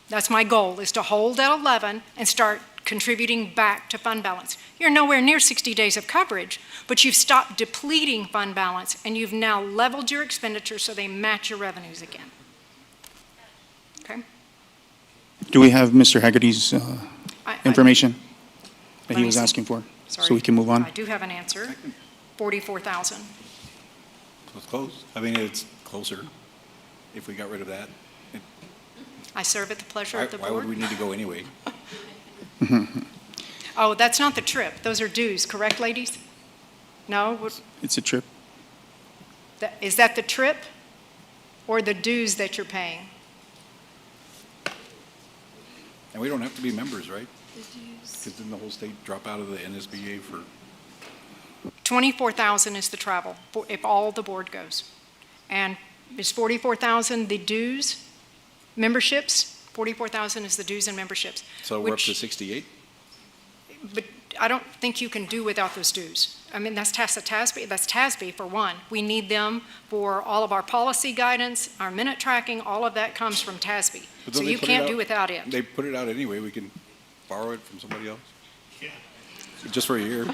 That's my goal, is to hold at 11 and start contributing back to fund balance. You're nowhere near 60 days of coverage, but you've stopped depleting fund balance and you've now leveled your expenditures so they match your revenues again. Okay? Do we have Mr. Haggerty's information that he was see. asking for? Sorry. So we can move on? I do have an answer. 44,000. It's close. I mean, it's closer if we got rid of that. I serve at the pleasure of the Why board. would we need to go anyway? Oh, that's not the trip. Those are dues, correct, ladies? No? It's a trip. Is that the trip or the dues that you're paying? And we don't have to be members, right? Because didn't the whole state drop out of the NSBA for? 24,000 is the travel, if all the board goes. And is 44,000 the dues, memberships? 44,000 is the dues and memberships. So we're up to 68? But I don't think you can do without those dues. I mean, that's TASB, that's TASB for one. We need them for all of our policy guidance, our minute tracking, all of that comes from TASB. But So don't they you put it can't out- do without it. They put it out anyway, we can borrow it from somebody else? Yeah. Just for a year?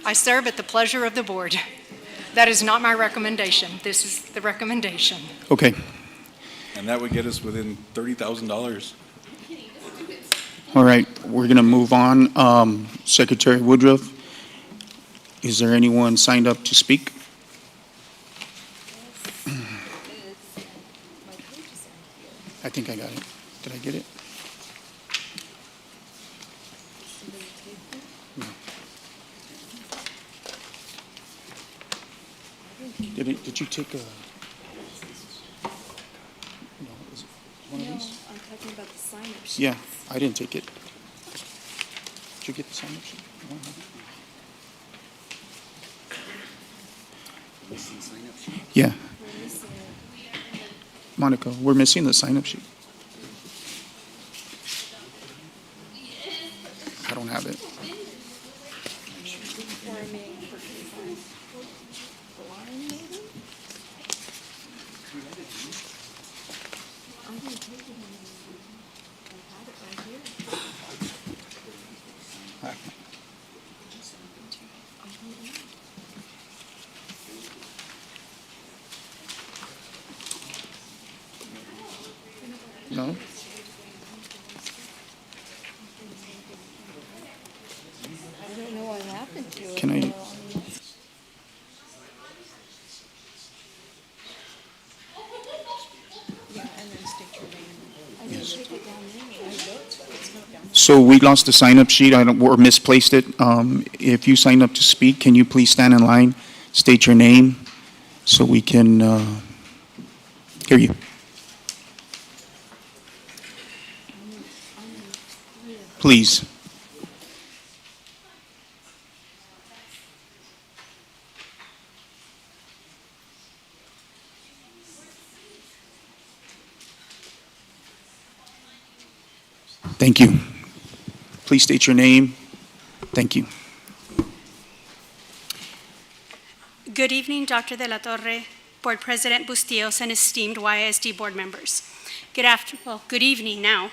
I serve at the pleasure of the board. That is not my recommendation. This is the recommendation. Okay. And that would get us within $30,000. All right, we're going to move on. Secretary Woodruff, is there anyone signed up to speak? I think I got it. Did I get it? Did you take a? No, is it one of these? I'm talking about the sign-up sheet. Yeah, I didn't take it. Did you get the sign-up sheet? Yeah. Monica, we're missing the sign-up sheet. I don't have it. No? I don't know what happened to it. Can I? So we lost the sign-up sheet, or misplaced it. If you signed up to speak, can you please stand in line, state your name, so we can hear you? Please. Thank you. Please state your name. Thank you. Good evening, Dr. De La Torre, Board President Bustillos, and esteemed YISD board members. Good evening now.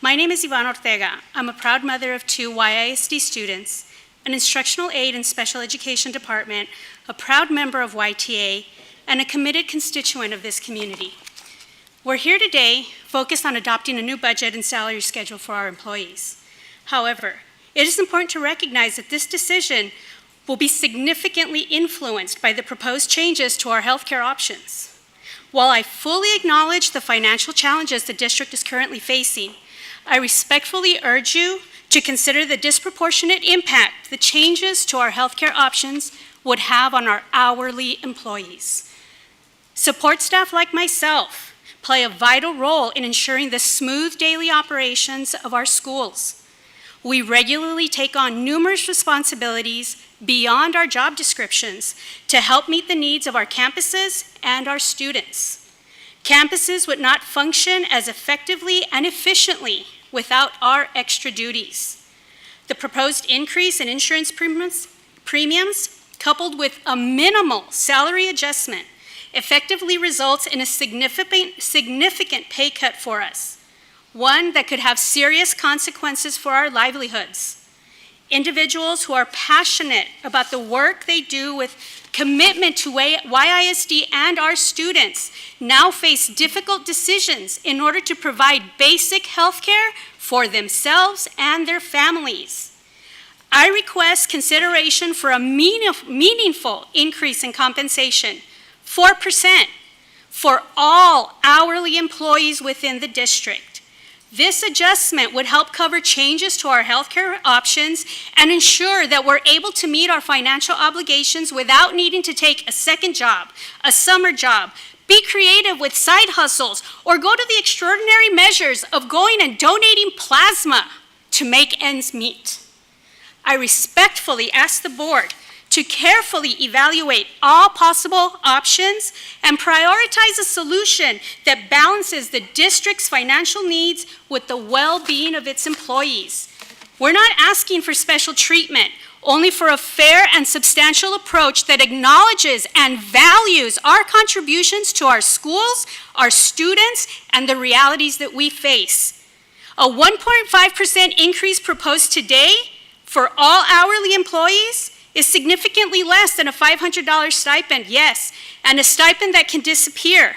My name is Iván Ortega. I'm a proud mother of 2 YISD students, an instructional aide in special education department, a proud member of YTA, and a committed constituent of this community. We're here today focused on adopting a new budget and salary schedule for our employees. However, it is important to recognize that this decision will be significantly influenced by the proposed changes to our healthcare options. While I fully acknowledge the financial challenges the district is currently facing, I respectfully urge you to consider the disproportionate impact the changes to our healthcare options would have on our hourly employees. Support staff like myself play a vital role in ensuring the smooth daily operations of our schools. We regularly take on numerous responsibilities beyond our job descriptions to help meet the needs of our campuses and our students. Campuses would not function as effectively and efficiently without our extra duties. The proposed increase in insurance premiums, coupled with a minimal salary adjustment, effectively results in a significant pay cut for us, one that could have serious consequences for our livelihoods. Individuals who are passionate about the work they do with commitment to YISD and our students now face difficult decisions in order to provide basic health care for themselves and their families. I request consideration for a meaningful increase in compensation, 4%, for all hourly employees within the district. This adjustment would help cover changes to our healthcare options and ensure that we're able to meet our financial obligations without needing to take a second job, a summer job, be creative with side hustles, or go to the extraordinary measures of going and donating plasma to make ends meet. I respectfully ask the board to carefully evaluate all possible options and prioritize a solution that balances the district's financial needs with the well-being of its employees. We're not asking for special treatment, only for a fair and substantial approach that acknowledges and values our contributions to our schools, our students, and the realities that we face. A 1.5% increase proposed today for all hourly employees is significantly less than a $500 stipend, yes, and a stipend that can disappear.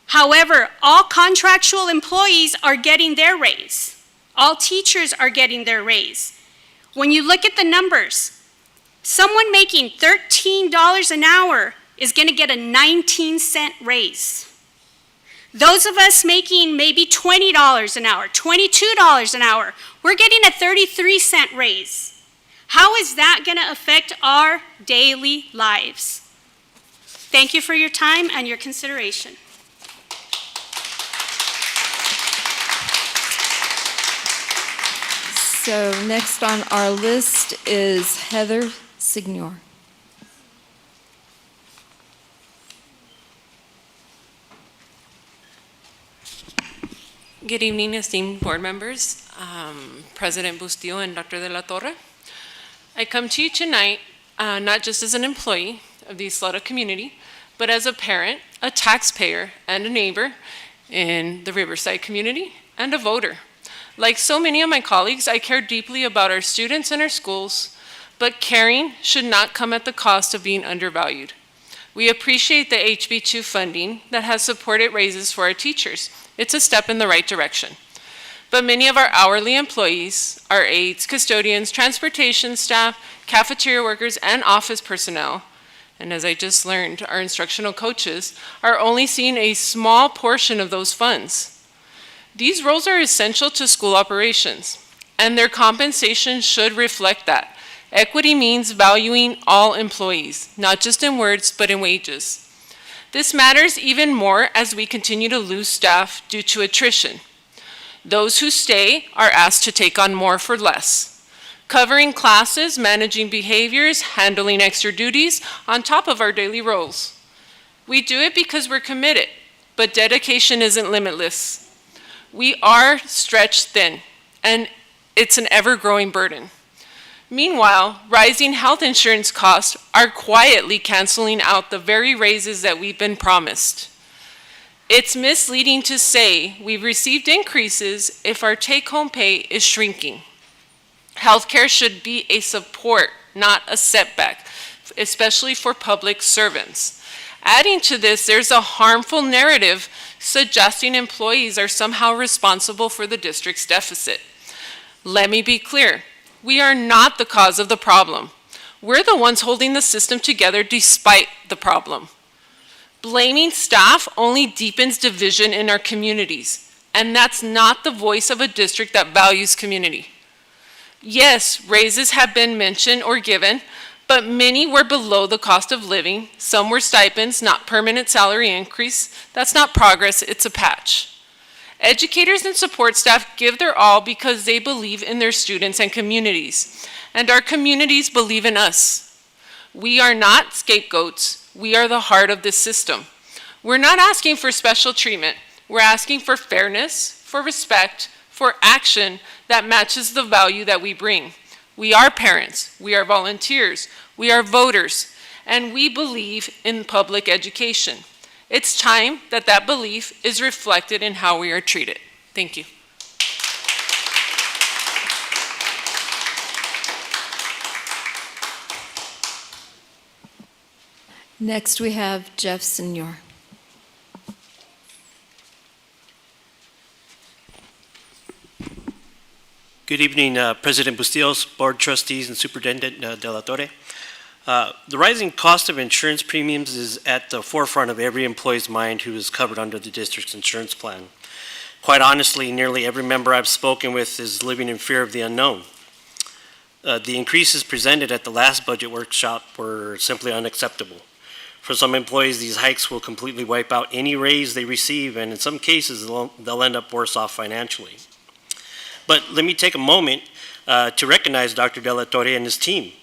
However, all contractual employees are getting their raise. All teachers are getting their raise. When you look at the numbers, someone making $13 an hour is going to get a 19-cent raise. Those of us making maybe $20 an hour, $22 an hour, we're getting a 33-cent raise. How is that going to affect our daily lives? Thank you for your time and your consideration. So next on our list is Heather Signor. Good evening, esteemed board members, President Bustillo and Dr. De La Torre. I come to you tonight not just as an employee of the Ysleta community, but as a parent, a taxpayer, and a neighbor in the Riverside community, and a voter. Like so many of my colleagues, I care deeply about our students and our schools, but caring should not come at the cost of being undervalued. We appreciate the HB2 funding that has supported raises for our teachers. It's a step in the right direction. But many of our hourly employees, our aides, custodians, transportation staff, cafeteria workers, and office personnel, and as I just learned, our instructional coaches, are only seeing a small portion of those funds. These roles are essential to school operations, and their compensation should reflect that. Equity means valuing all employees, not just in words, but in wages. This matters even more as we continue to lose staff due to attrition. Those who stay are asked to take on more for less, covering classes, managing behaviors, handling extra duties on top of our daily roles. We do it because we're committed, but dedication isn't limitless. We are stretched thin, and it's an ever-growing burden. Meanwhile, rising health insurance costs are quietly canceling out the very raises that we've been promised. It's misleading to say we've received increases if our take-home pay is shrinking. Healthcare should be a support, not a setback, especially for public servants. Adding to this, there's a harmful narrative suggesting employees are somehow responsible for the district's deficit. Let me be clear, we are not the cause of the problem. We're the ones holding the system together despite the problem. Blaming staff only deepens division in our communities, and that's not the voice of a district that values community. Yes, raises have been mentioned or given, but many were below the cost of living. Some were stipends, not permanent salary increase. That's not progress, it's a patch. Educators and support staff give their all because they believe in their students and communities, and our communities believe in us. We are not scapegoats. We are the heart of this system. We're not asking for special treatment. We're asking for fairness, for respect, for action that matches the value that we bring. We are parents, we are volunteers, we are voters, and we believe in public education. It's time that that belief is reflected in how we are treated. Thank you. Next, we have Jeff Signor. Good evening, President Bustillos, Board Trustees, and Superintendent De La Torre. The rising cost of insurance premiums is at the forefront of every employee's mind who is covered under the district's insurance plan. Quite honestly, nearly every member I've spoken with is living in fear of the unknown. The increases presented at the last budget workshop were simply unacceptable. For some employees, these hikes will completely wipe out any raise they receive, and in some cases, they'll end up worse off financially. But let me take a moment to recognize Dr. De La Torre and his team.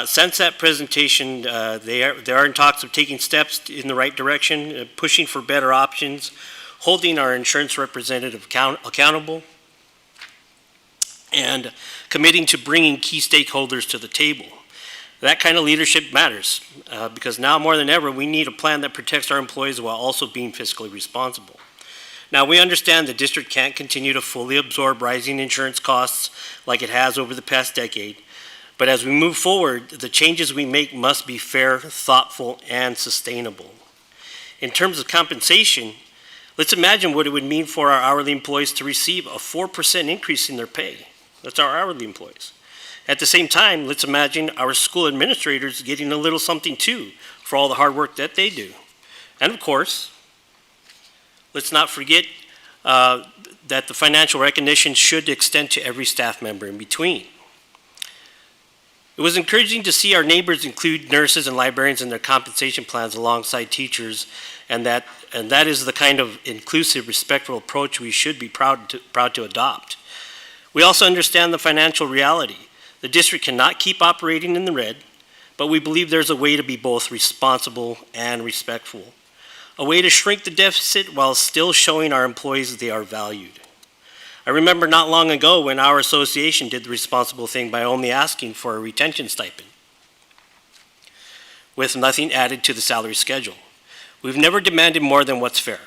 Since that presentation, they are in talks of taking steps in the right direction, pushing for better options, holding our insurance representative accountable, and committing to bringing key stakeholders to the table. That kind of leadership matters because now more than ever, we need a plan that protects our employees while also being fiscally responsible. Now, we understand the district can't continue to fully absorb rising insurance costs like it has over the past decade, but as we move forward, the changes we make must be fair, thoughtful, and sustainable. In terms of compensation, let's imagine what it would mean for our hourly employees to receive a 4% increase in their pay. That's our hourly employees. At the same time, let's imagine our school administrators getting a little something too for all the hard work that they do. And of course, let's not forget that the financial recognition should extend to every staff member in between. It was encouraging to see our neighbors include nurses and librarians in their compensation plans alongside teachers, and that is the kind of inclusive, respectful approach we should be proud to adopt. We also understand the financial reality. The district cannot keep operating in the red, but we believe there's a way to be both responsible and respectful. A way to shrink the deficit while still showing our employees they are valued. I remember not long ago when our association did the responsible thing by only asking for a retention stipend with nothing added to the salary schedule. We've never demanded more than what's fair.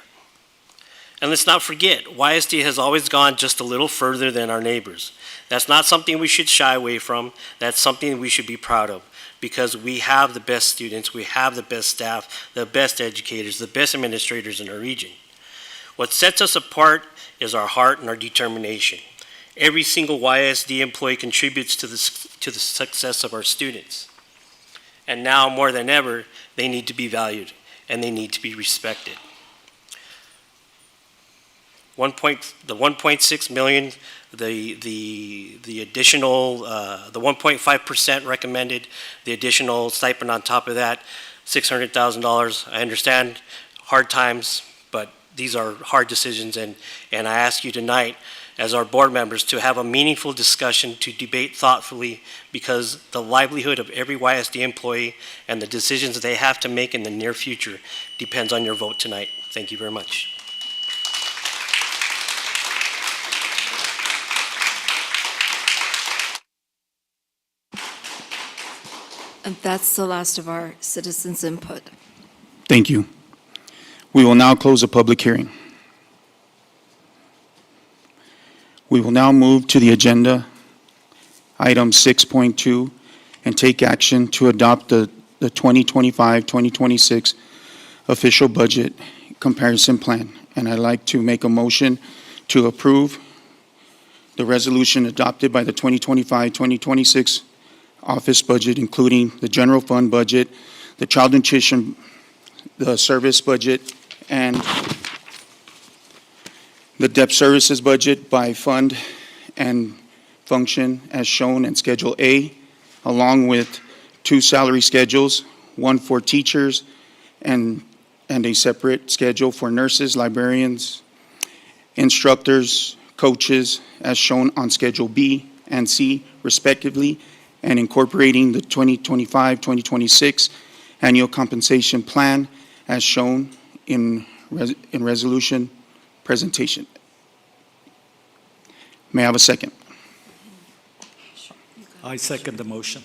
And let's not forget, YISD has always gone just a little further than our neighbors. That's not something we should shy away from. That's something we should be proud of because we have the best students, we have the best staff, the best educators, the best administrators in our region. What sets us apart is our heart and our determination. Every single YISD employee contributes to the success of our students. And now more than ever, they need to be valued and they need to be respected. The 1.6 million, the additional, the 1.5% recommended, the additional stipend on top of that, $600,000. I understand hard times, but these are hard decisions, and I ask you tonight, as our board members, to have a meaningful discussion, to debate thoughtfully, because the livelihood of every YISD employee and the decisions they have to make in the near future depends on your vote tonight. Thank you very much. And that's the last of our citizens' input. Thank you. We will now close the public hearing. We will now move to the agenda, item 6.2, and take action to adopt the 2025-2026 official budget comparison plan. And I'd like to make a motion to approve the resolution adopted by the 2025-2026 office budget, including the general fund budget, the child nutrition, the service budget, and the debt services budget by fund and function as shown in Schedule A, along with two salary schedules, one for teachers and a separate schedule for nurses, librarians, instructors, coaches, as shown on Schedule B and C respectively, and incorporating the 2025-2026 annual compensation plan as shown in resolution presentation. May I have a second? I second the motion.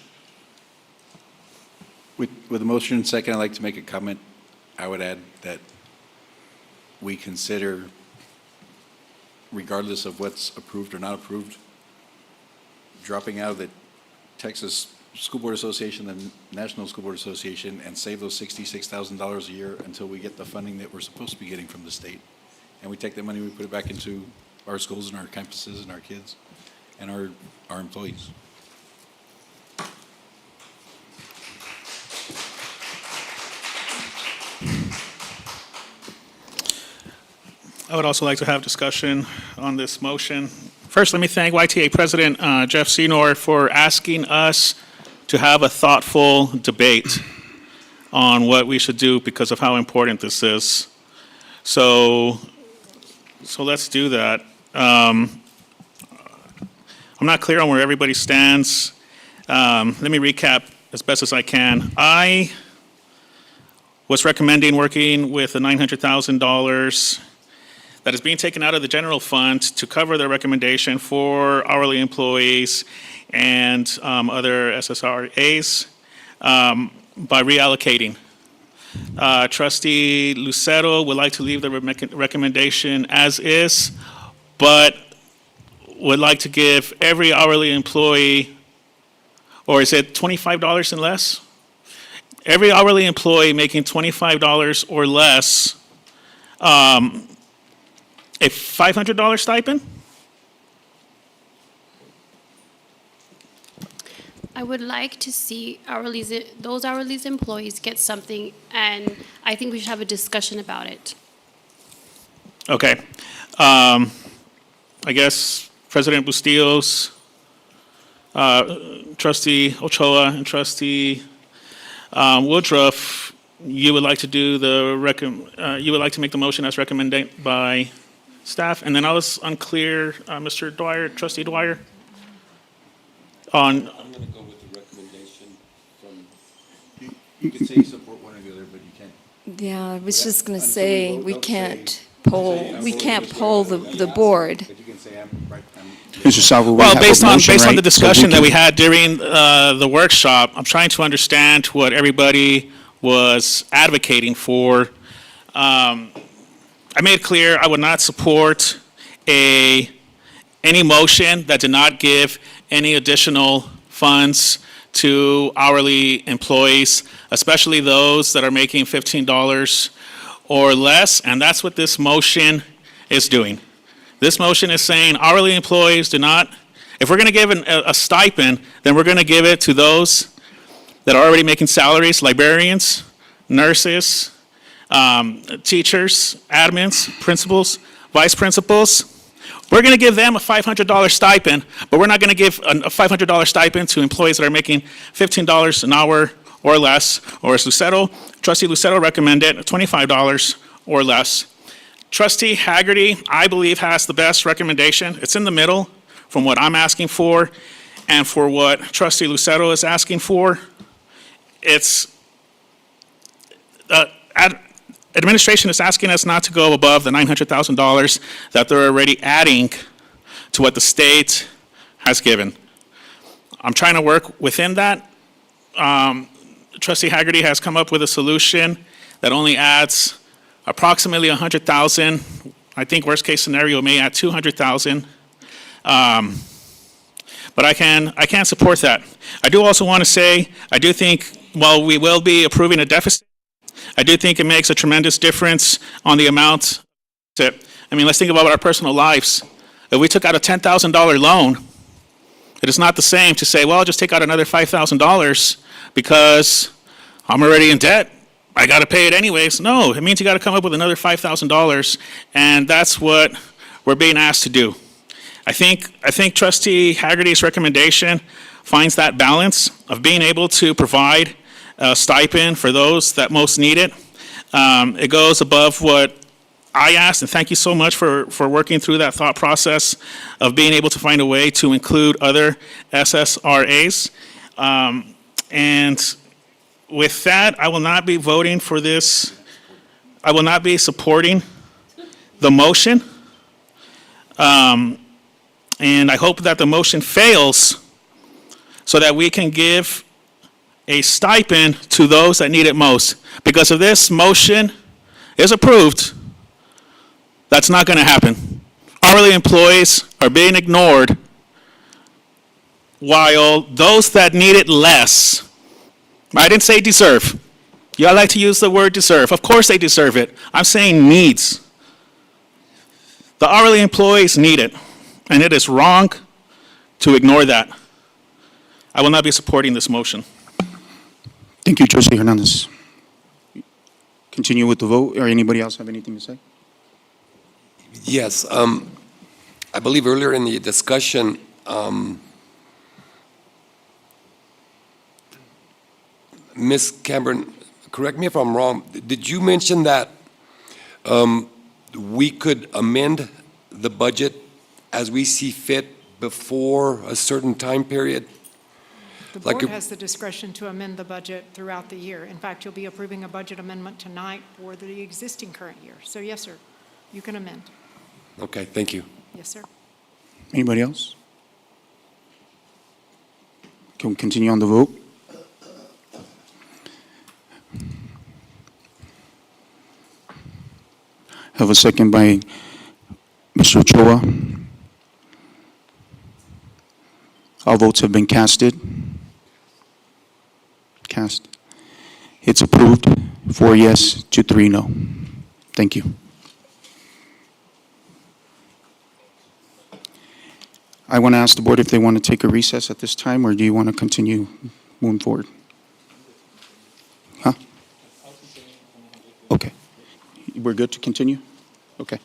With the motion and second, I'd like to make a comment. I would add that we consider, regardless of what's approved or not approved, dropping out of the Texas School Board Association and National School Board Association and save those $66,000 a year until we get the funding that we're supposed to be getting from the state. And we take that money, we put it back into our schools and our campuses and our kids and our employees. I would also like to have discussion on this motion. First, let me thank YTA President Jeff Senor for asking us to have a thoughtful debate on what we should do because of how important this is. So let's do that. I'm not clear on where everybody stands. Let me recap as best as I can. I was recommending working with the $900,000 that is being taken out of the general fund to cover the recommendation for hourly employees and other SSRAs by reallocating. Trustee Lucero would like to leave the recommendation as is, but would like to give every hourly employee, or is it $25 and less? Every hourly employee making $25 or less, a $500 stipend? I would like to see those hourly employees get something, and I think we should have a discussion about it. Okay. I guess President Bustillos, Trustee Ochoa, and Trustee Woodruff, you would like to do you would like to make the motion as recommended by staff, and then I was unclear, Mr. Dwyer, Trustee Dwyer, on. I'm going to go with the recommendation from. You can say you support one or the other, but you can't. Yeah, I was just going to say, we can't poll the board. Mr. Salvo, we Well, have a based on motion, right? the discussion that we can- had during the workshop, I'm trying to understand what everybody was advocating for. I made clear I would not support any motion that did not give any additional funds to hourly employees, especially those that are making $15 or less, and that's what this motion is doing. This motion is saying hourly employees do not, if we're going to give a stipend, then we're going to give it to those that are already making salaries, librarians, nurses, teachers, admins, principals, vice principals. We're going to give them a $500 stipend, but we're not going to give a $500 stipend to employees that are making $15 an hour or less, or as Trustee Lucero recommended, $25 or less. Trustee Haggerty, I believe, has the best recommendation. It's in the middle from what I'm asking for and for what Trustee Lucero is asking for. It's administration is asking us not to go above the $900,000 that they're already adding to what the state has given. I'm trying to work within that. Trustee Haggerty has come up with a solution that only adds approximately $100,000. I think worst case scenario may add $200,000. But I can't support that. I do also want to say, I do think while we will be approving a deficit, I do think it makes a tremendous difference on the amount. I mean, let's think about our personal lives. If we took out a $10,000 loan, it is not the same to say, well, I'll just take out another $5,000 because I'm already in debt. I got to pay it anyways. No, it means you got to come up with another $5,000, and that's what we're being asked to do. I think Trustee Haggerty's recommendation finds that balance of being able to provide a stipend for those that most need it. It goes above what I asked, and thank you so much for working through that thought process of being able to find a way to include other SSRAs. And with that, I will not be voting for this. I will not be supporting the motion. And I hope that the motion fails so that we can give a stipend to those that need it most. Because if this motion is approved, that's not going to happen. Hourly employees are being ignored while those that need it less, I didn't say deserve. Y'all like to use the word deserve. Of course they deserve it. I'm saying needs. The hourly employees need it, and it is wrong to ignore that. I will not be supporting this motion. Thank you, Trustee Hernandez. Continue with the vote, or anybody else have anything to say? Yes, I believe earlier in the discussion, Ms. Cameron, correct me if I'm wrong, did you mention that we could amend the budget as we see fit before a certain time period? The Like board if- has the discretion to amend the budget throughout the year. In fact, you'll be approving a budget amendment tonight for the existing current year. So yes, sir, you can amend. Okay, thank you. Yes, sir. Anybody else? Can we continue on the vote? Have a second by Mr. Ochoa. All votes have been casted. Cast. It's approved, 4 yes to 3 no. Thank you. I want to ask the board if they want to take a recess at this time, or do you want to continue moving forward? Huh? Okay. We're good to continue? Okay.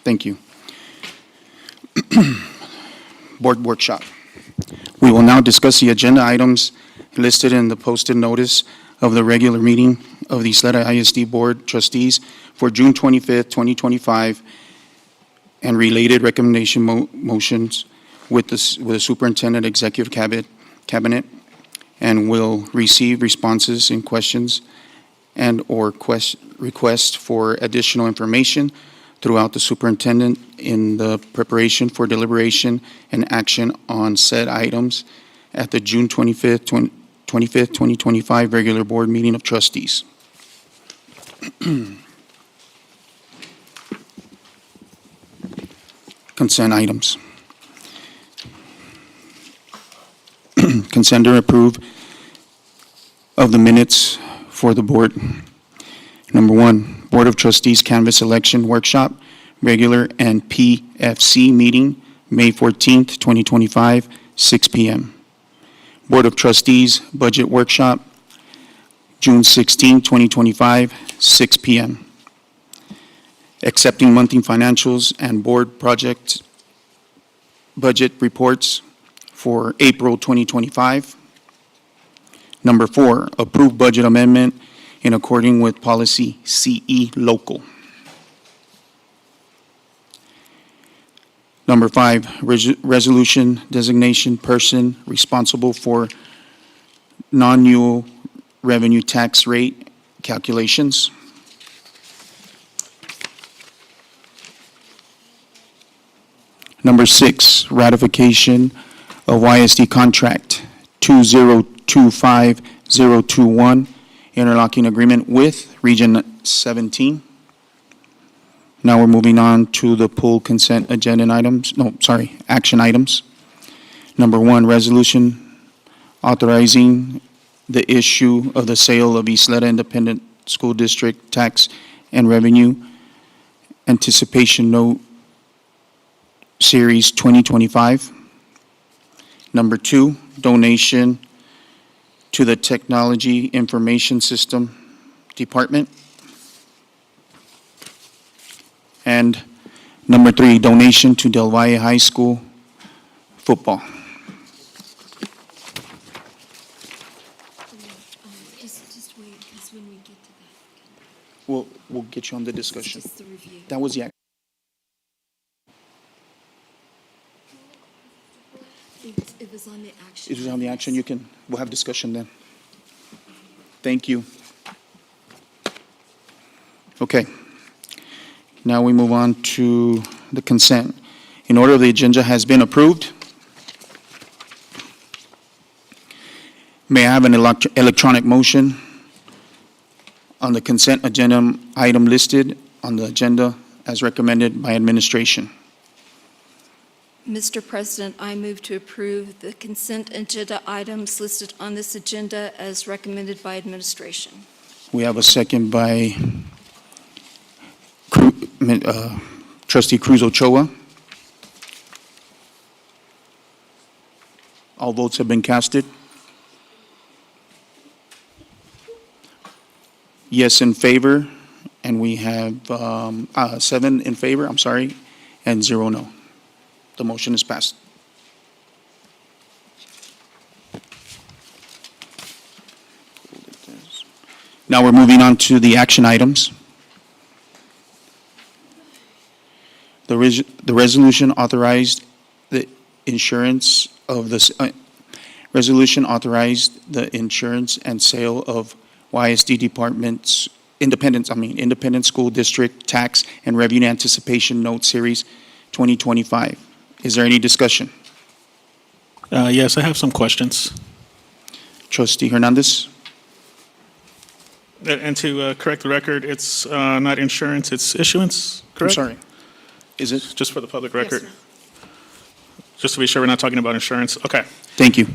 Thank you. Board workshop. We will now discuss the agenda items listed in the posted notice of the regular meeting of the Ysleta ISD Board Trustees for June 25th, 2025, and related recommendation motions with the Superintendent Executive Cabinet, and will receive responses and questions and/or requests for additional information throughout the superintendent in the preparation for deliberation and action on said items at the June 25th, 2025 regular board meeting of trustees. Consent items. Consent to approve of the minutes for the board. Number 1, Board of Trustees Canvas Election Workshop, regular and PFC meeting, May 14th, 2025, 6 p.m. Board of Trustees Budget Workshop, June 16, 2025, 6 p.m. Accepting monthly financials and board project budget reports for April 2025. Number 4, approve budget amendment in accordance with policy CE local. Number 5, resolution designation person responsible for non-new revenue tax rate calculations. Number 6, ratification of YISD contract 2025021, interlocking agreement with Region 17. Now we're moving on to the pool consent agenda items, action items. Number 1, resolution authorizing the issue of the sale of Ysleta Independent School District tax and revenue anticipation note Series 2025. Number 2, donation to the Technology Information System Department. And number 3, donation to Del Valle High School football. Just wait, because when we get to that, We'll get you on the discussion. just the review. That was the action. It was on the action. It was on the action. We'll have discussion then. Thank you. Okay. Now we move on to the consent. In order, the agenda has been approved. May I have an electronic motion on the consent agenda item listed on the agenda as recommended by administration? Mr. President, I move to approve the consent agenda items listed on this agenda as recommended by administration. We have a second by Trustee Cruz Ochoa. All votes have been casted. Yes in favor and we have 7 in favor, and 0 no. The motion is passed. Now we're moving on to the action items. The resolution authorized the insurance of the, resolution authorized the insurance and sale of YISD departments, Independent School District Tax and Revenue Anticipation Note Series 2025. Is there any discussion? Yes, I have some questions. Trustee Hernandez? And to correct the record, it's not insurance, it's issuance, I'm correct? sorry. Is it? Just for the public record. sir. Just to be sure we're not talking about insurance. Okay. Thank you.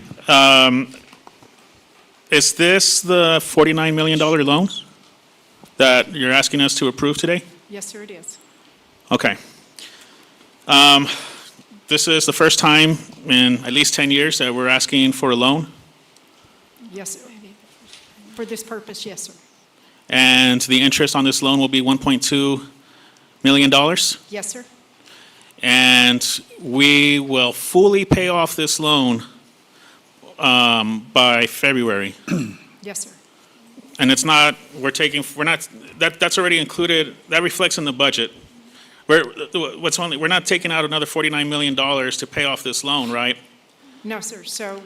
Is this the $49 million loan that you're asking us to approve today? Yes, sir, it is. Okay. This is the first time in at least 10 years that we're asking for a loan, Yes, sir. For this purpose, yes, sir. and the interest on this loan will be $1.2 million, Yes, sir. and we will fully pay off this loan by February. Yes, sir. And it's not, that's already included, that reflects in the budget. We're not taking out another $49 million to pay off this loan, right? No, sir. So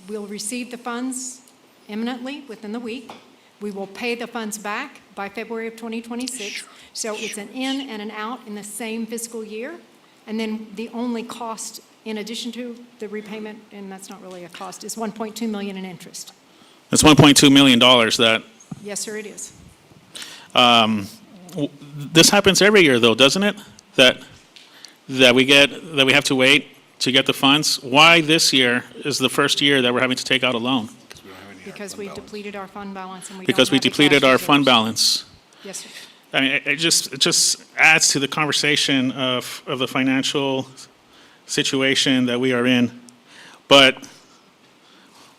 we'll receive the funds imminently, within the week. We will pay the funds back by February of 2026. So it's an in and an out in the same fiscal year. And then the only cost, in addition to the repayment, and that's not really a cost, is $1.2 million in interest. It's $1.2 million that, Yes, sir, it is. this happens every year though, doesn't it? That we have to wait to get the funds? Why this year is the first year that we're having to take out a loan? Because we depleted our fund balance and we don't Because we have the depleted cash our fund reserves. balance. Yes, sir. I mean, it just adds to the conversation of the financial situation that we are in. But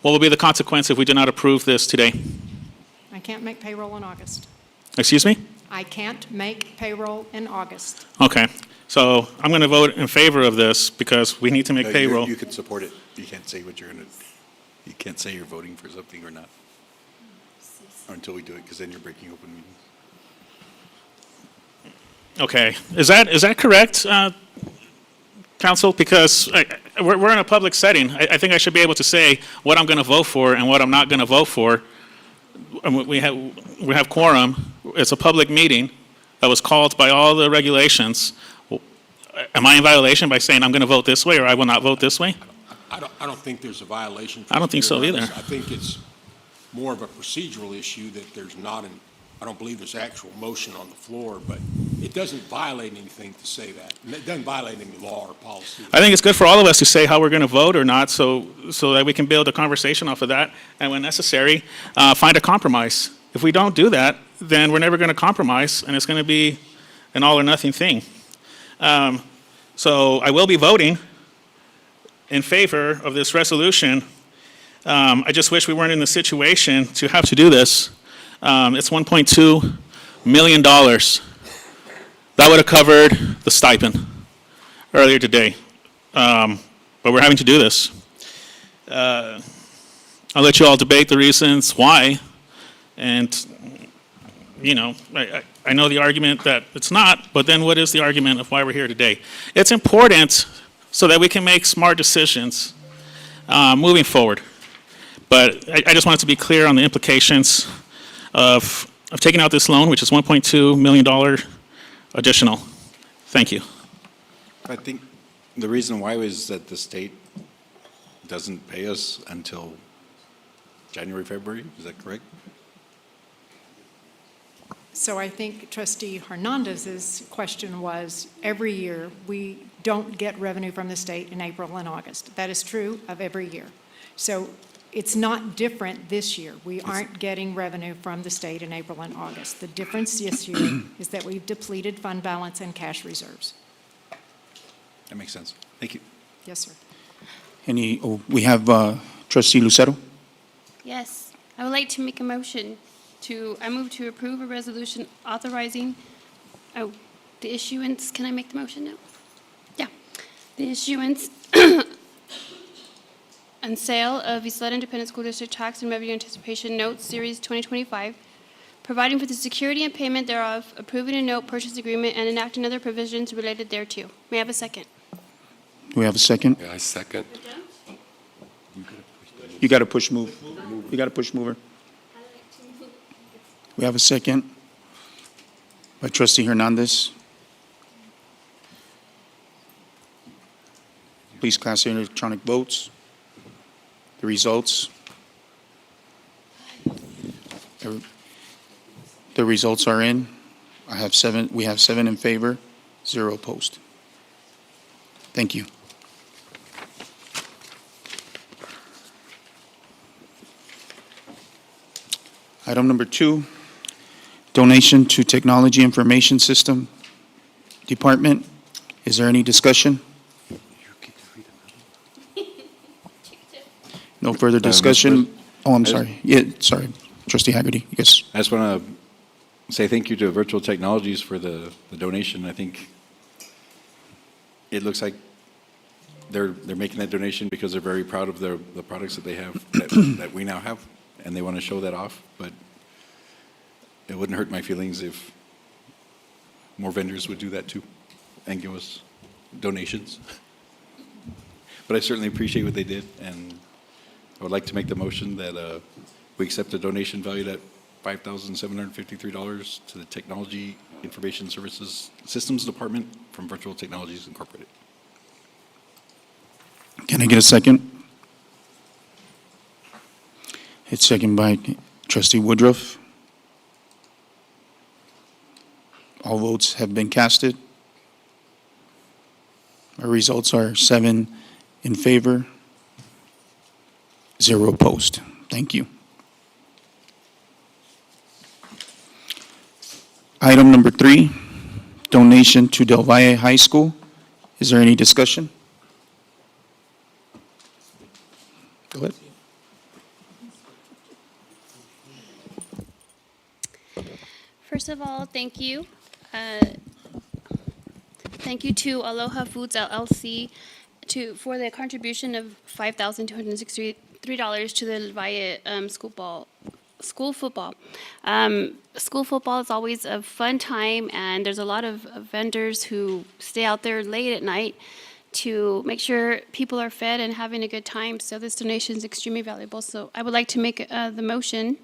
what will be the consequence if we do not approve this today? I can't make payroll in August. Excuse me? I can't make payroll in August. Okay, so I'm going to vote in favor of this because we need to make No, payroll. You can support it. You can't say what you're going to, you can't say you're voting for something or not. Or until we do it, because then you're breaking open meetings. Okay, is that correct, Council? Because we're in a public setting. I think I should be able to say what I'm going to vote for and what I'm not going to vote for. And we have quorum. It's a public meeting that was called by all the regulations. Am I in violation by saying I'm going to vote this way or I will not vote this way? I don't think there's a violation. I don't think so either. I think it's more of a procedural issue that there's not I don't believe there's actual motion on the floor, but it doesn't violate anything to say that. And it doesn't violate any law or policy. I think it's good for all of us to say how we're going to vote or not so that we can build a conversation off of that and when necessary, find a compromise. If we don't do that, then we're never going to compromise and it's going to be an all or nothing thing. So I will be voting in favor of this resolution. I just wish we weren't in the situation to have to do this. It's $1.2 million. That would have covered the stipend earlier today. But we're having to do this. I'll let you all debate the reasons why. And, you know, I know the argument that it's not, but then what is the argument of why we're here today? It's important so that we can make smart decisions moving forward. But I just wanted to be clear on the implications of taking out this loan, which is $1.2 million additional. Thank you. I think the reason why is that the state doesn't pay us until January, February. Is that correct? So I think Trustee Hernandez's question was, every year we don't get revenue from the state in April and August. That is true of every year. So it's not different this year. We aren't getting revenue from the state in April and August. The difference this year is that we've depleted fund balance and cash reserves. That makes sense. Thank you. Yes, sir. We have Trustee Lucero. Yes, I would like to make a motion I move to approve a resolution authorizing, the issuance, can I make the motion now? Yeah. The issuance and sale of Ysleta Independent School District Tax and Revenue Anticipation Notes, Series 2025, providing for the security and payment thereof, approving a note purchase agreement, and enacting other provisions related thereto. May I have a second? Do we have a second? Yeah, I second. You got to push move. You got to push mover. We have a second by Trustee Hernandez. Please cast your electronic votes. The results. The results are in. We have 7 in favor, 0 opposed. Thank you. Item number 2, donation to Technology Information System Department. Is there any discussion? No further discussion? Oh, I'm sorry. Yeah, sorry. Trustee Haggerty, yes. I just want to say thank you to Virtual Technologies for the donation. I think it looks like they're making that donation because they're very proud of the products that they have, that we now have, and they want to show that off. But it wouldn't hurt my feelings if more vendors would do that too and give us donations. But I certainly appreciate what they did, and I would like to make the motion that we accept a donation valued at $5,753 to the Technology Information Services Systems Department from Virtual Technologies Incorporated. Can I get a second? It's second by Trustee Woodruff. All votes have been casted. Our results are 7 in favor, 0 opposed. Thank you. Item number 3, donation to Del Valle High School. Is there any discussion? Go ahead. First of all, thank you. Thank you to Aloha Foods LLC for the contribution of $5,263 to the Valle school football. School football is always a fun time, and there's a lot of vendors who stay out there late at night to make sure people are fed and having a good time. So this donation is extremely valuable. So I would like to make the motion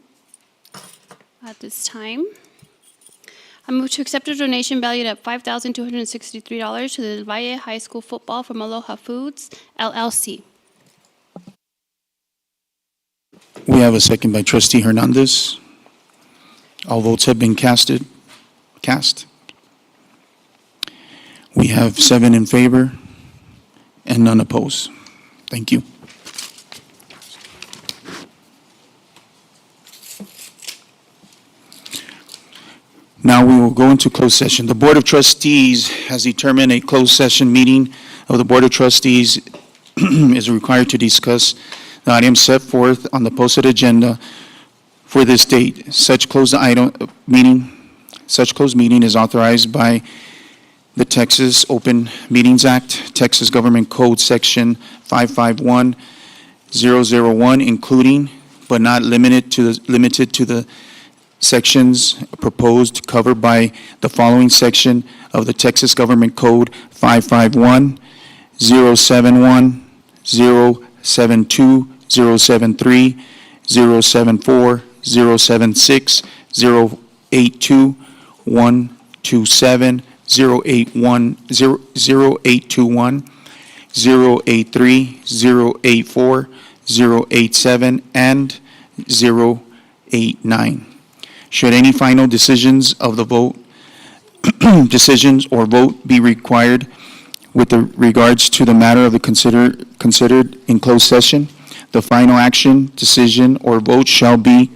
at this time. I move to accept a donation valued at $5,263 to the Valle High School football from Aloha Foods LLC. We have a second by Trustee Hernandez. All votes have been cast. We have 7 in favor and none opposed. Thank you. Now we will go into closed session. The Board of Trustees has determined a closed session meeting of the Board of Trustees is required to discuss the items set forth on the posted agenda for this date. Such closed meeting is authorized by the Texas Open Meetings Act, Texas Government Code Section 551001, including but not limited to the sections proposed covered by the following section of the Texas Government Code 551, 071, 072, 073, 074, 076, 082, 127, 081, 0821, 083, 084, 087, and 089. Should any final decisions or vote be required with regards to the matter of the considered in closed session, the final action, decision, or vote shall be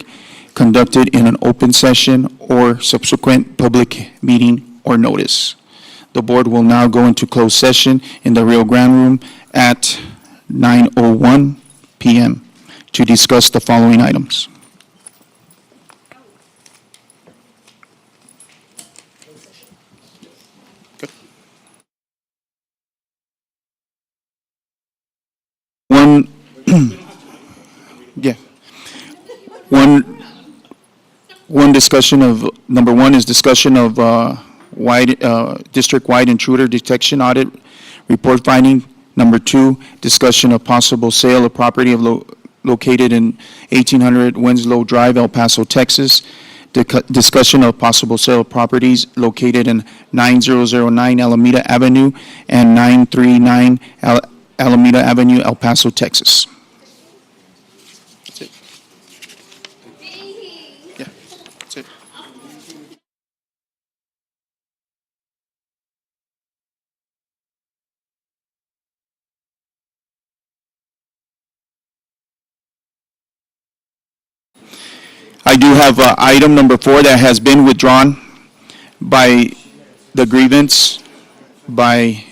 conducted in an open session or subsequent public meeting or notice. The board will now go into closed session in the Rio Grande Room at 9:01 p.m. to discuss the following items. one, yeah, one discussion of, number one is discussion of district-wide intruder detection audit report finding. Number two, discussion of possible sale of property located in 1800 Winslow Drive, El Paso, Texas. Discussion of possible sale of properties located in 9009 Alameda Avenue and 939 Alameda Avenue, El Paso, Texas. That's it. Yeah, that's it. I do have item number 4 that has been withdrawn by the grievance by,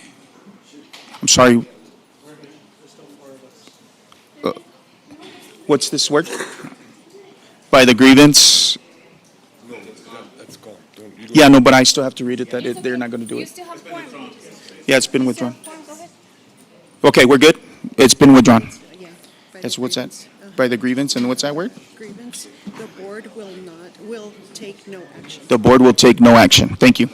I'm sorry. What's this word? By the grievance. Yeah, no, but I still have to read it, that they're not going to do it. Yeah, it's been withdrawn. Okay, we're good? It's been withdrawn. That's what's that? By the grievance, and what's that word? Grievance, the board will take no action. The board will take no action. Thank you.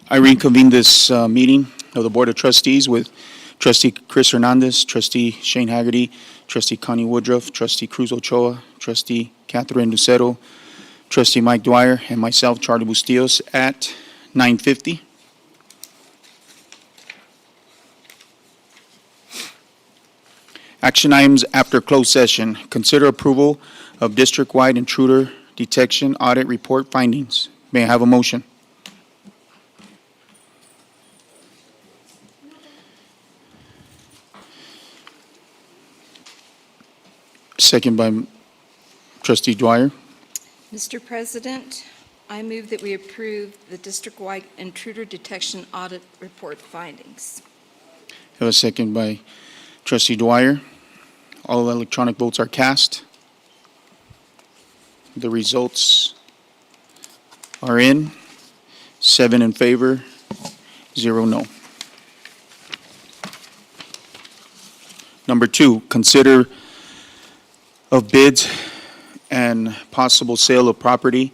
I reconvene this meeting of the Board of Trustees with Trustee Chris Hernandez, Trustee Shane Haggerty, Trustee Connie Woodruff, Trustee Cruz Ochoa, Trustee Catherine Lucero, Trustee Mike Dwyer, and myself, Charlie Bustillos, at 9:50. Action items after closed session. Consider approval of district-wide intruder detection audit report findings. May I have a motion? Second by Trustee Dwyer. Mr. President, I move that we approve the district-wide intruder detection audit report findings. Have a second by Trustee Dwyer. All electronic votes are cast. The results are in. 7 in favor, 0 no. Number 2, consider of bids and possible sale of property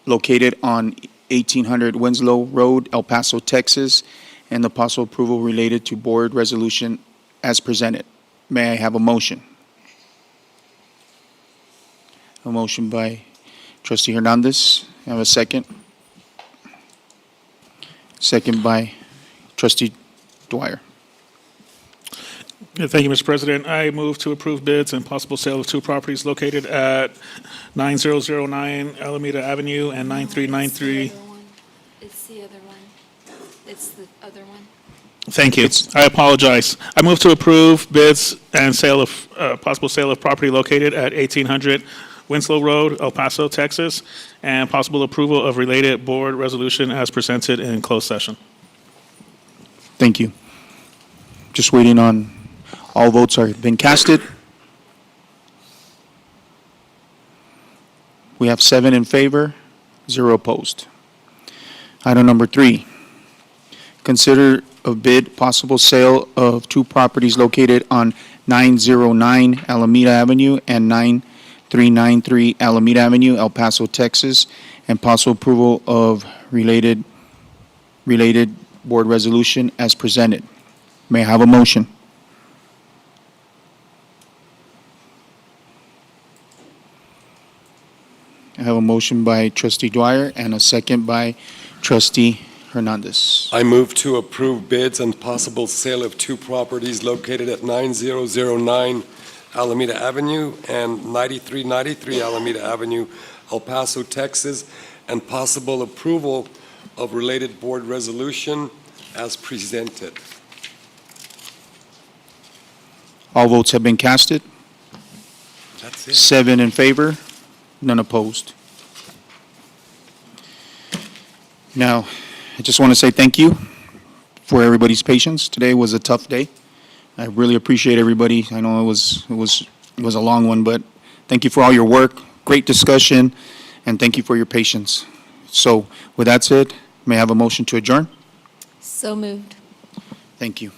located on 1800 Winslow Road, El Paso, Texas, and the possible approval related to board resolution as presented. May I have a motion? A motion by Trustee Hernandez. Have a second? Second by Trustee Dwyer. Yeah, thank you, Mr. President. I move to approve bids and possible sale of 2 properties located at 9009 Alameda Avenue and 9393. It's the other one. It's the other one. Thank you. I apologize. I move to approve bids and sale of, possible sale of property located at 1800 Winslow Road, El Paso, Texas, and possible approval of related board resolution as presented in closed session. Thank you. Just waiting on, all votes are been casted. We have 7 in favor, 0 opposed. Item number 3, consider a bid possible sale of 2 properties located on 909 Alameda Avenue and 9393 Alameda Avenue, El Paso, Texas, and possible approval of related board resolution as presented. May I have a motion? I have a motion by Trustee Dwyer and a second by Trustee Hernandez. I move to approve bids and possible sale of 2 properties located at 9009 Alameda Avenue and 9393 Alameda Avenue, El Paso, Texas, and possible approval of related board resolution as presented. All votes have been casted. That's it. 7 in favor, none opposed. Now, I just want to say thank you for everybody's patience. Today was a tough day. I really appreciate everybody. I know it was a long one, but thank you for all your work, great discussion, and thank you for your patience. So, with that said, may I have a motion to adjourn? So moved. Thank you.